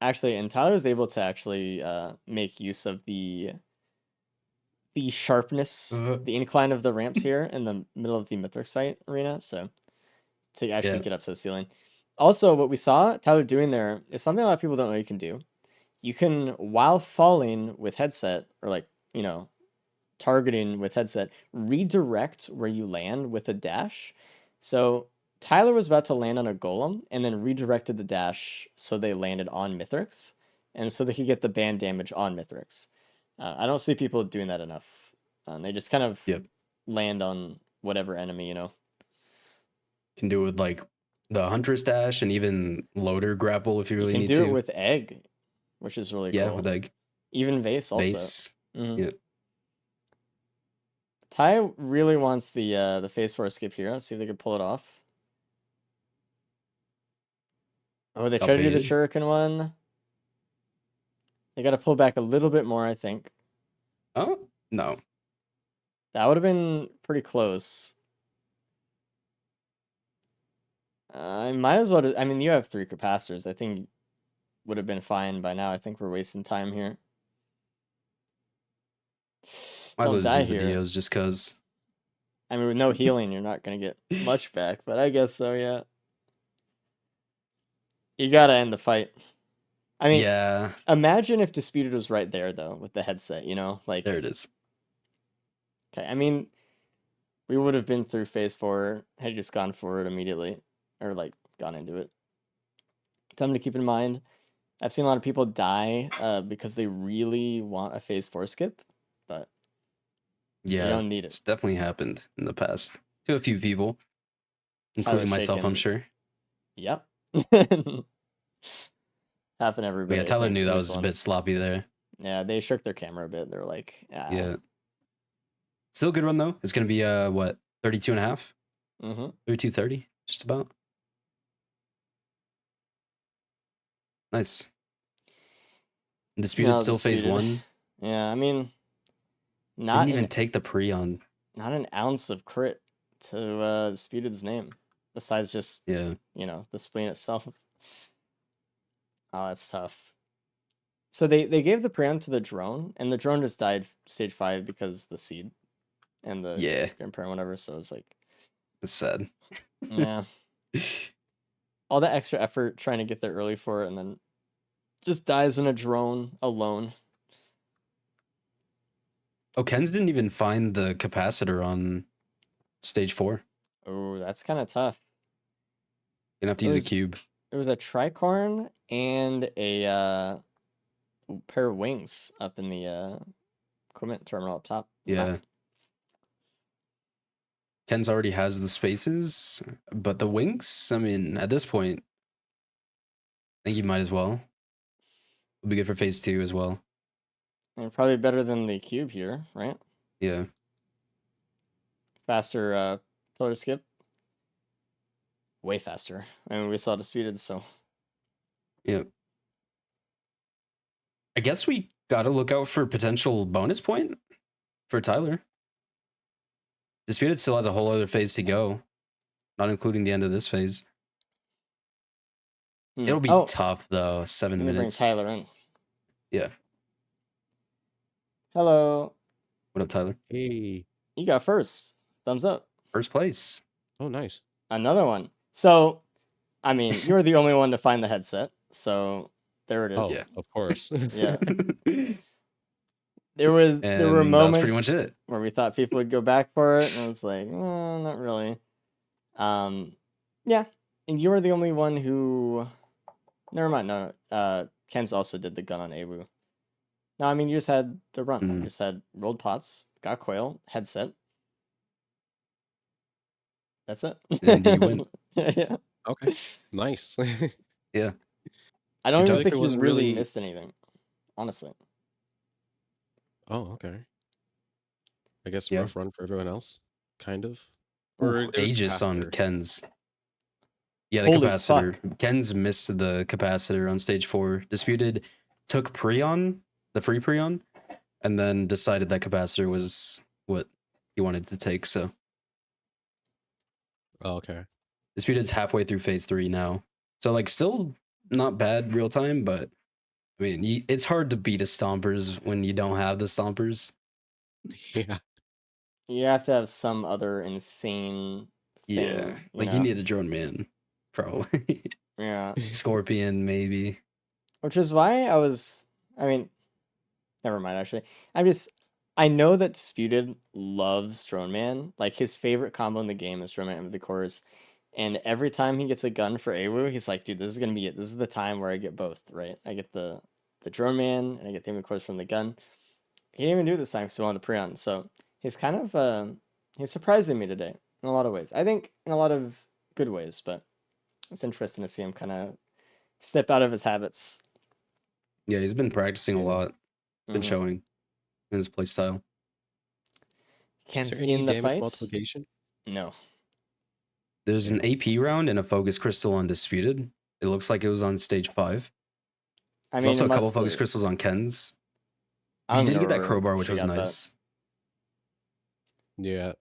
Actually, and Tyler was able to actually make use of the sharpness, the incline of the ramps here in the middle of the Mithrix fight arena, so to actually Yeah. get up to the ceiling. Also, what we saw Tyler doing there is something a lot of people don't know you can do. You can, while falling with headset, or like, targeting with headset, redirect where you land with a dash. So Tyler was about to land on a golem and then redirected the dash so they landed on Mithrix and so they could get the band damage on Mithrix. I don't see people doing that enough. They just kind of Yep. land on whatever enemy, Can do it with like the Huntress dash and even loader grapple if you You really can need do it to. with egg, which is really Yeah, cool. with like Even Vase also. base. Mhm. Yeah. Ty really wants the phase 4 skip here. Let's see if they can pull it off. Oh, they Got try to do the baited. shuriken one. They got to pull back a little bit more, I think. Oh, no. That would have been pretty close. I might as well. I mean, you have 3 capacitors. I think would have been fine by now. I think we're wasting time here. Might as well Don't just die use the here. Dios just because. I mean, with no healing, you're not going to get much back, but I guess so, yeah. You got to end the fight. I mean, Yeah, imagine if Disputed was right there, though, with the headset, Like, there it is. okay, I mean, we would have been through phase 4 had you just gone for it immediately, or, like, gone into it. Something to keep in mind. I've seen a lot of people die because they really want a phase 4 skip, but you Yeah, don't need it. it's definitely happened in the past to a few people, including Tyler's myself, I'm shaking. sure. Yep. Half and But everybody, yeah, I Tyler think, knew for that this was a bit one. sloppy there. Yeah, they shook their camera a bit. They're like, Yeah. Still a good run though. It's gonna be what, 32 and a half? 32-30, just about. Nice. And Disputed No, still phase Disputed. 1. Yeah, I mean, Didn't even take the pre on. not an ounce of crit to Disputed's name, besides just Yeah. the spleen itself. Oh, that's tough. So they gave the preon to the drone, and the drone just died stage 5 because the seed and the Yeah. grandparent and whatever. So it's like, It's sad. yeah, all that extra effort trying to get there early for it, and then just dies in a drone alone. Oh, Ken's didn't even find the capacitor on stage 4. Oh, that's kind of tough. Gonna have to use a cube. It was a tricorn and a pair of wings up in the equipment terminal up top. Yeah. Ken's already has the spaces, but the wings, I mean, at this point, I think you might as well. Will be good for phase 2 as well. And probably better than the cube here, right? Yeah. Faster pillar skip. Way faster. I mean, we saw disputed, so. Yep. I guess we gotta look out for potential bonus point for Tyler. Disputed still has a whole other phase to go, not including the end of this phase. It'll be Oh, tough though. 7 let me bring minutes. Tyler in. Yeah. Hello. What up, Tyler? Hey. You got first. Thumbs up. First place. Oh, nice. Another one. So, I mean, you're the only one to find the headset. So there it is. Oh, Yeah. of course. Yeah. There were And that was pretty much moments it. where we thought people would go back for it, and I was like, not really. Yeah. And you were the only one who. Never mind. No. Ken's also did the gun on Awu. No, I mean you just had the run. You just had rolled pots, got coil, headset. That's it. And you win. Yeah. Okay. Nice. Yeah. I don't I even like think there you wasn't really really. missed anything, honestly. Oh, okay. I guess Yeah. rough run for everyone else, kind of. Ooh, Or there's Aegis on capacitor. Ken's. Yeah, the Holy capacitor. fuck. Ken's missed the capacitor on stage 4. Disputed took Prion, the free Prion, and then decided that capacitor was what he wanted to take. So Oh, okay. Disputed's halfway through phase 3 now. So like still not bad real time, but I mean it's hard to beat a Stompers when you don't have the Stompers. Yeah. You have to have some other insane thing. Yeah, You like know? you need a drone man, probably. Yeah. Scorpion maybe. Which is why I mean, never mind actually. I know that Disputed loves Drone Man. Like his favorite combo in the game is Drone Man with the cores. And every time he gets a gun for Awu, he's like, dude, this is gonna be it. This is the time where I get both, right? I get the Drone Man and I get the aim cores from the gun. He didn't even do it this time because he wanted the Prion. So he's kind of he's surprising me today in a lot of ways. I think in a lot of good ways, but it's interesting to see him kind of step out of his habits. Yeah, he's been practicing a Yeah. lot. Been Mhm. showing in his playstyle. Is Ken's there any in the damage fight. multiplication? No. There's an Yeah. AP round and a focus crystal on Disputed. It looks like it was on stage 5. I There's mean, also a couple unless focus the crystals on Ken's. I He don't even did know get that where crowbar, which she was got that. nice. Yeah.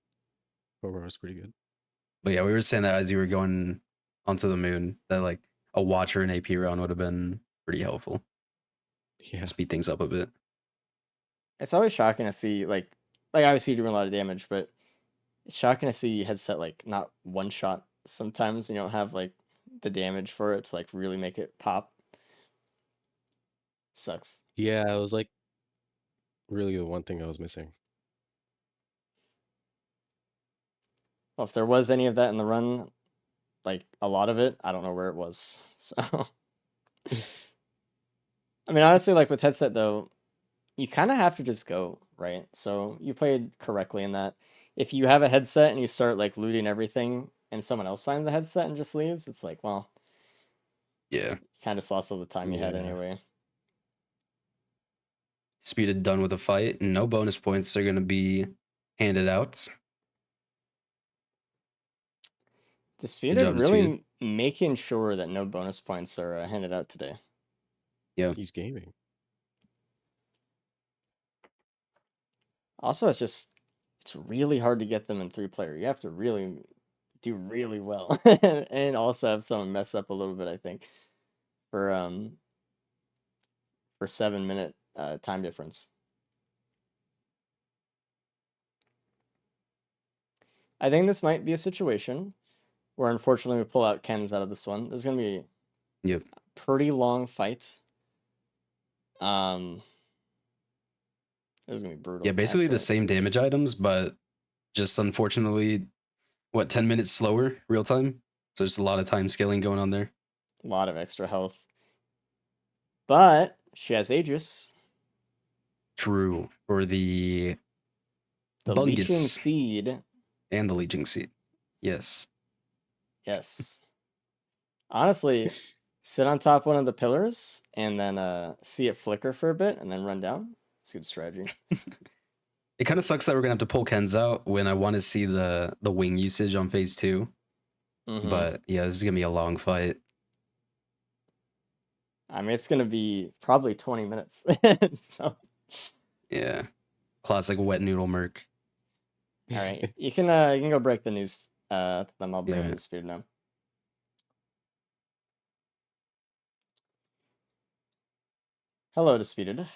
Overall, was pretty good. But yeah, we were saying that as you were going onto the moon, that like a watcher and AP round would have been pretty helpful. Yeah. Speed things up a bit. It's always shocking to see like obviously you're doing a lot of damage, but it's shocking to see headset like not one shot. Sometimes you don't have like the damage for it to like really make it pop. Sucks. Yeah, it was like really the one thing I was missing. Well, if there was any of that in the run, like a lot of it, I don't know where it was. So I mean, honestly, like with headset though, you kind of have to just go, right? So you played correctly in that. If you have a headset and you start like looting everything and someone else finds the headset and just leaves, it's like, well, Yeah. you kind of lost all the time you had Yeah. anyway. Disputed done with the fight. No bonus points are going to be handed out. Disputed job, really Disputed. making sure that no bonus points are handed out today. Yeah. He's gaming. Also, it's really hard to get them in 3-player. You have to really do really well and also have someone mess up a little bit, I think, for 7-minute time difference. I think this might be a situation where unfortunately we pull out Ken's out of this one. This is gonna be Yep. a pretty long fight. This is gonna be brutal. Yeah, basically the actually. same damage items, but just unfortunately, 10 minutes slower real time? So there's a lot of time scaling going on there. A lot of extra health. But she has Aegis. True. For the Leeching Bungus Seed. and the Leeching Seed. Yes. Yes. Honestly, sit on top one of the pillars and then see it flicker for a bit and then run down. It's a good strategy. It kind of sucks that we're gonna have to pull Ken's out when I want to see the wing usage on phase 2. Mhm. But yeah, this is gonna be a long fight. I mean, it's gonna be probably 20 minutes. So, Yeah, classic wet noodle merc. all right, you can go break the news to them. I'll bring Yeah. them to speed now. Hello, Disputed.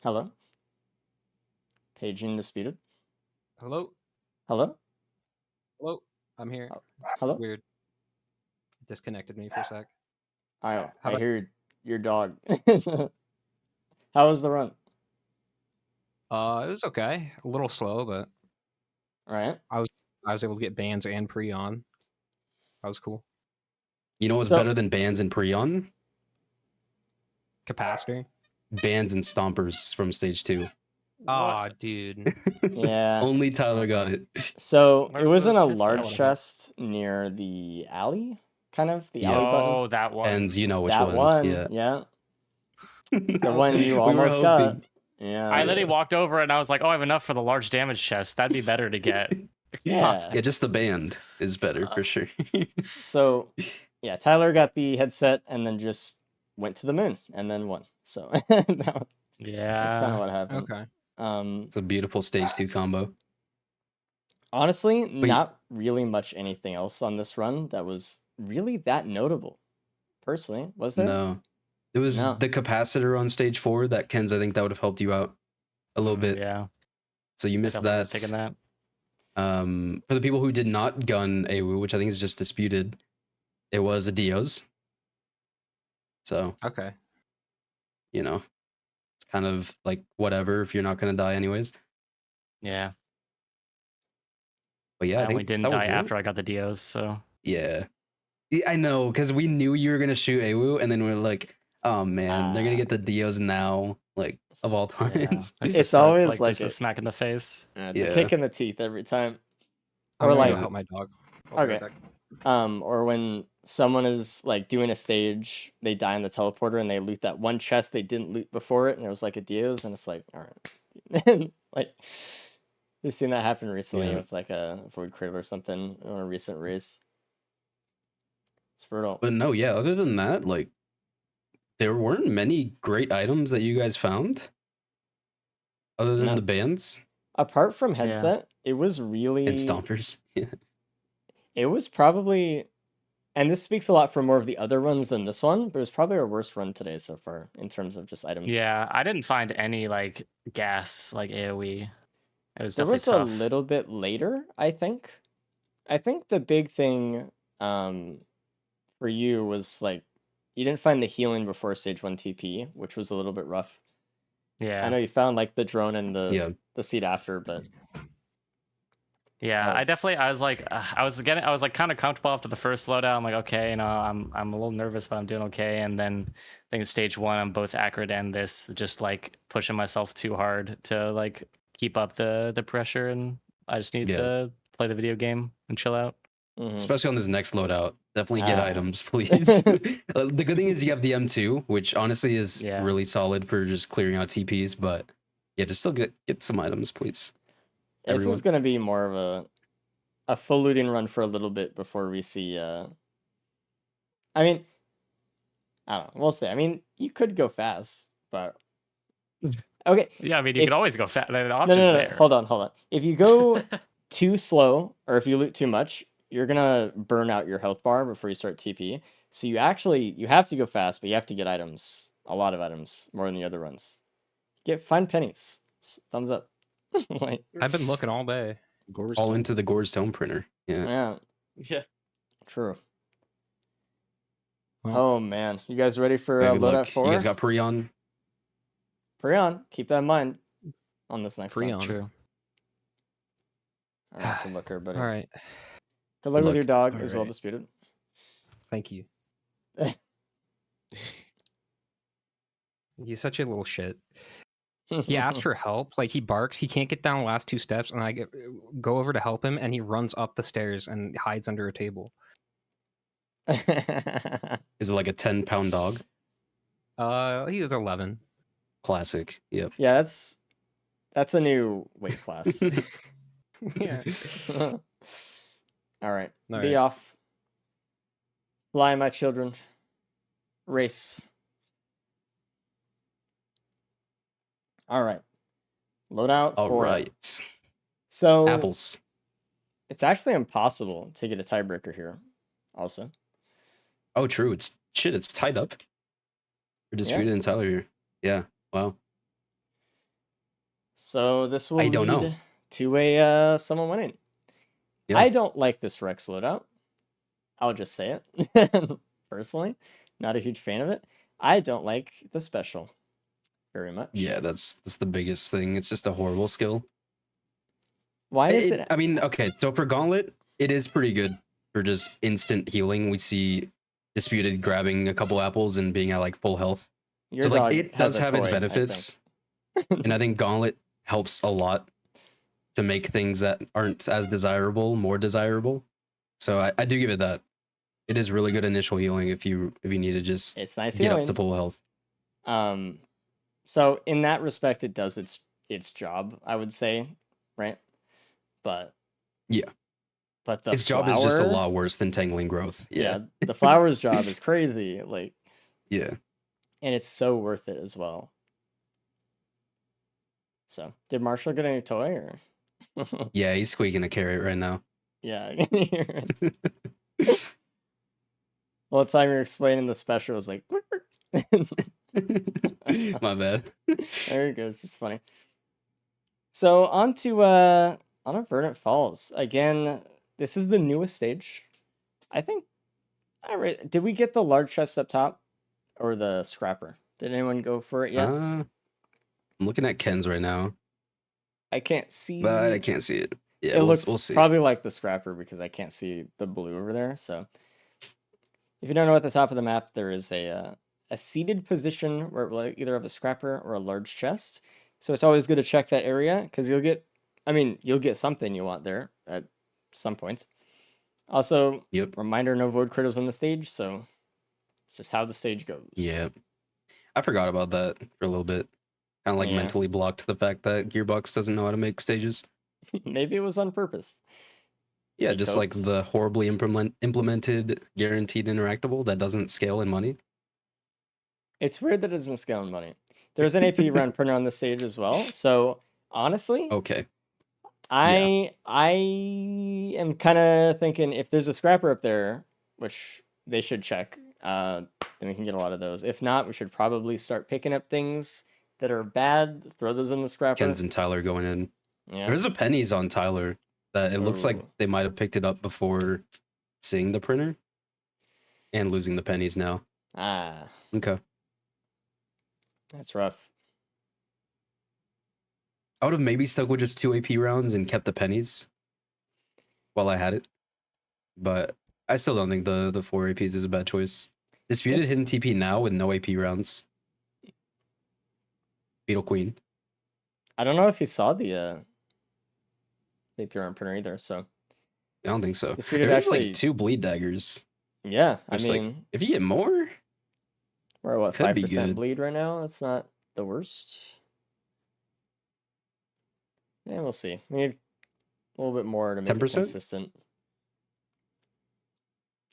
Hello. Paging Disputed. Hello? Hello. Hello? I'm here. Hello. Weird. Disconnected me for a sec. I How I about- hear your dog. How was the run? It was okay. A little slow, but All right. I was able to get bans and pre-on. That was cool. You know what's So- better than bans and Preon? Capacitor. Bans and stompers from stage 2. Aw, dude. Yeah. Only Tyler got it. So it Where's was in the a headset? I large wanna have- chest near the alley, kind of the Yeah. alley button. Oh, that one. And you know which That one, Yeah. yeah. The one you We were almost got. hoping. Yeah. I literally walked over and I was like, "Oh, I have enough for the large damage chest. That'd be better to get." Yeah. Yeah, just the band is better for sure. So, yeah, Tyler got the headset and then just went to the moon and then won. So that's kind of Yeah. what happened. Okay. It's a beautiful stage 2 combo. Honestly, But not really much anything else on this run that was really that notable. Personally, was there? No. It was No. the capacitor on stage 4 that Ken's, I think that would have helped you out a little bit. Yeah. So you I missed definitely would've that. taken that. For the people who did not gun AWU, which I think is just disputed, it was a Dios. So, Okay. you know, it's kind of like whatever if you're not going to die anyways. Yeah. But yeah, I I only think didn't that die was after it. I got the Dios, so Yeah. I know, because we knew you were going to shoot AWU, and then we are like, oh man, they're going to get the Dios now, like, of all yeah. times. It's always like like just a smack in the face. it's a Yeah. kick in the teeth every time. I'm Or gonna like, go help my dog. I'll be right okay. back. Or when someone is like doing a stage, they die in the teleporter and they loot that one chest they didn't loot before it, and it was like a Dios, and it's like, all right. Like, you've seen that happen recently Yeah. with like a Void Cradle or something on a recent race. It's brutal. But no, yeah, other than that, like, there weren't many great items that you guys found other than No. the bands Apart from Yeah. headset, it was really and stompers. Yeah. It was probably, and this speaks a lot for more of the other runs than this one, but it was probably our worst run today so far in terms of just items. Yeah, I didn't find any like gas like AoE. It was There definitely was a tough. little bit later, I think. I think the big thing for you was like you didn't find the healing before stage 1 TP, which was a little bit rough. Yeah. I know you found like the drone and Yeah. the seed after, but Yeah, that was- I was like, I was like kind of comfortable after the first loadout. I'm like, okay, you know, I'm a little nervous, but I'm doing okay. And then I think stage 1, I'm both accurate and this, just like pushing myself too hard to like keep up the pressure, and I just need Yeah. to play the video game and chill out. Mhm. Especially on this next loadout. Definitely get Ah. items, please. The good thing is you have the M2, which honestly is Yeah. really solid for just clearing out TPs, but yeah, just still get some items, please. This Everyone. is gonna be more of a full looting run for a little bit before we see I mean, I don't know. We'll see. I mean, you could go fast, but okay. Yeah, I mean, you If- could always go fast. The No, option's no, no, there. Hold on. If you go too slow or if you loot too much, you're gonna burn out your health bar before you start TP. So you have to go fast, but you have to get items, a lot of items, more than the other runs. Find pennies. Thumbs up. Like, I've been looking all day. Gore's All done. into the Gore's Tome printer. Yeah. yeah, Yeah. true. Well, Oh man, you guys ready for Yeah, good luck. Loadout 4? You guys got Preon? Preon, keep that in mind on this next Preon. one. True. All right, good luck, everybody. all right. Good luck with luck. your dog All as well, right. Disputed. Thank you. He's such a little shit. He asked for help. Like he barks, he can't get down the last 2 steps, and go over to help him, and he runs up the stairs and hides under a table. Is it like a 10-pound dog? He was 11. Classic. Yep. Yeah, that's a new weight class. Yeah. All right, All be right. off. Fly, my children. Race. All right. Loadout All 4. right. So Apples. it's actually impossible to get a tiebreaker here. Also, Oh, true. It's tied up. We're disputed and Tyler here. Yeah. Wow. so this will I don't know. lead to a someone winning. Yeah. I don't like this Rex loadout. I'll just say it. Personally, not a huge fan of it. I don't like the special very much. Yeah, that's the biggest thing. It's just a horrible skill. Why is it? I mean, okay, so for Gauntlet, it is pretty good for just instant healing. We see Disputed grabbing a couple apples and being at like full health. Your So like dog it has does a have its toy, I think. benefits. And I think Gauntlet helps a lot to make things that aren't as desirable more desirable. So I do give it that. It is really good initial healing if you need to just It's nice get healing. up to full health. So in that respect, it does its job, I would say, right? But Yeah. But the Its job is just a flower- lot worse than Tangling Growth. Yeah. the flower's job is crazy, like, Yeah. and it's so worth it as well. So, did Marshall get a new toy or? Yeah, he's squeaking a carrot right now. Yeah. Well, the time you're explaining the special was like, My bad. there you go. It's just funny. So on to Verdant Falls again. This is the newest stage. I think. Did we get the large chest up top or the scrapper? Did anyone go for it yet? I'm looking at Ken's right now, I can't see. but I can't see it. Yeah, It we'll looks see. probably like the scrapper because I can't see the blue over there. So, if you don't know, at the top of the map there is a seated position where it will either have a scrapper or a large chest. So it's always good to check that area because you'll get something you want there at some points. Also, Yep. reminder: no void critters on the stage, so it's just how the stage goes. Yeah. I forgot about that for a little bit. Kind of like Yeah. mentally blocked the fact that Gearbox doesn't know how to make stages. Maybe it was on purpose. Yeah, Hey, just like Cokes. the horribly implemented guaranteed interactable that doesn't scale in money. It's weird that it doesn't scale in money. There's an AP run printer on the stage as well. So honestly, Okay. I am kind of thinking if there's a scrapper up there, which they should check, then we can get a lot of those. If not, we should probably start picking up things that are bad, throw those in the scrapper. Ken's and Tyler going in. Yeah. There's a pennies on Tyler that it looks like Ooh. they might have picked it up before seeing the printer and losing the pennies now. Ah, Okay. that's rough. I would have maybe stuck with just 2 AP rounds and kept the pennies while I had it. But I still don't think the 4 APs is a bad choice. Disputed Yes. hidden TP now with no AP rounds. Beetle Queen. I don't know if he saw the AP run printer either. So I don't think so. Disputed There's actually, like 2 bleed daggers. yeah. Just like, if you get more, we're at what, could be 5% good. bleed right now. That's not the worst. Yeah, we'll see. We need a little bit more to make it 10%? consistent.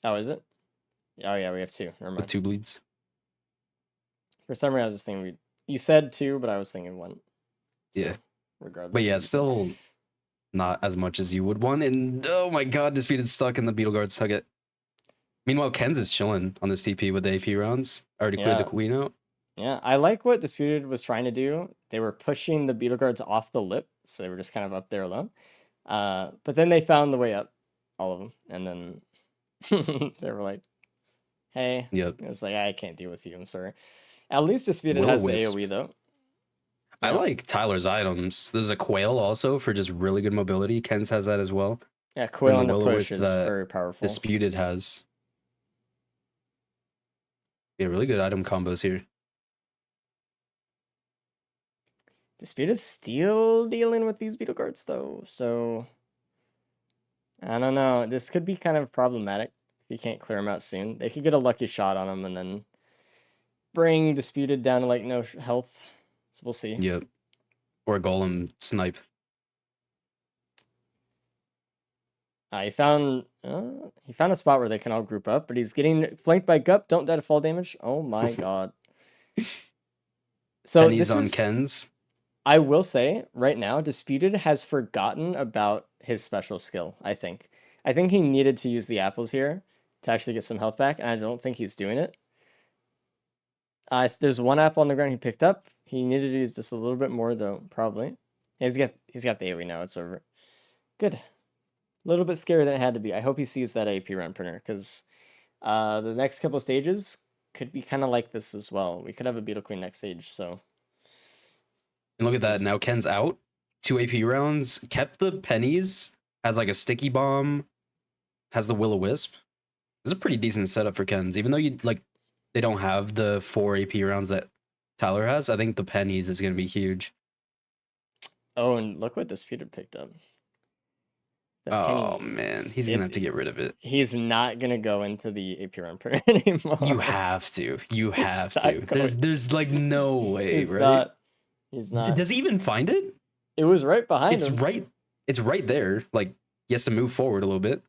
Oh, is it? Oh, yeah, we have 2. Never with mind. 2 bleeds. For some reason, I was just thinking you said 2, but I was thinking 1. So, Yeah. regardless. But yeah, of it's still not as much as you would want. And oh my god, Disputed stuck in the Beetle Guards. Hug it. Meanwhile, Ken's is chilling on this TP with the AP rounds. Already cleared the Yeah. Queen out. Yeah, I like what Disputed was trying to do. They were pushing the Beetle Guards off the lip, so they were just kind of up there alone. But then they found the way up, all of them, and then they were like, "Hey," Yep. it's like I can't deal with you. I'm sorry. At least Disputed has the Will-o-wisp. AOE though. I Yeah. like Tyler's items. There's a Quail also for just really good mobility. Ken's has that as well. Yeah, Quail And the and a push Will-o-wisp is that very powerful. Disputed has. Yeah, really good item combos here. Disputed's still dealing with these beetle guards though, so I don't know. This could be kind of problematic if you can't clear them out soon. They could get a lucky shot on them and then bring Disputed down to like no health. So we'll see. Yep. Or a golem snipe. He found a spot where they can all group up, but he's getting flanked by Gup. Don't die to fall damage. Oh my god. So Pennies this on is, Ken's. I will say right now, Disputed has forgotten about his special skill. I think he needed to use the apples here to actually get some health back, and I don't think he's doing it. There's one apple on the ground he picked up. He needed to use just a little bit more though, probably. He's got the AoE now. It's over. Good. A little bit scarier than it had to be. I hope he sees that AP run printer because the next couple stages could be kind of like this as well. We could have a Beetle Queen next stage. So And look at that. Now Ken's out. 2 AP rounds. Kept the pennies. Has like a sticky bomb. Has the Will-O-Wisp. This is a pretty decent setup for Ken's. Even though they don't have the 4 AP rounds that Tyler has, I think the pennies is going to be huge. Oh, and look what Disputed picked up. The Oh pennies. man, he's going to have to get rid of it. He's not gonna go into the AP run printer anymore. You have to. You have not to. going There's like no way, He's right? not. He's not. Does he even find it? It was right behind him. It's right there. Like he has to move forward a little bit.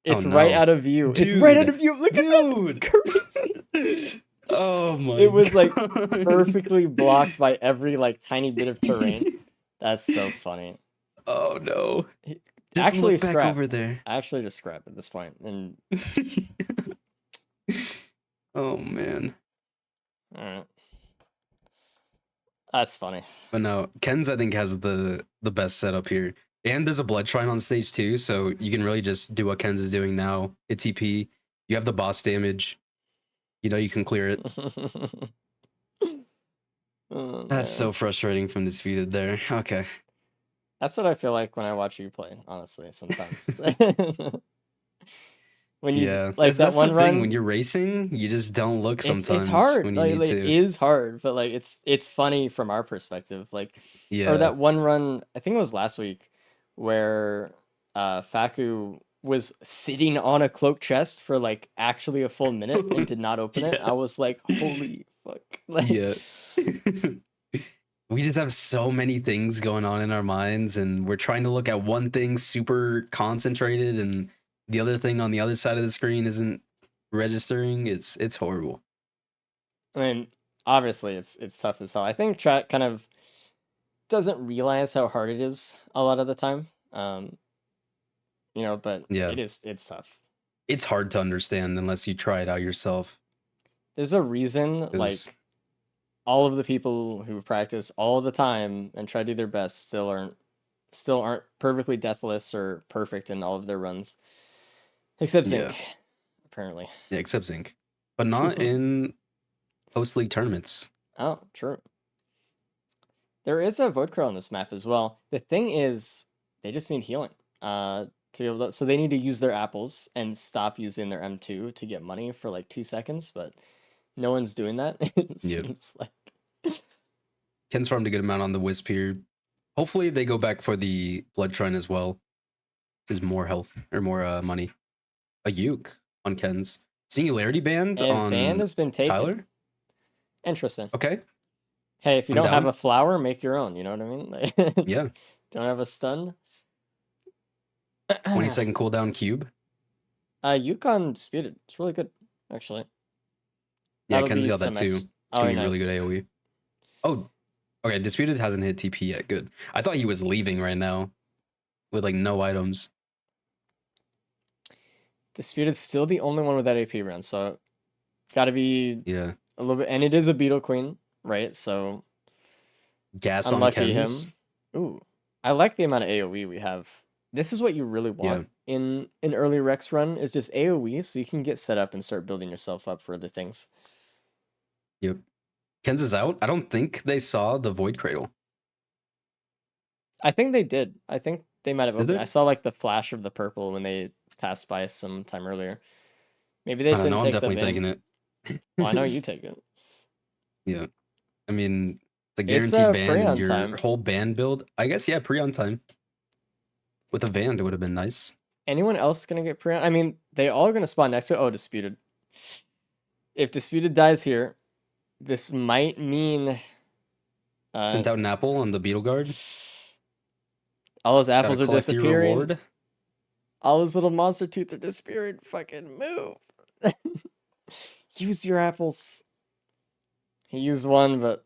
It's Oh, right no. out of view. Dude. It's right out of view. Look at Dude. that. Crazy. Oh my It was like God. perfectly blocked by every like tiny bit of terrain. That's so funny. Oh no. He- Just actually look back scrap. over there. Actually just scrap at this point. And Oh man. alright. That's funny. But no, Ken's I think has the best setup here. And there's a blood shrine on stage 2, so you can really just do what Ken's is doing now. Hit TP. You have the boss damage. You know you can clear it. Oh, That's man. so frustrating from Disputed there. Okay. That's what I feel like when I watch you play, honestly, sometimes. When you Yeah. like that That's one the run, thing. When you're racing, you just don't look sometimes it's hard. when you Like, need it to. is hard, but like it's funny from our perspective. Like, Yeah. or that one run, I think it was last week, where Faku was sitting on a cloak chest for like actually a full minute and did not open it. Yeah. I was like, holy fuck. Like, Yeah. We just have so many things going on in our minds, and we're trying to look at one thing super concentrated, and the other thing on the other side of the screen isn't registering. It's horrible. I mean, obviously it's tough as hell. I think chat kind of doesn't realize how hard it is a lot of the time. But Yeah. it's tough. It's hard to understand unless you try it out yourself. There's a reason, like, 'cause- all of the people who practice all the time and try to do their best still aren't perfectly deathless or perfect in all of their runs. Except Zinc, Yeah. apparently. Yeah, except Zinc. But not in post-league tournaments. Oh, true. There is a Void Crow on this map as well. The thing is, they just need healing. To be able to, so they need to use their apples and stop using their M2 to get money for like 2 seconds, but no one's doing that. It seems like. Ken's farmed a good amount on the Wisp here. Hopefully they go back for the Blood Shrine as well. There's more health or more money. A Uke on Ken's. Singularity Band And on Van has been taken. Tyler. Interesting. Okay. Hey, if you I'm don't have down. a flower, make your own. You know what I mean? Like, Yeah. Don't have a stun. 20-second cooldown cube. Yukon Disputed. It's really good, actually. Yeah, That'll Ken's be got that some too. ex- It's gonna Oh, be really nice. good AoE. Oh, okay. Disputed hasn't hit TP yet. Good. I thought he was leaving right now with like no items. Disputed's still the only one with that AP run, so gotta be Yeah. a little bit. And it is a Beetle Queen, right? So Gas on unlucky Ken's. him. Ooh, I like the amount of AoE we have. This is what you really want in an early Rex run, is just AoE, so you can get set up and start building yourself up for other things. Yep. Ken's is out. I don't think they saw the Void Cradle. I think they did. I think they might have Did opened. they? I saw like the flash of the purple when they passed by some time earlier. Maybe they I just don't know. didn't I'm take the definitely bin. taking it. Well, I know you take it. Yeah. I mean, It's a It's guaranteed ban pre in on your time. whole band build. I guess, yeah, pre on time. With a Vand, it would have been nice. Anyone else gonna get pre on? I mean, they all are gonna spawn next to it. Oh, Disputed. If Disputed dies here, this might mean Sent out an apple on the Beetle Guard. all those Just gotta apples are collect your disappearing. reward. All those little monster tooths are disappearing. Fucking move. Use your apples. He used one, but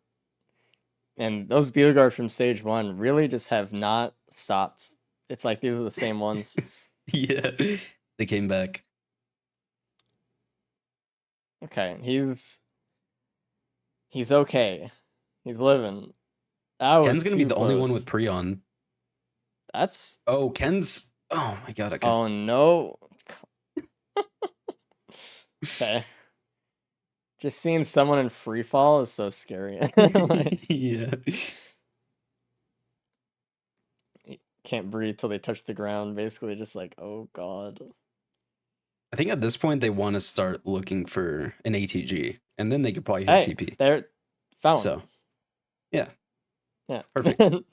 and those Beetle Guard from stage 1 really just have not stopped. It's like these are the same ones. Yeah, they came back. Okay, he's okay. He's living. That was Ken's gonna be too the only one close. with pre on. That's Oh, Ken's. Oh my god. Okay. oh no. Okay. Just seeing someone in free fall is so scary. Like, Yeah. can't breathe till they touch the ground. Basically, just like, oh god. I think at this point they want to start looking for an ATG, and then they could probably hit Hey, TP. they're found. So, yeah, Yeah. perfect.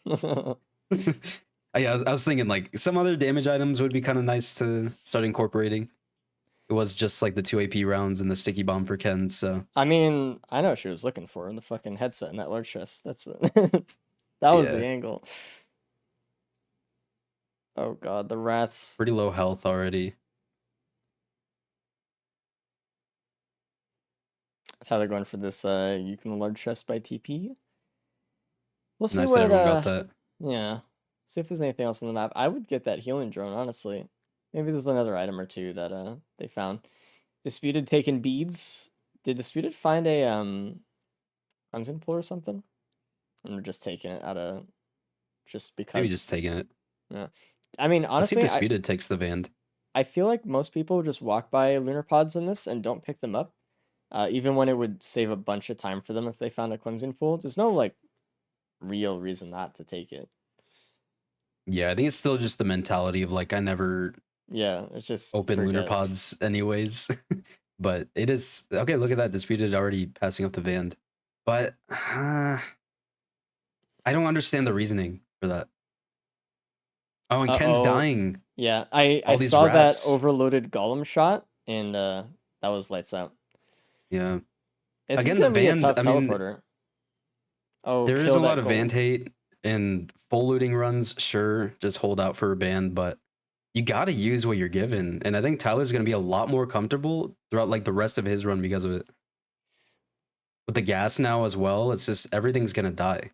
Yeah, I was thinking like some other damage items would be kind of nice to start incorporating. It was just like the 2 AP rounds and the sticky bomb for Ken, so I mean, I know what she was looking for in the fucking headset in that large chest. That's that was the yeah, angle. Oh god, the rats. pretty low health already. That's how they're going for this you can large chest by TP. We'll see Nice that what everyone got that. yeah. See if there's anything else on the map. I would get that healing drone, honestly. Maybe there's another item or two that they found. Disputed taking beads. Did Disputed find a cleansing pool or something? And we're just taking it out of just because. Maybe just taking it. Yeah. I mean, Let's see if honestly, Disputed takes the Vand. I feel like most people just walk by lunar pods in this and don't pick them up. Even when it would save a bunch of time for them if they found a cleansing pool. There's no like real reason not to take it. Yeah, I think it's still just the mentality of like I never Yeah, it's just open lunar forget. pods anyways. But it is okay. Look at that, Disputed already passing up the Vand. But I don't understand the reasoning for that. Oh, and Ken's Uh-oh. dying. Yeah, I All these saw that rats. overloaded golem shot, and that was lights out. Yeah. This Again, is the gonna be a Vand, tough I mean, teleporter. Oh, there is kill a that lot of Vand golem. hate and full looting runs. Sure, just hold out for a ban, but you got to use what you're given. And I think Tyler's going to be a lot more comfortable throughout like the rest of his run because of it. With the gas now as well, it's just everything's going to die.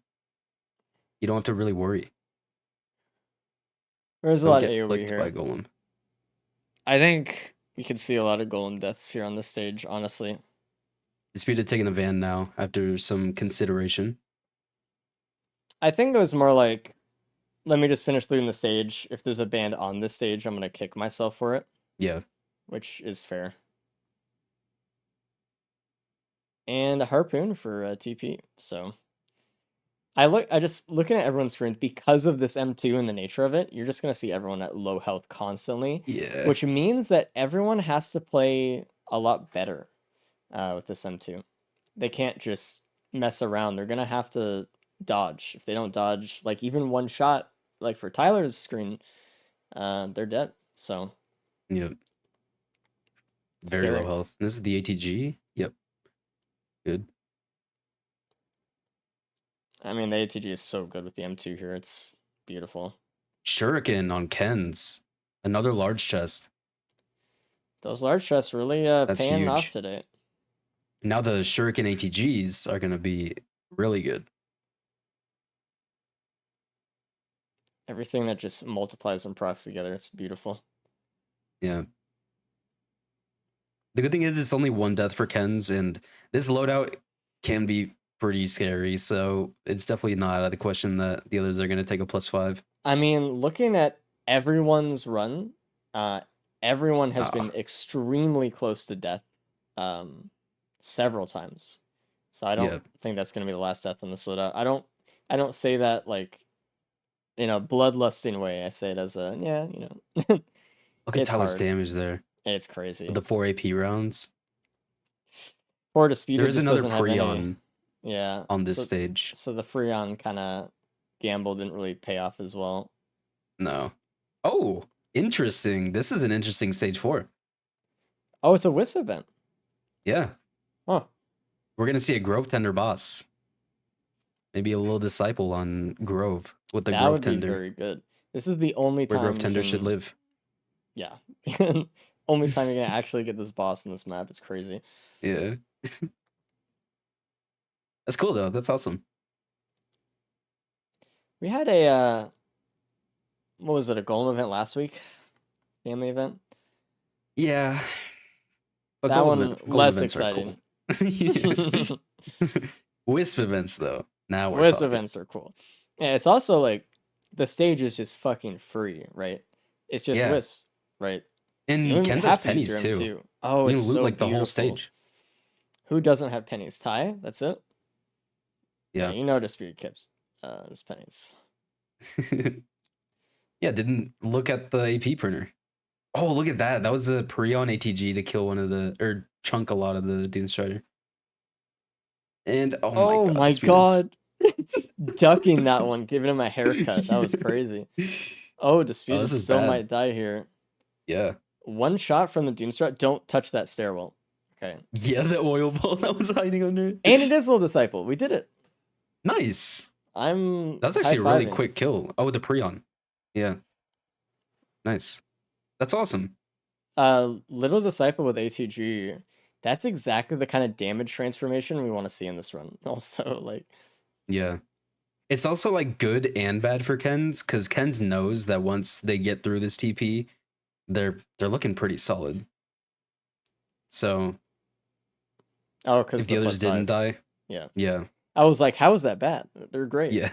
You don't have to really worry. There's a Don't lot of get AoE flicked by here. Golem. I think you could see a lot of golem deaths here on this stage, honestly. Disputed taking the van now after some consideration. I think it was more like, let me just finish looting the stage. If there's a band on this stage, I'm gonna kick myself for it. Yeah. Which is fair. And a harpoon for TP. So I just looking at everyone's screens because of this M2 and the nature of it, you're just gonna see everyone at low health constantly. Yeah. Which means that everyone has to play a lot better with this M2. They can't just mess around. They're gonna have to dodge. If they don't dodge, like even one shot, like for Tyler's screen, they're dead. So Yep. Very scary. low health. This is the ATG. Yep. Good. I mean, the ATG is so good with the M2 here. It's beautiful. Shuriken on Ken's. Another large chest. Those large chests really That's paying off huge. today. Now the Shuriken ATGs are going to be really good. Everything that just multiplies and procs together, it's beautiful. Yeah. The good thing is it's only one death for Ken's, and this loadout can be pretty scary, so it's definitely not out of the question that the others are going to take a +5. I mean, looking at everyone's run, everyone has Ah. been extremely close to death several times. So I don't Yeah. think that's going to be the last death in this loadout. I don't say that like in a bloodlusting way. I say it as a yeah, you know. Look at It's Tyler's hard. damage there It's crazy. with the 4 AP rounds. Or There Disputed is just another doesn't have any. Prion. Yeah. on this So stage. so the Freon kind of gamble didn't really pay off as well. No. Oh, interesting. This is an interesting stage 4. Oh, it's a Wisp event. Yeah. Huh. We're gonna see a Grove Tender boss. Maybe a little disciple on Grove with the That Grove would be Tender. very good. This is the only Where Grove time you Tender should can. live. Yeah. Only time you're gonna actually get this boss in this map. It's crazy. Yeah. That's cool though. That's awesome. We had a what was it? A golem event last week? Family event. Yeah. But That gold, one gold less events are cool. exciting. Wisp events though. Now we're Wisp talking. events are cool. Yeah, it's also like the stage is just fucking free, right? It's just Yeah. wisps, right? You And don't even Ken's has have to use your pennies too. M2. Oh, You it's can loot so like the whole beautiful. stage. Who doesn't have pennies? Ty? That's it? Yeah. You know Disputed Kips. His pennies. Yeah, didn't look at the AP printer. Oh, look at that. That was a Prion ATG to kill one of the or chunk a lot of the Doom Strider. And Oh god, my this speed is god. Ducking that one, giving him a haircut. That was crazy. Oh, Disputed this is still bad. might die here. Yeah. One shot from the Doomstrut. Don't touch that stairwell. Okay. Yeah, the oil ball that was hiding under it. And it is Little Disciple. We did it. Nice. I'm That's actually a really high-fiving. quick kill. Oh, the Prion. Yeah. Nice. That's awesome. Little Disciple with ATG. That's exactly the kind of damage transformation we want to see in this run. Also, like, Yeah. It's also like good and bad for Ken's because Ken's knows that once they get through this TP, they're looking pretty solid. So oh, because if the others didn't die, Yeah. yeah. I was like, how is that bad? They're great. Yeah.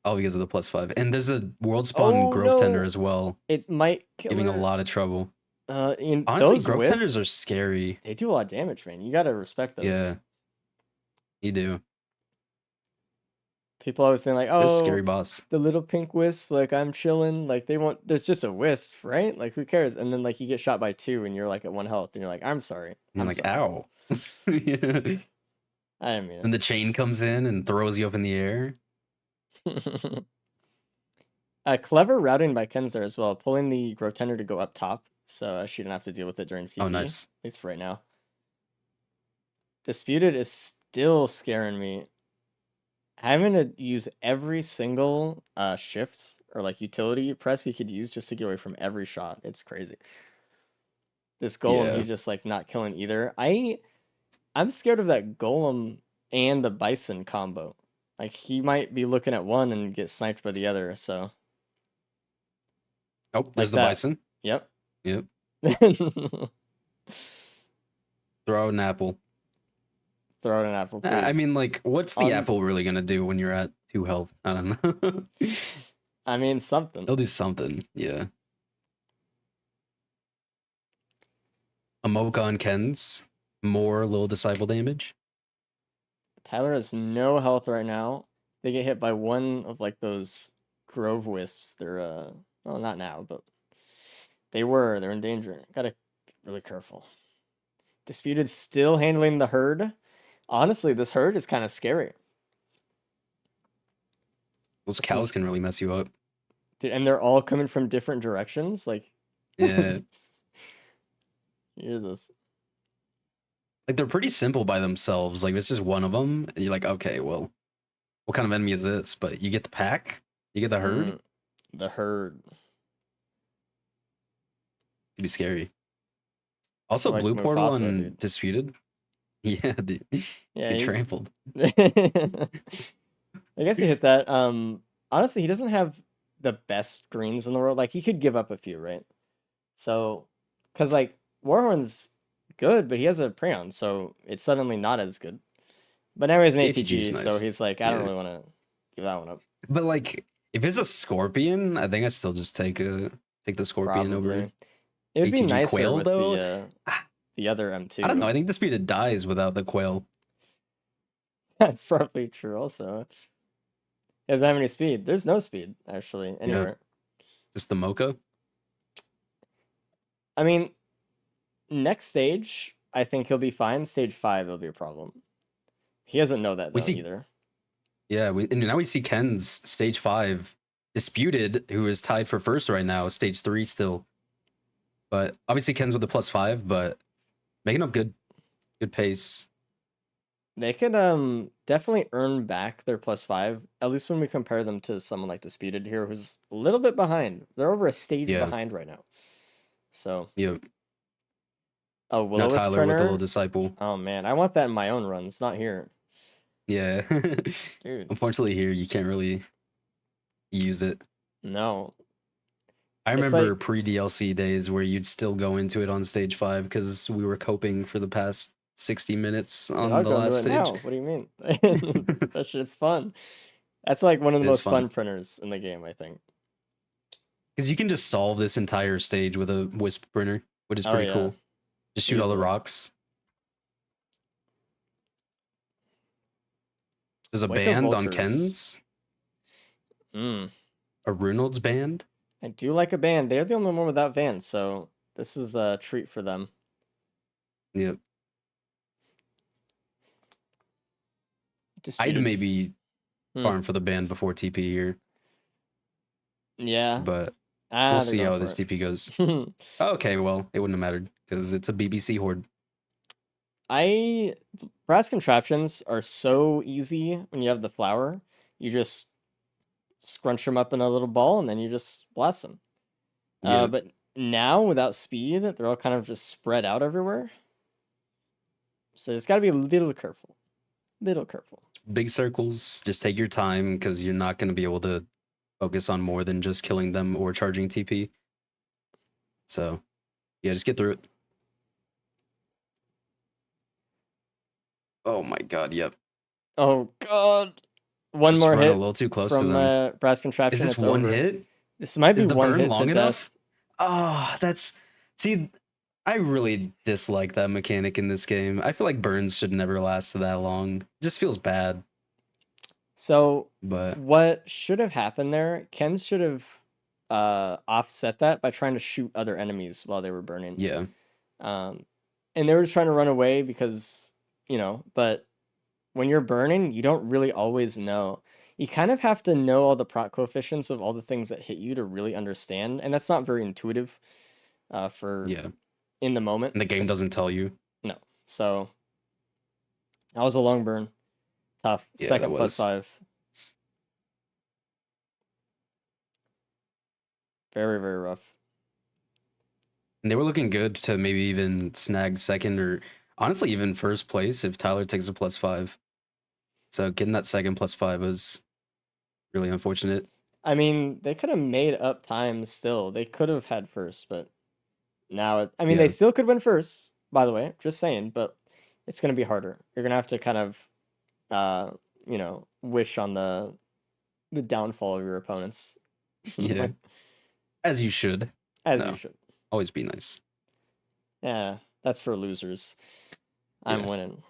All because of the +5. And there's a world spawn Oh, Grove Tender no. as well, It might kill giving a her. lot of trouble. In Honestly, those Grove Tenders wisps, are scary. they do a lot of damage, man. You gotta respect those. Yeah. You do. People always think like, They're a oh, scary boss. the little pink wisp, like I'm chilling. Like they want, there's just a wisp, right? Like who cares? And then like you get shot by 2 and you're like at 1 health and you're like, I'm sorry. And you're I'm like, sorry. ow. Yeah. I didn't mean And the chain comes in and throws you up in the air. it. Clever routing by Ken's there as well, pulling the Grotender to go up top, so she didn't have to deal with it during TP. Oh, nice. At least for right now. Disputed is still scaring me. Having to use every single shift or like utility press he could use just to get away from every shot. It's crazy. This golem, Yeah. he's just like not killing either. I'm scared of that golem and the bison combo. Like he might be looking at one and get sniped by the other. So Oh, there's the that. bison. Yep. Yep. Throw out an apple. Throw out an apple, please. I mean, like, what's the apple really gonna do when you're at 2 health? I don't know. I mean, something. They'll do something. Yeah. A Mocha on Ken's. More little disciple damage. Tyler has no health right now. They get hit by one of like those grove wisps. They're well, not now, but they're in danger. Gotta be really careful. Disputed still handling the herd. Honestly, this herd is kind of scary. Those This cows is- can really mess you up. Dude, and they're all coming from different directions. Like, Yeah. Jesus. Like, they're pretty simple by themselves. Like, it's just one of them. And you're like, okay, well, what kind of enemy is this? But you get the pack. You get the herd. The herd. It'd be scary. Also, Like blue portal Mufasa, on dude. Disputed. Yeah, dude. Yeah, Get he- trampled. I guess he hit that. Honestly, he doesn't have the best greens in the world. Like he could give up a few, right? So, because like Warhorn's good, but he has a Praeon, so it's suddenly not as good. But now he has an ATG ATG, is so nice. he's like, I don't Yeah. really want to give that one up. But like, if it's a scorpion, I think I still just take the scorpion over. Probably. It would be ATG nicer Quail, with though? the other M2. I don't know. I think Disputed dies without the quail. That's probably true. Also, he doesn't have any speed. There's no speed actually anywhere. Just the Mocha. I mean, next stage, I think he'll be fine. Stage 5, it'll be a problem. He doesn't know that We though see- either. Yeah, and now we see Ken's stage 5 disputed, who is tied for first right now, stage 3 still. But obviously Ken's with the +5, but making up good pace. They could definitely earn back their +5, at least when we compare them to someone like Disputed here, who's a little bit behind. They're over a stage Yeah. behind right now. So, Yeah. oh, Now Will-O-Wisp Tyler with the little printer. disciple. Oh man, I want that in my own runs, not here, Yeah. dude. Unfortunately, here you can't really use it. No, I It's remember like- pre-DLC days where you'd still go into it on stage 5 because we were coping for the past 60 minutes dude, on I'll the go into last it stage. now. What do you mean? That shit's fun. That's like one of the It is most fun fun. printers in the game, I think. Because you can just solve this entire stage with a Wisp printer, which is Oh, pretty yeah. cool. Just shoot all the Easily. rocks. There's a Wake of band on Vultures. Ken's. Mm. A Runald's band. I do like a band. They're the only one without Vans, so this is a treat for them. Yep. I'd Disputed. maybe Hmm. farm for the band before TP here, Yeah. but Ah, we'll they're see going how for this it. TP goes. Okay, well, it wouldn't have mattered because it's a BBC horde. Brass contraptions are so easy when you have the flower. You just scrunch them up in a little ball and then you just blast them. Yeah. But now without speed, they're all kind of just spread out everywhere. So it's got to be a little careful. Little careful. Big circles, just take your time because you're not going to be able to focus on more than just killing them or charging TP. So, yeah, just get through it. Oh my god, yep. Oh god. One Just more run hit a little too close to from them. brass contraption. Is this It's one over. hit? This might be Is the one burn hit long to enough? death. Oh, that's... See, I really dislike that mechanic in this game. I feel like burns should never last that long. It just feels bad, So but... what should have happened there? Ken should have offset that by trying to shoot other enemies while they were burning. Yeah. And they were just trying to run away because, but when you're burning, you don't really always know. You kind of have to know all the proc coefficients of all the things that hit you to really understand, and that's not very intuitive for Yeah. in the moment. And the game doesn't tell you. No. So that was a long burn. Tough. Yeah, Second that was. +5. Very, very rough. And they were looking good to maybe even snag second or honestly even first place if Tyler takes a +5. So getting that second +5 was really unfortunate. I mean, they could have made up time still. They could have had first, but now they Yeah. still could win first, by the way, just saying, but it's going to be harder. You're going to have to kind of wish on the downfall of your opponents. Yeah. As you should. As No. you should. Always be nice. Yeah, that's for losers. I'm Yeah. winning.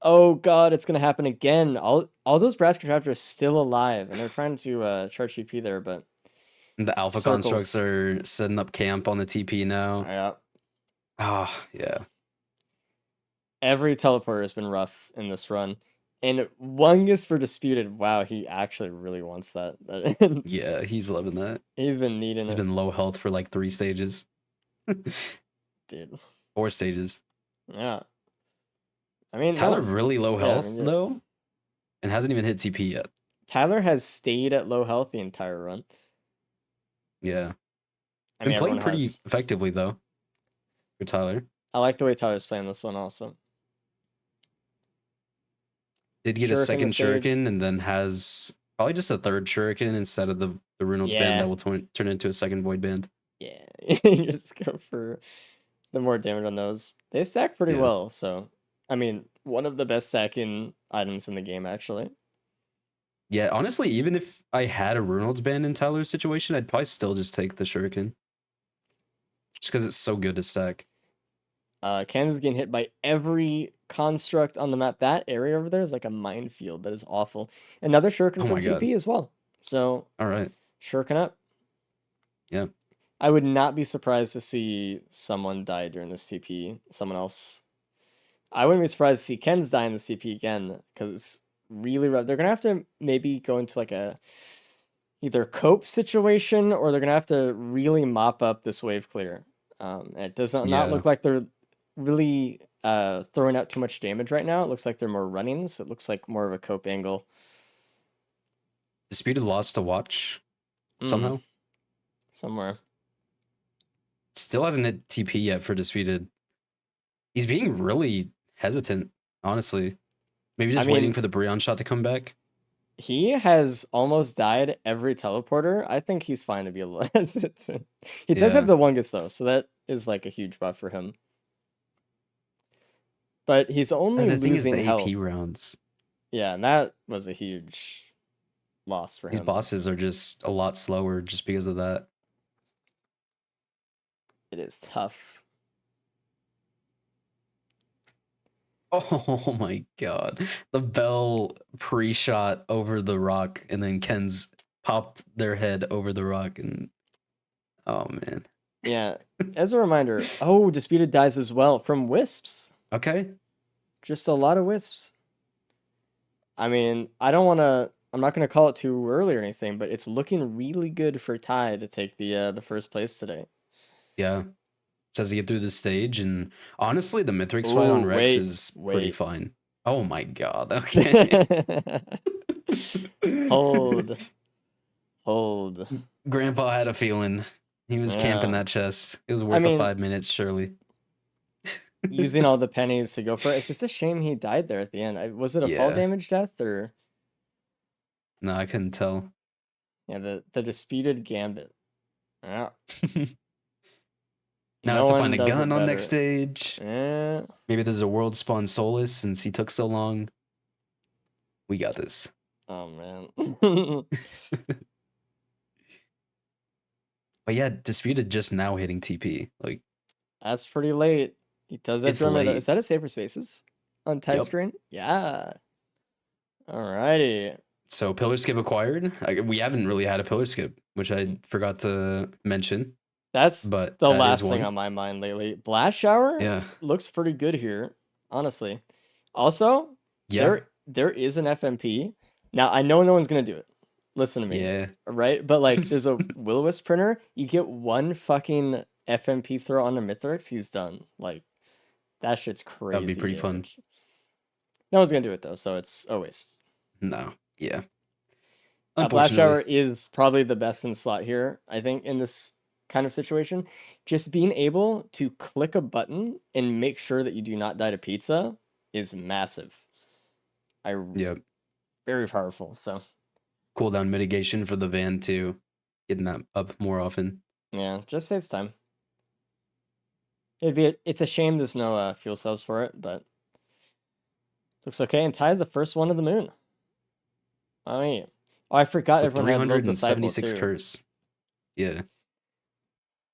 Oh god, it's gonna happen again. All those brass contraptors are still alive, and they're trying to charge TP there, but And the alpha Circles. constructs are setting up camp on the TP now. yeah, Ah, yeah. every teleporter has been rough in this run. And Wungus for Disputed, wow, he actually really wants that. Yeah, he's loving that. He's been needing He's it, been low health for like 3 stages. dude. 4 stages. Yeah. I mean, that Tyler was really low yeah, I health mean, yeah. though, and hasn't even hit TP yet. Tyler has stayed at low health the entire run. Yeah. I Been mean, playing everyone pretty has. effectively though. For Tyler. I like the way Tyler's playing this one also. Did get a Shuriken the second stage. shuriken and then has probably just a third shuriken instead of the Runald's band Yeah. that will turn into a second void band. Yeah, you just go for the more damage on those. They stack pretty Yeah. well, so I mean, one of the best stacking items in the game, actually. Yeah, honestly, even if I had a Runald's band in Tyler's situation, I'd probably still just take the shuriken. Just because it's so good to stack. Kansas is getting hit by every construct on the map. That area over there is like a minefield. That is awful. Another shuriken Oh from my God. TP as well. So All right. shuriken up. Yeah. I would not be surprised to see someone die during this TP. Someone else. I wouldn't be surprised to see Ken's die in the CP again because it's really rough. They're gonna have to maybe go into like a either cope situation or they're gonna have to really mop up this wave clear. It does not Yeah. look like they're really throwing out too much damage right now. It looks like they're more running, so it looks like more of a cope angle. Disputed lost to watch somehow. Somewhere. Still hasn't hit TP yet for Disputed. He's being really hesitant, honestly. Maybe just waiting for the Brionne shot to come back. He has almost died every teleporter. I think he's fine to be a little hesitant. He does have the Wungus though, so that is like a huge buff for him. But he's only The thing is losing the health. AP rounds. Yeah, and that was a huge loss for These him. bosses are just a lot slower just because of that. It is tough. Oh my god. The bell pre-shot over the rock and then Ken's popped their head over the rock and oh man. Yeah. As a reminder, Disputed dies as well from wisps. Okay. Just a lot of wisps. I mean, I'm not gonna call it too early or anything, but it's looking really good for Ty to take the first place today. Yeah. Just has to get through the stage and honestly the Mithrix fight on Rex is pretty fine. Oh my god. Okay. Hold. Grandpa had a feeling. He was camping that chest. It was worth the 5 minutes, surely. Using all the pennies to go for it. It's just a shame he died there at the end. Was it a fall damage death or? No, I couldn't tell. Yeah, the Disputed Gambit. Yeah. Now No it's to one find a does it gun on better. next stage. Yeah. Maybe there's a world spawn Solus since he took so long. We got this. Oh man. But yeah, Disputed just now hitting TP. Like That's pretty late. He does have it's to remember that. late. Is that a Safer Spaces on Ty screen? Yeah. Alrighty. So pillar skip acquired. We haven't really had a pillar skip, which I forgot to mention. That's but the that last is thing one. on my mind lately. Blast Shower looks pretty good here, honestly. Also, there is an FMP. Now, I know no one's going to do it. Listen to me. Yeah. Right? But like, there's a Will-O-Wisp printer. You get one fucking FMP throw on a Mithrix, he's done. Like, that shit's crazy. That'd be pretty fun. No one's going to do it, though, so it's a waste. No. Yeah. Blast Shower is probably the best in slot here, I think, in this kind of situation. Just being able to click a button and make sure that you do not die to pizza is massive. Very powerful. So cooldown mitigation for the van too, getting that up more often. Yeah, just saves time. It's a shame there's no fuel cells for it, but looks okay. And Ty's the first one to the moon. I mean, I forgot with everyone had load the sidewall 376 too. curse. Yeah.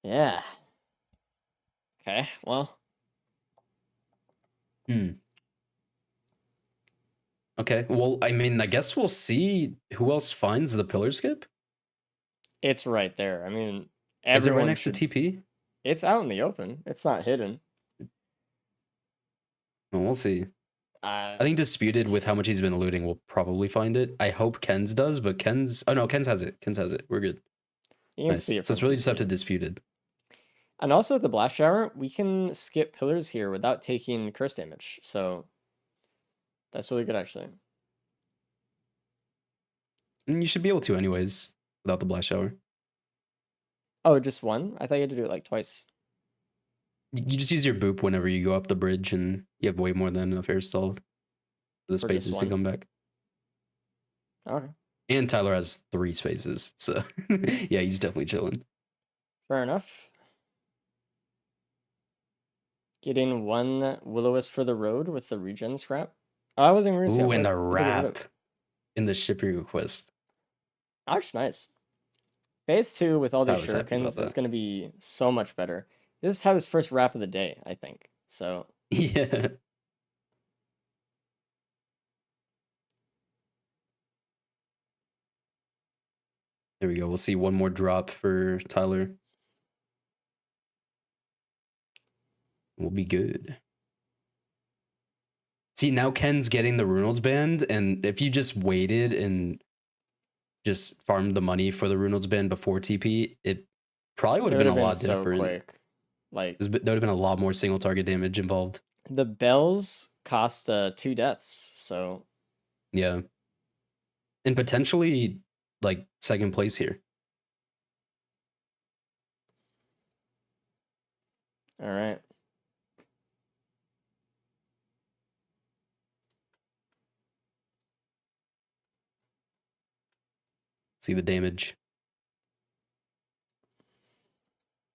Yeah. Okay. Well. Okay. Well, I mean, I guess we'll see who else finds the pillar skip. It's right there. I mean, is it right next to TP? It's out in the open. It's not hidden. Well, we'll see. I think Disputed with how much he's been looting will probably find it. I hope Ken's does, but Ken's has it. Ken's has it. We're good. You can see it. So it's really just up to Disputed. And also with the Blast Shower, we can skip pillars here without taking curse damage. So that's really good, actually. And you should be able to anyways, without the Blast Shower. Oh, just one? I thought you had to do it like twice. You just use your boop whenever you go up the bridge, and you have way more than enough air stall for the spaces to come back. Okay. And Tyler has 3 spaces, so yeah, he's definitely chilling. Fair enough. Getting one Will-O-Wisp for the road with the regen scrap. Oh, I wasn't going to Ooh, and a wrap in the shipping request. That's nice. Phase 2 with all these shurikens is going to be so much better. This is how his first wrap of the day, I think. So yeah. There we go. We'll see one more drop for Tyler. We'll be good. See, now Ken's getting the Runald's band, and if you just waited and just farmed the money for the Runald's band before TP, it probably would It have would been have a been lot so different. quick. Like There would have been a lot more single target damage involved. the bells cost 2 deaths, so Yeah. And potentially like second place here. all right. See the damage.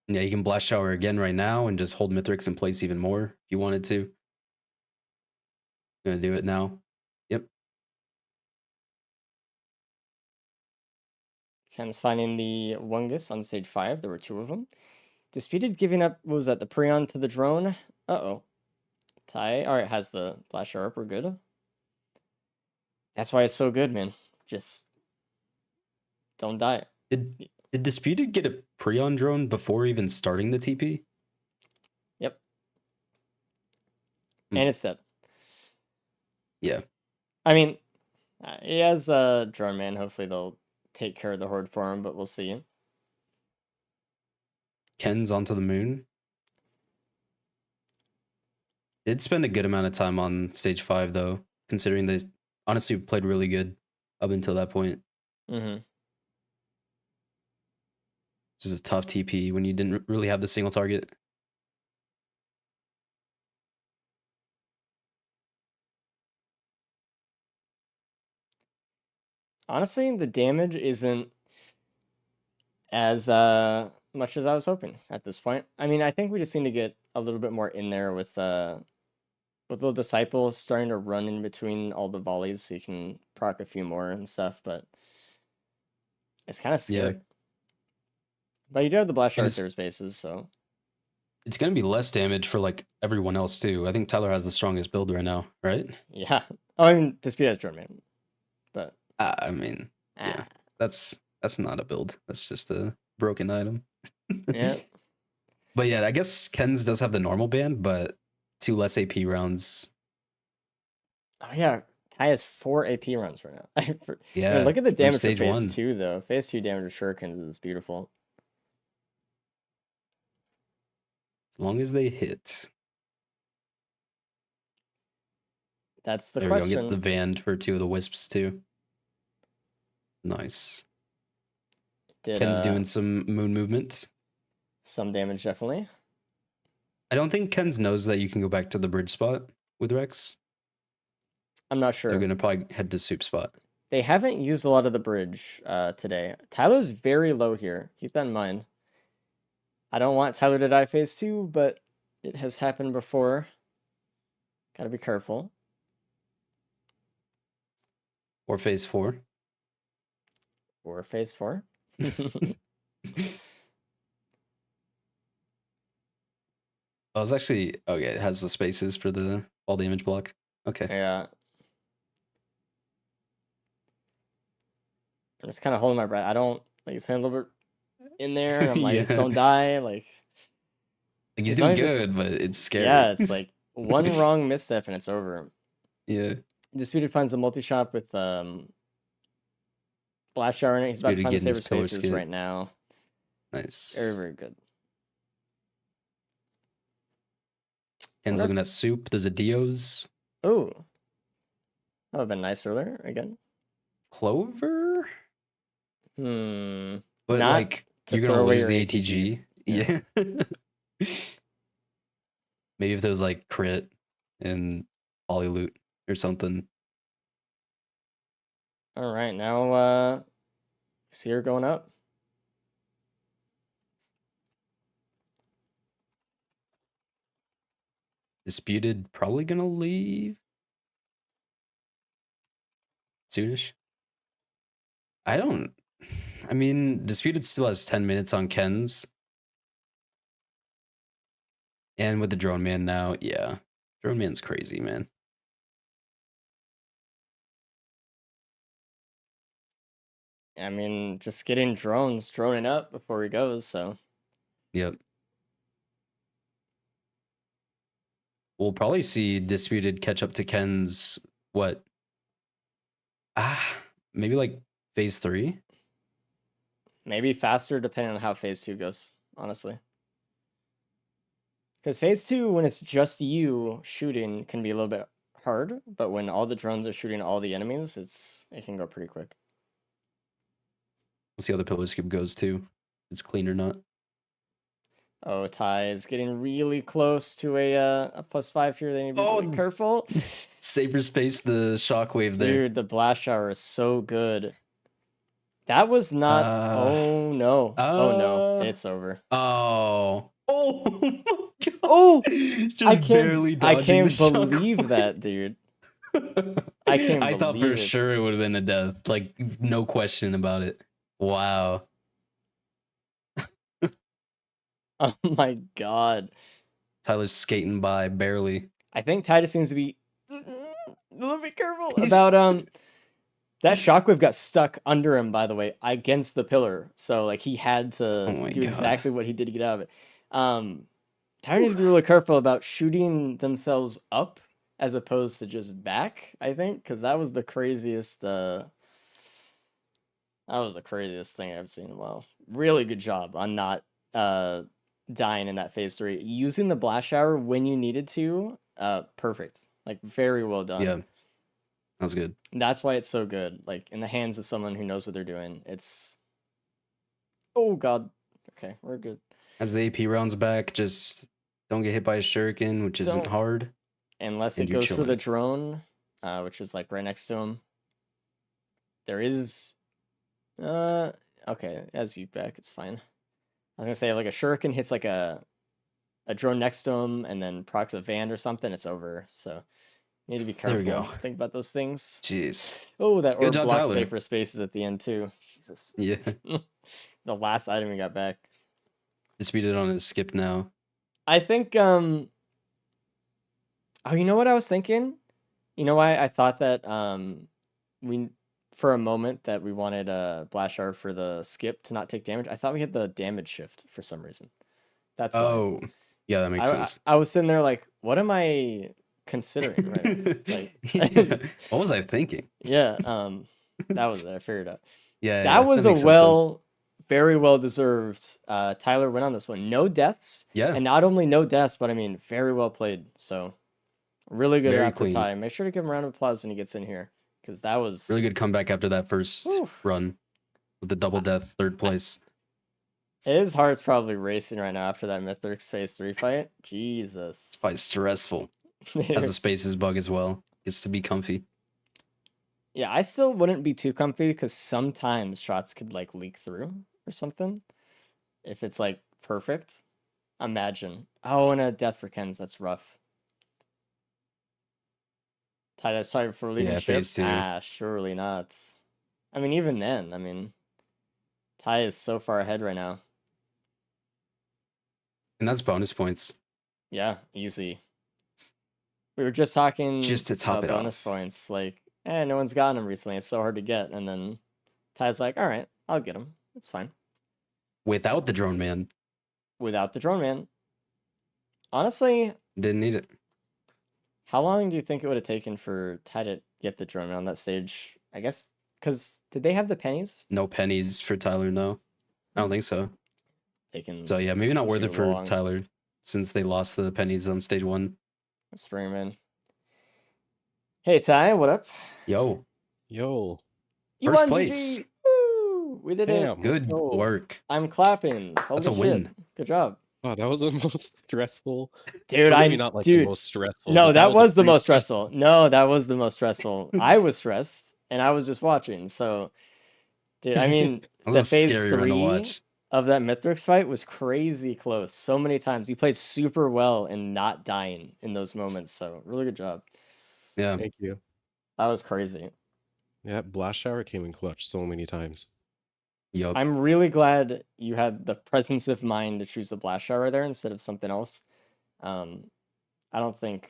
Yeah, you can blast shower again right now and just hold Mithrix in place even more if you wanted to. Gonna do it now. Yep. Ken's finding the Wungus on stage 5. There were 2 of them. Disputed giving up, what was that, the Prion to the drone? Uh-oh. Ty, alright, has the Blast Shower up. We're good. That's why it's so good, man. Just don't die. Did Disputed get a Prion drone before even starting the TP? Yep. Hmm. And it's dead. Yeah. I mean, he has a drone man. Hopefully they'll take care of the horde for him, but we'll see. Ken's onto the moon. Did spend a good amount of time on stage 5 though, considering they honestly played really good up until that point. Mm-hmm. This is a tough TP when you didn't really have the single target. Honestly, the damage isn't as much as I was hoping at this point. I mean, I think we just need to get a little bit more in there with little disciples starting to run in between all the volleys so you can proc a few more and stuff, but it's kind of scary. Yeah. But you do have the blast And shower clear spaces, so it's gonna be less damage for like everyone else too. I think Tyler has the strongest build right now, right? yeah. Oh, I mean, Dispute has drone man, but I mean, yeah, that's not a build. That's just a broken item. yeah. But yeah, I guess Ken's does have the normal band, but 2 less AP rounds. Oh yeah, Kai has 4 AP runs right now. I mean, Yeah, look at the from damage for stage phase 1. 2 though. Phase 2 damage with shurikens is beautiful. As long as they hit. That's the There we go. Get question. the band for 2 of the wisps too. Nice. Did Ken's doing some moon movement. some damage definitely. I don't think Ken's knows that you can go back to the bridge spot with Rex. I'm not So sure. we're gonna probably head to soup spot. They haven't used a lot of the bridge today. Tyler's very low here. Keep that in mind. I don't want Tyler to die phase 2, but it has happened before. Gotta be careful. Or phase 4. Or phase 4. Oh, it's actually okay. It has the spaces for the all damage block. Okay. Yeah. I'm just kind of holding my breath. I don't like he's playing a little bit in there, and I'm like, just Yeah. don't die. Like He's as doing long as good, just but it's scary. yeah, it's like one wrong misstep and it's over. Yeah. Disputed finds a multi shop with blast shower in it. He's about to Disputed find the getting his saber pillar spaces skit. right now. Nice. Very, very good. Ken's Wonder if- looking at soup. There's a Dio's. Oh, that would have been nice earlier again. Clover? But But not like to you're throw gonna away lose your the ATG. ATG. Yeah. Maybe if there's like crit and poly loot or something. All right, now see her going up. Disputed probably gonna leave soonish. I mean, Disputed still has 10 minutes on Ken's. And with the drone man now, yeah. Drone man's crazy, man. I mean, just getting droning up before he goes. So Yep. we'll probably see Disputed catch up to Ken's what? Maybe like phase 3. Maybe faster depending on how phase 2 goes, honestly. Because phase 2, when it's just you shooting, can be a little bit hard, but when all the drones are shooting all the enemies, it can go pretty quick. We'll see how the pillar skip goes too. If it's clean or not. Oh, Ty is getting really close to a +5 here. They need to be really Oh, careful. Saber space the shockwave there. Dude, the blast shower is so good. That was not. Oh no! Oh no! It's over. Oh. Oh my god. Oh! Just barely I dodging can't the believe shockwave. that, dude. I can't I thought believe for it. sure it would have been a death. Like, no question about it. Wow. Oh my god. Tyler's skating by barely. I think Titus seems to be a little bit careful He's- about that shockwave got stuck under him, by the way, against the pillar. So like he had to Oh my do God. exactly what he did to get out of it. Tyler needs to be really careful about shooting themselves up as opposed to just back, I think, because that was the craziest thing I've seen in a while. Really good job on not dying in that phase 3. Using the blast shower when you needed to, perfect. Like very well done. Yeah. That was good. And that's why it's so good. Like in the hands of someone who knows what they're doing. It's oh god. Okay, we're good. As the AP rounds back, just don't get hit by a shuriken, which isn't Don't. hard. Unless And it you're goes for the chilling. drone, which is like right next to him. There is okay, as you back, it's fine. I was gonna say like a shuriken hits like a drone next to him and then procs a Van or something, it's over. So you need to be There we careful. go. Think about those things. Jeez. Oh, that Good orb job, blocks Tyler. safer spaces at the end too. Jesus. Yeah. The last item we got back. Disputed on his skip now. I think oh, you know what I was thinking? You know why I thought that we for a moment that we wanted a blast shower for the skip to not take damage. I thought we had the damage shift for some reason. That's why. Oh, yeah, that makes sense. I was sitting there like, what am I considering right now? Like, Yeah. What was I thinking? yeah, that was it. I figured it out. Yeah, That was makes a sense then. very well deserved Tyler win on this one. No deaths. Yeah. And not only no deaths, but I mean, very well played. So, really good Very after clean. Ty. Make sure to give him a round of applause when he gets in here. Because that was Really good comeback after that first run with the double death, third place. His heart's probably racing right now after that Mythrix phase 3 fight. Jesus. This fight's stressful. As the spaces bug as well. Gets to be comfy. Yeah, I still wouldn't be too comfy because sometimes shots could like leak through or something. If it's like perfect. Imagine. Oh, and a death for Kens, that's rough. Titus, sorry for leading Yeah, ship. phase 2. Surely not. I mean, even then, I mean, Ty is so far ahead right now. And that's bonus points. Yeah, easy. We were just talking Just to top about it bonus off. points. Like, no one's gotten them recently. It's so hard to get. And then Ty's like, all right, I'll get them. It's fine. Without the drone man. Without the drone man. Honestly, Didn't need it. how long do you think it would have taken for Ty to get the drone man on that stage? I guess, because did they have the pennies? No pennies for Tyler, no. I don't think so. Taken So yeah, maybe not worth too it for long. Tyler since they lost the pennies on stage 1. Let's bring him in. Hey Ty, what up? Yo. You First won, place. GG! Woo! We did Damn. it. Good Let's go. work. I'm clapping. Holy That's a shit. win. Good job. Oh, that was the most stressful. Dude, Or maybe not like the dude, most stressful. no, but that a was the pretty most stressful. No, that was the most stressful. I was stressed, and I was just watching. So, dude, I mean, That the was a phase scary run to 3 watch. of that Mythrix fight was crazy close. So many times. You played super well and not dying in those moments. So, really good job. Yeah. Thank you. That was crazy. Yeah, blast shower came in clutch so many times. Yup. I'm really glad you had the presence of mind to choose the blast shower there instead of something else. I don't think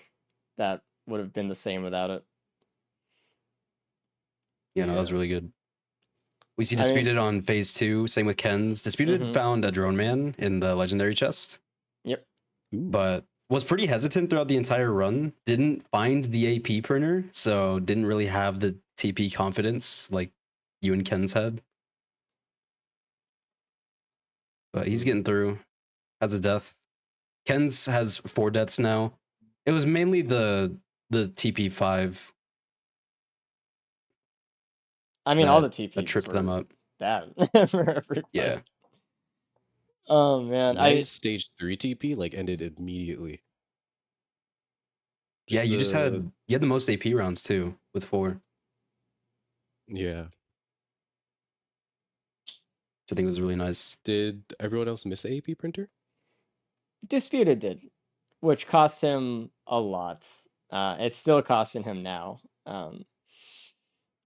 that would have been the same without it. Yeah, no, that was Yeah. really good. We see I mean- Disputed on phase 2. Same with Ken's. Disputed Mhm. found a drone man in the legendary chest. Yep. Ooh. But was pretty hesitant throughout the entire run. Didn't find the AP printer, so didn't really have the TP confidence like you and Ken's had. But he's getting through. Has a death. Ken's has 4 deaths now. It was mainly the TP5 I mean, all the that TPs tripped them were up. bad for everybody. Yeah. Oh man, My stage 3 TP like ended immediately. Yeah, you just had the you had the most AP rounds too with 4. yeah. Which I think was really nice. Did everyone else miss the AP printer? Disputed did, which cost him a lot. It's still costing him now.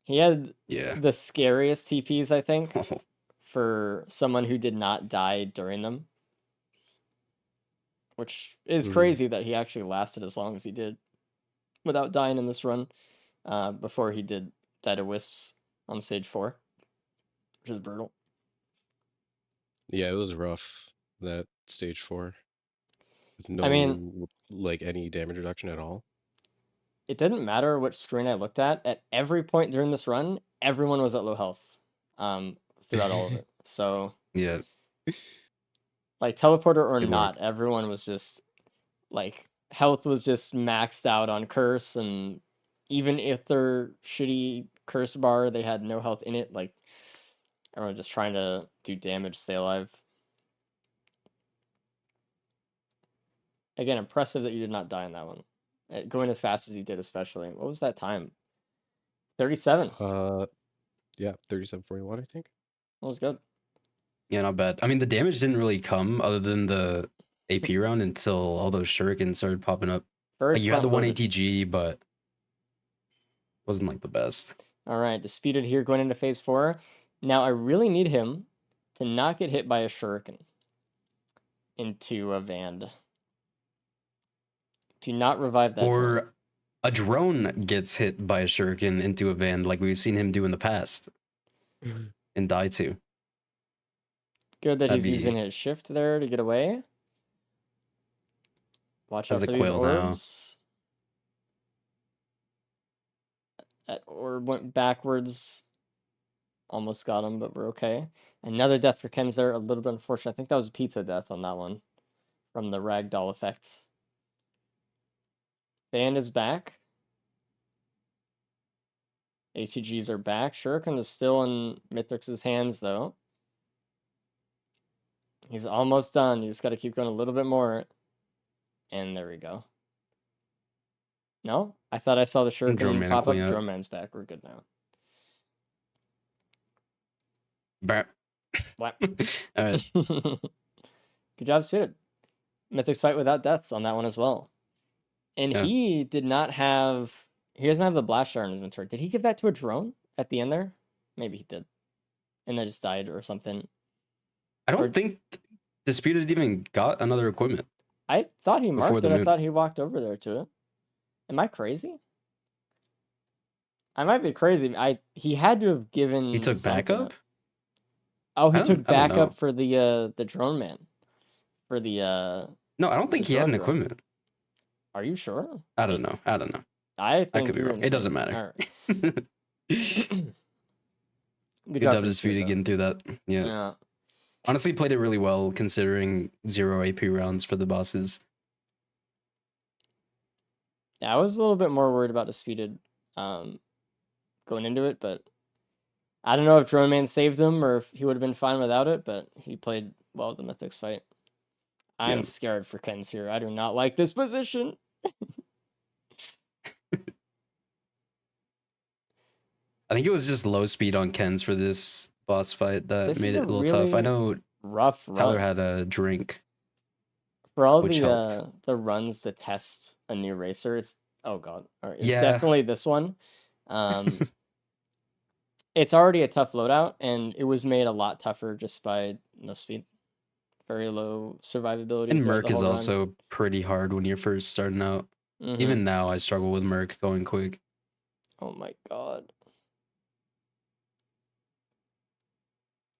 He had Yeah. the scariest TPs, I think, for someone who did not die during them, which is crazy that he actually lasted as long as he did without dying in this run. Before he did die to wisps on stage 4, which is brutal. Yeah, it was rough, that stage 4. With I mean, no like any damage reduction at all. it didn't matter which screen I looked at. At every point during this run, everyone was at low health throughout all of it. So, Yeah. like, teleporter or Good work. not, everyone was just, like, health was just maxed out on curse, and even if their shitty curse bar, they had no health in it, like, everyone just trying to do damage, stay alive. Again, impressive that you did not die in that one. Going as fast as you did, especially. What was that time? 37. Yeah, 3741, I think. That was good. Yeah, not bad. I mean, the damage didn't really come other than the AP round until all those shurikens started popping up. Very Like you had the one front-loaded. ATG, but wasn't like the best. All right, Disputed here going into phase 4. Now I really need him to not get hit by a shuriken into a Vand. Do not revive that drone. Or a drone gets hit by a shuriken into a van, like we've seen him do in the past, and die to. Good that That'd he's using be his shift there to get away. Watch as out the for these quail now. orbs. That orb went backwards. Almost got him, but we're okay. Another death for Ken's there. A little bit unfortunate. I think that was a pizza death on that one from the ragdoll effects. Band is back. ATGs are back. Shuriken is still in Mithrix's hands, though. He's almost done. You just got to keep going a little bit more. And there we go. No? I thought I saw the Drone Shuriken man pop clean up. up. Drone man's back. We're good now. Brap. What? All right. Good job, Suited. Mythic's fight without deaths on that one as well. And Yeah. he did not have... He doesn't have the blast shard in his inventory. Did he give that to a drone at the end there? Maybe he did. And then just died or something. I Or- don't think Disputed even got another equipment. I thought he Before marked the it. I moon. thought he walked over there to it. Am I crazy? I might be crazy. He had to have given. He took something backup? up. Oh, he took I don't backup know. for the drone man. For the No, I don't think he had an drone. equipment. Are you sure? I don't know. I I think could be you're wrong. It doesn't insane. matter. Alright. Good Good job job for Disputed Disputed, getting through that. Yeah. Yeah. Honestly, played it really well considering 0 AP rounds for the bosses. Yeah, I was a little bit more worried about Disputed going into it, but I don't know if Drone Man saved him or if he would have been fine without it, but he played well at the Mythics fight. I'm Yeah. scared for Ken's here. I do not like this position. I think it was just low speed on Ken's for this boss fight that This made is it a a little tough. I really know rough Tyler run. had a drink. For all which helped. the runs to test a new racer, it's oh god, it's Yeah. definitely this one. It's already a tough loadout, and it was made a lot tougher just by no speed, very low survivability. And throughout Merc the is whole run. also pretty hard when you're first starting out. Mhm. Even now, I struggle with Merc going quick. Oh my god.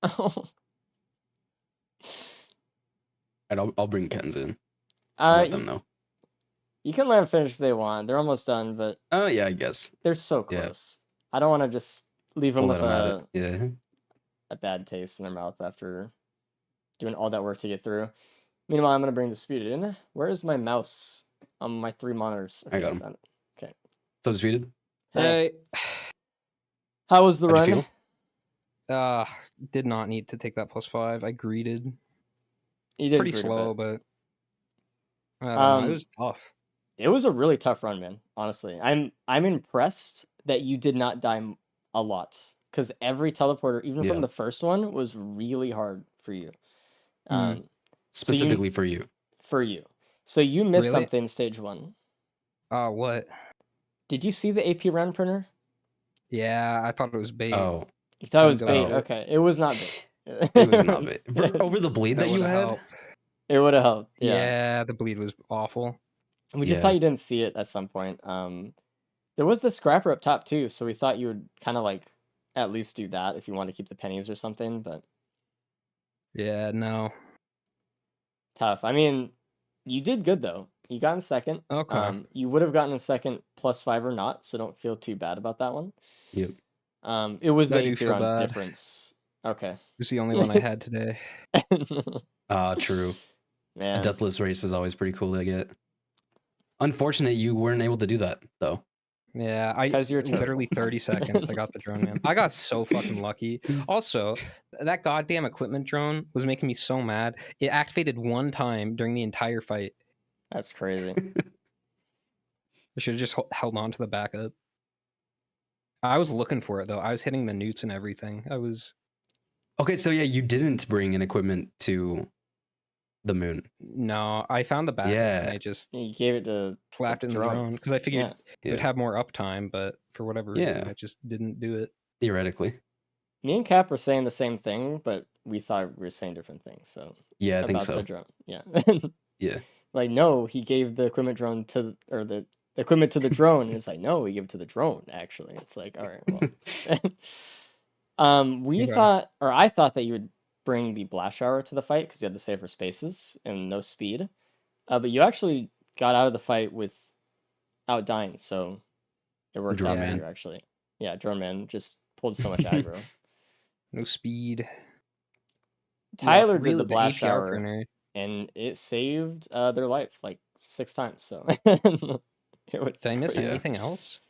Oh. I'll bring Ken's in. I'll let them know. You can let them finish if they want. They're almost done, but Oh yeah, I guess. they're so Yeah. close. I don't want to just leave them We'll with let them at it. Yeah. a bad taste in their mouth after doing all that work to get through. Meanwhile, I'm gonna bring the speed in. Where is my mouse on my 3 monitors? I got I him. found it. Okay. So disputed. Hey, Hey, how was the How'd you run? feel? did not need to take that +5. I greeted. You did Pretty great a slow, bit. but I don't know. It Um, was tough. it was a really tough run, man. Honestly, I'm impressed that you did not die a lot because every teleporter, even from Yeah. the first one, was really hard for you. Mm. So you Specifically for you. for you. So you missed Really? something stage 1. What? Did you see the AP run printer? Yeah, I thought it was bait. Oh. You thought it was Couldn't go bait. get it. Okay, it was not bait. It was not bait. Over the bleed That that you would have had? helped. It would have helped. Yeah. Yeah, the bleed was awful. And we just Yeah. thought you didn't see it at some point. There was the scrapper up top too, so we thought you would kind of like at least do that if you want to keep the pennies or something, but Yeah, no. tough. I mean, you did good though. You got in second. Okay. You would have gotten in second +5 or not, so don't feel too bad about that one. Yep. It was I the do AP feel run bad. difference. Okay. It was the only one I had today. True. A Man, deathless race is always pretty cool to get. Unfortunate you weren't able to do that though. Yeah, I because you're terrible. literally 30 seconds. I got the drone, man. I got so fucking lucky. Also, that goddamn equipment drone was making me so mad. It activated one time during the entire fight. That's crazy. I should have just held on to the backup. I was looking for it though. I was hitting the newts and everything. I was Okay, so yeah, you didn't bring an equipment to the moon. no. I found the backup and Yeah. I just You gave it to slapped it in the drone because I figured Yeah. it would Yeah. have more uptime, but for whatever reason, Yeah. I just didn't do it. Theoretically. Me and Cap were saying the same thing, but we thought we were saying different things. So Yeah, I think about the so. drone, yeah. Yeah. Like no, he gave the equipment drone to or the equipment to the drone. And it's like no, we give it to the drone. Actually, it's like all right, well. We Okay. thought, or I thought that you would bring the blast shower to the fight because you had the safer spaces and no speed. But you actually got out of the fight without dying, so it worked Drone out for man. you actually. Yeah, drone man just pulled so much aggro. No speed. Tyler really, did the blast APR shower, printer. and it saved their life like 6 times. So it was Did I miss Yeah. anything else?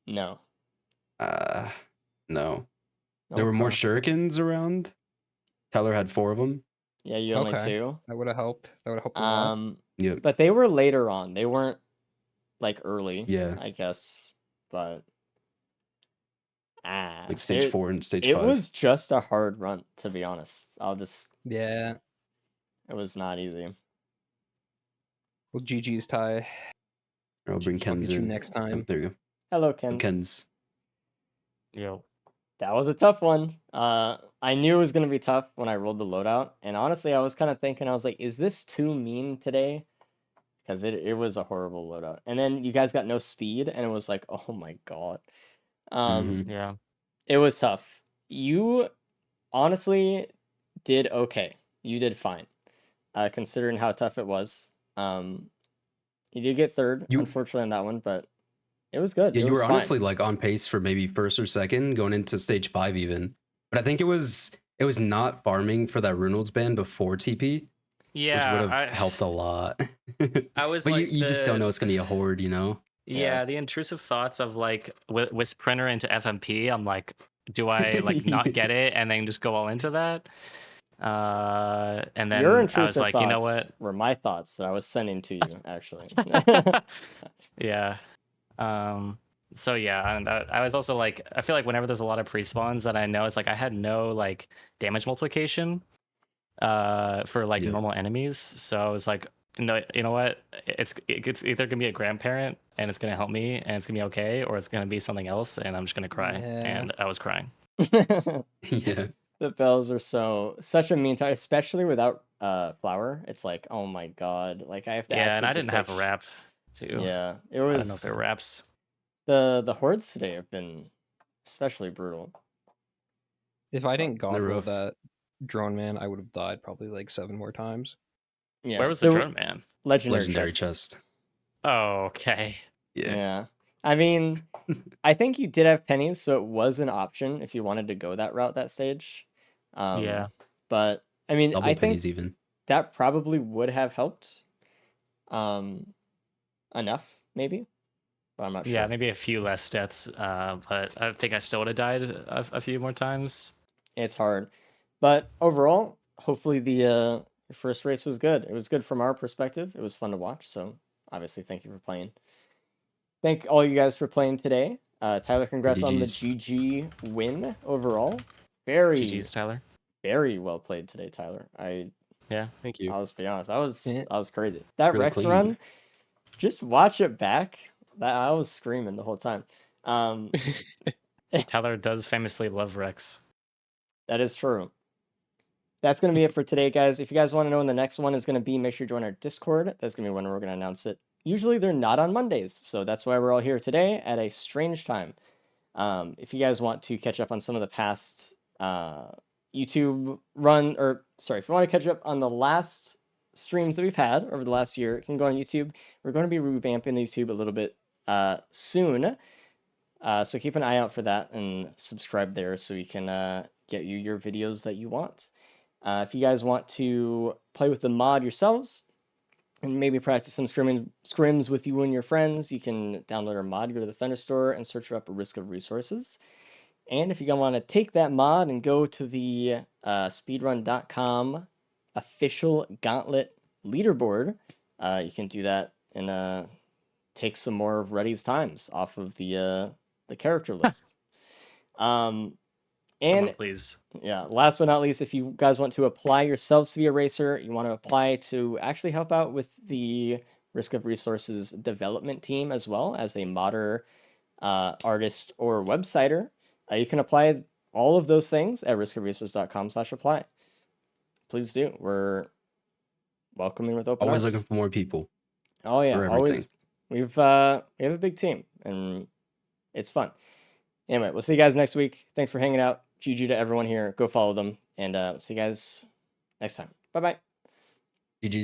no. No. There were more Okay. shurikens around. Tyler had 4 of them. Yeah, you only Okay. 2. That would have helped. That would have helped a lot. Yep. But they were later on. They weren't like early. Yeah. I guess, but Like stage it, 4 and stage it 5. was just a hard run to be honest. Yeah. It was not easy. Well, GG's Ty. I'll bring I'll Ken's get you in. next Oh, time. there you go. Hello, Oh, Ken. Ken's. Yo. That was a tough one. I knew it was gonna be tough when I rolled the loadout, and honestly, I was kind of thinking, I was like, is this too mean today? Because it was a horrible loadout. And then you guys got no speed, and it was like, oh my god. Yeah. It was tough. You honestly did okay. You did fine, considering how tough it was. You did get third, You- unfortunately, on that one, but it was good. Yeah, It you was were fine. honestly like on pace for maybe first or second going into stage 5 even. But I think it was not farming for that Runald's band before TP, which would have helped a lot. I was but like you just don't know it's gonna be a horde, you know? Yeah, the intrusive thoughts of like Wisp printer into FMP. I'm like, do I like not get it and then just go all into that? And then Your I intrusive was like, thoughts you know what? were my thoughts that I was sending to you, actually. Yeah. So yeah, and I was also like, I feel like whenever there's a lot of pre-spawns that I know, it's like I had no like damage multiplication for like Yeah. normal enemies. So I was like, no, you know what? It's either gonna be a grandparent and it's gonna help me and it's gonna be okay, or it's gonna be something else and I'm just gonna cry. Yeah. And I was crying. Yeah. The bells are such a mean time, especially without flower. It's like, oh my god, like I have to Yeah, and actually I just didn't have a like wrap too. yeah, it I was don't know if they were wraps. the hordes today have been especially brutal. If I didn't god They're roll rough. that drone man, I would have died probably like 7 more times. Yeah, Where was the there were drone man? legendary Legendary chests. chest. Oh, okay. Yeah. Yeah. I mean, I think you did have pennies, so it was an option if you wanted to go that route that stage. Yeah. But I mean, Double I think pennies even. that probably would have helped enough, maybe, but I'm not Yeah, sure. maybe a few less deaths, but I think I still would have died a few more times. It's hard. But overall, hopefully the first race was good. It was good from our perspective. It was fun to watch, so obviously thank you for playing. Thank all you guys for playing today. Tyler, congrats on the GG's. GG win overall. Very, GG's, Tyler. very well played today, Tyler. Yeah. Thank you. I'll just be honest. That Yeah. was crazy. That Really Rex clean. run, just watch it back. That I was screaming the whole time. Tyler does famously love Rex. That is true. That's going to be it for today, guys. If you guys want to know when the next one is going to be, make sure you join our Discord. That's going to be when we're going to announce it. Usually they're not on Mondays, so that's why we're all here today at a strange time. If you guys want to catch up on some of the past YouTube run, or sorry, if you want to catch up on the last streams that we've had over the last year, you can go on YouTube. We're going to be revamping the YouTube a little bit soon. So keep an eye out for that and subscribe there so we can get you your videos that you want. If you guys want to play with the mod yourselves and maybe practice some scrims with you and your friends, you can download our mod, go to the Thunder Store, and search up Risk of Resources. And if you want to take that mod and go to the speedrun.com official gauntlet leaderboard, you can do that and take some more of Reddy's times off of the character list. Someone And please. yeah, last but not least, if you guys want to apply yourselves to be a racer, you want to apply to actually help out with the Risk of Resources development team as well as a modder, artist, or websiter, you can apply all of those things at riskofresource.com/apply. Please do. We're welcoming with open Always arms. looking for more people Oh yeah, for everything. always. We have a big team and it's fun. Anyway, we'll see you guys next week. Thanks for hanging out. GG to everyone here. Go follow them, and see you guys next time. Bye bye. GG's.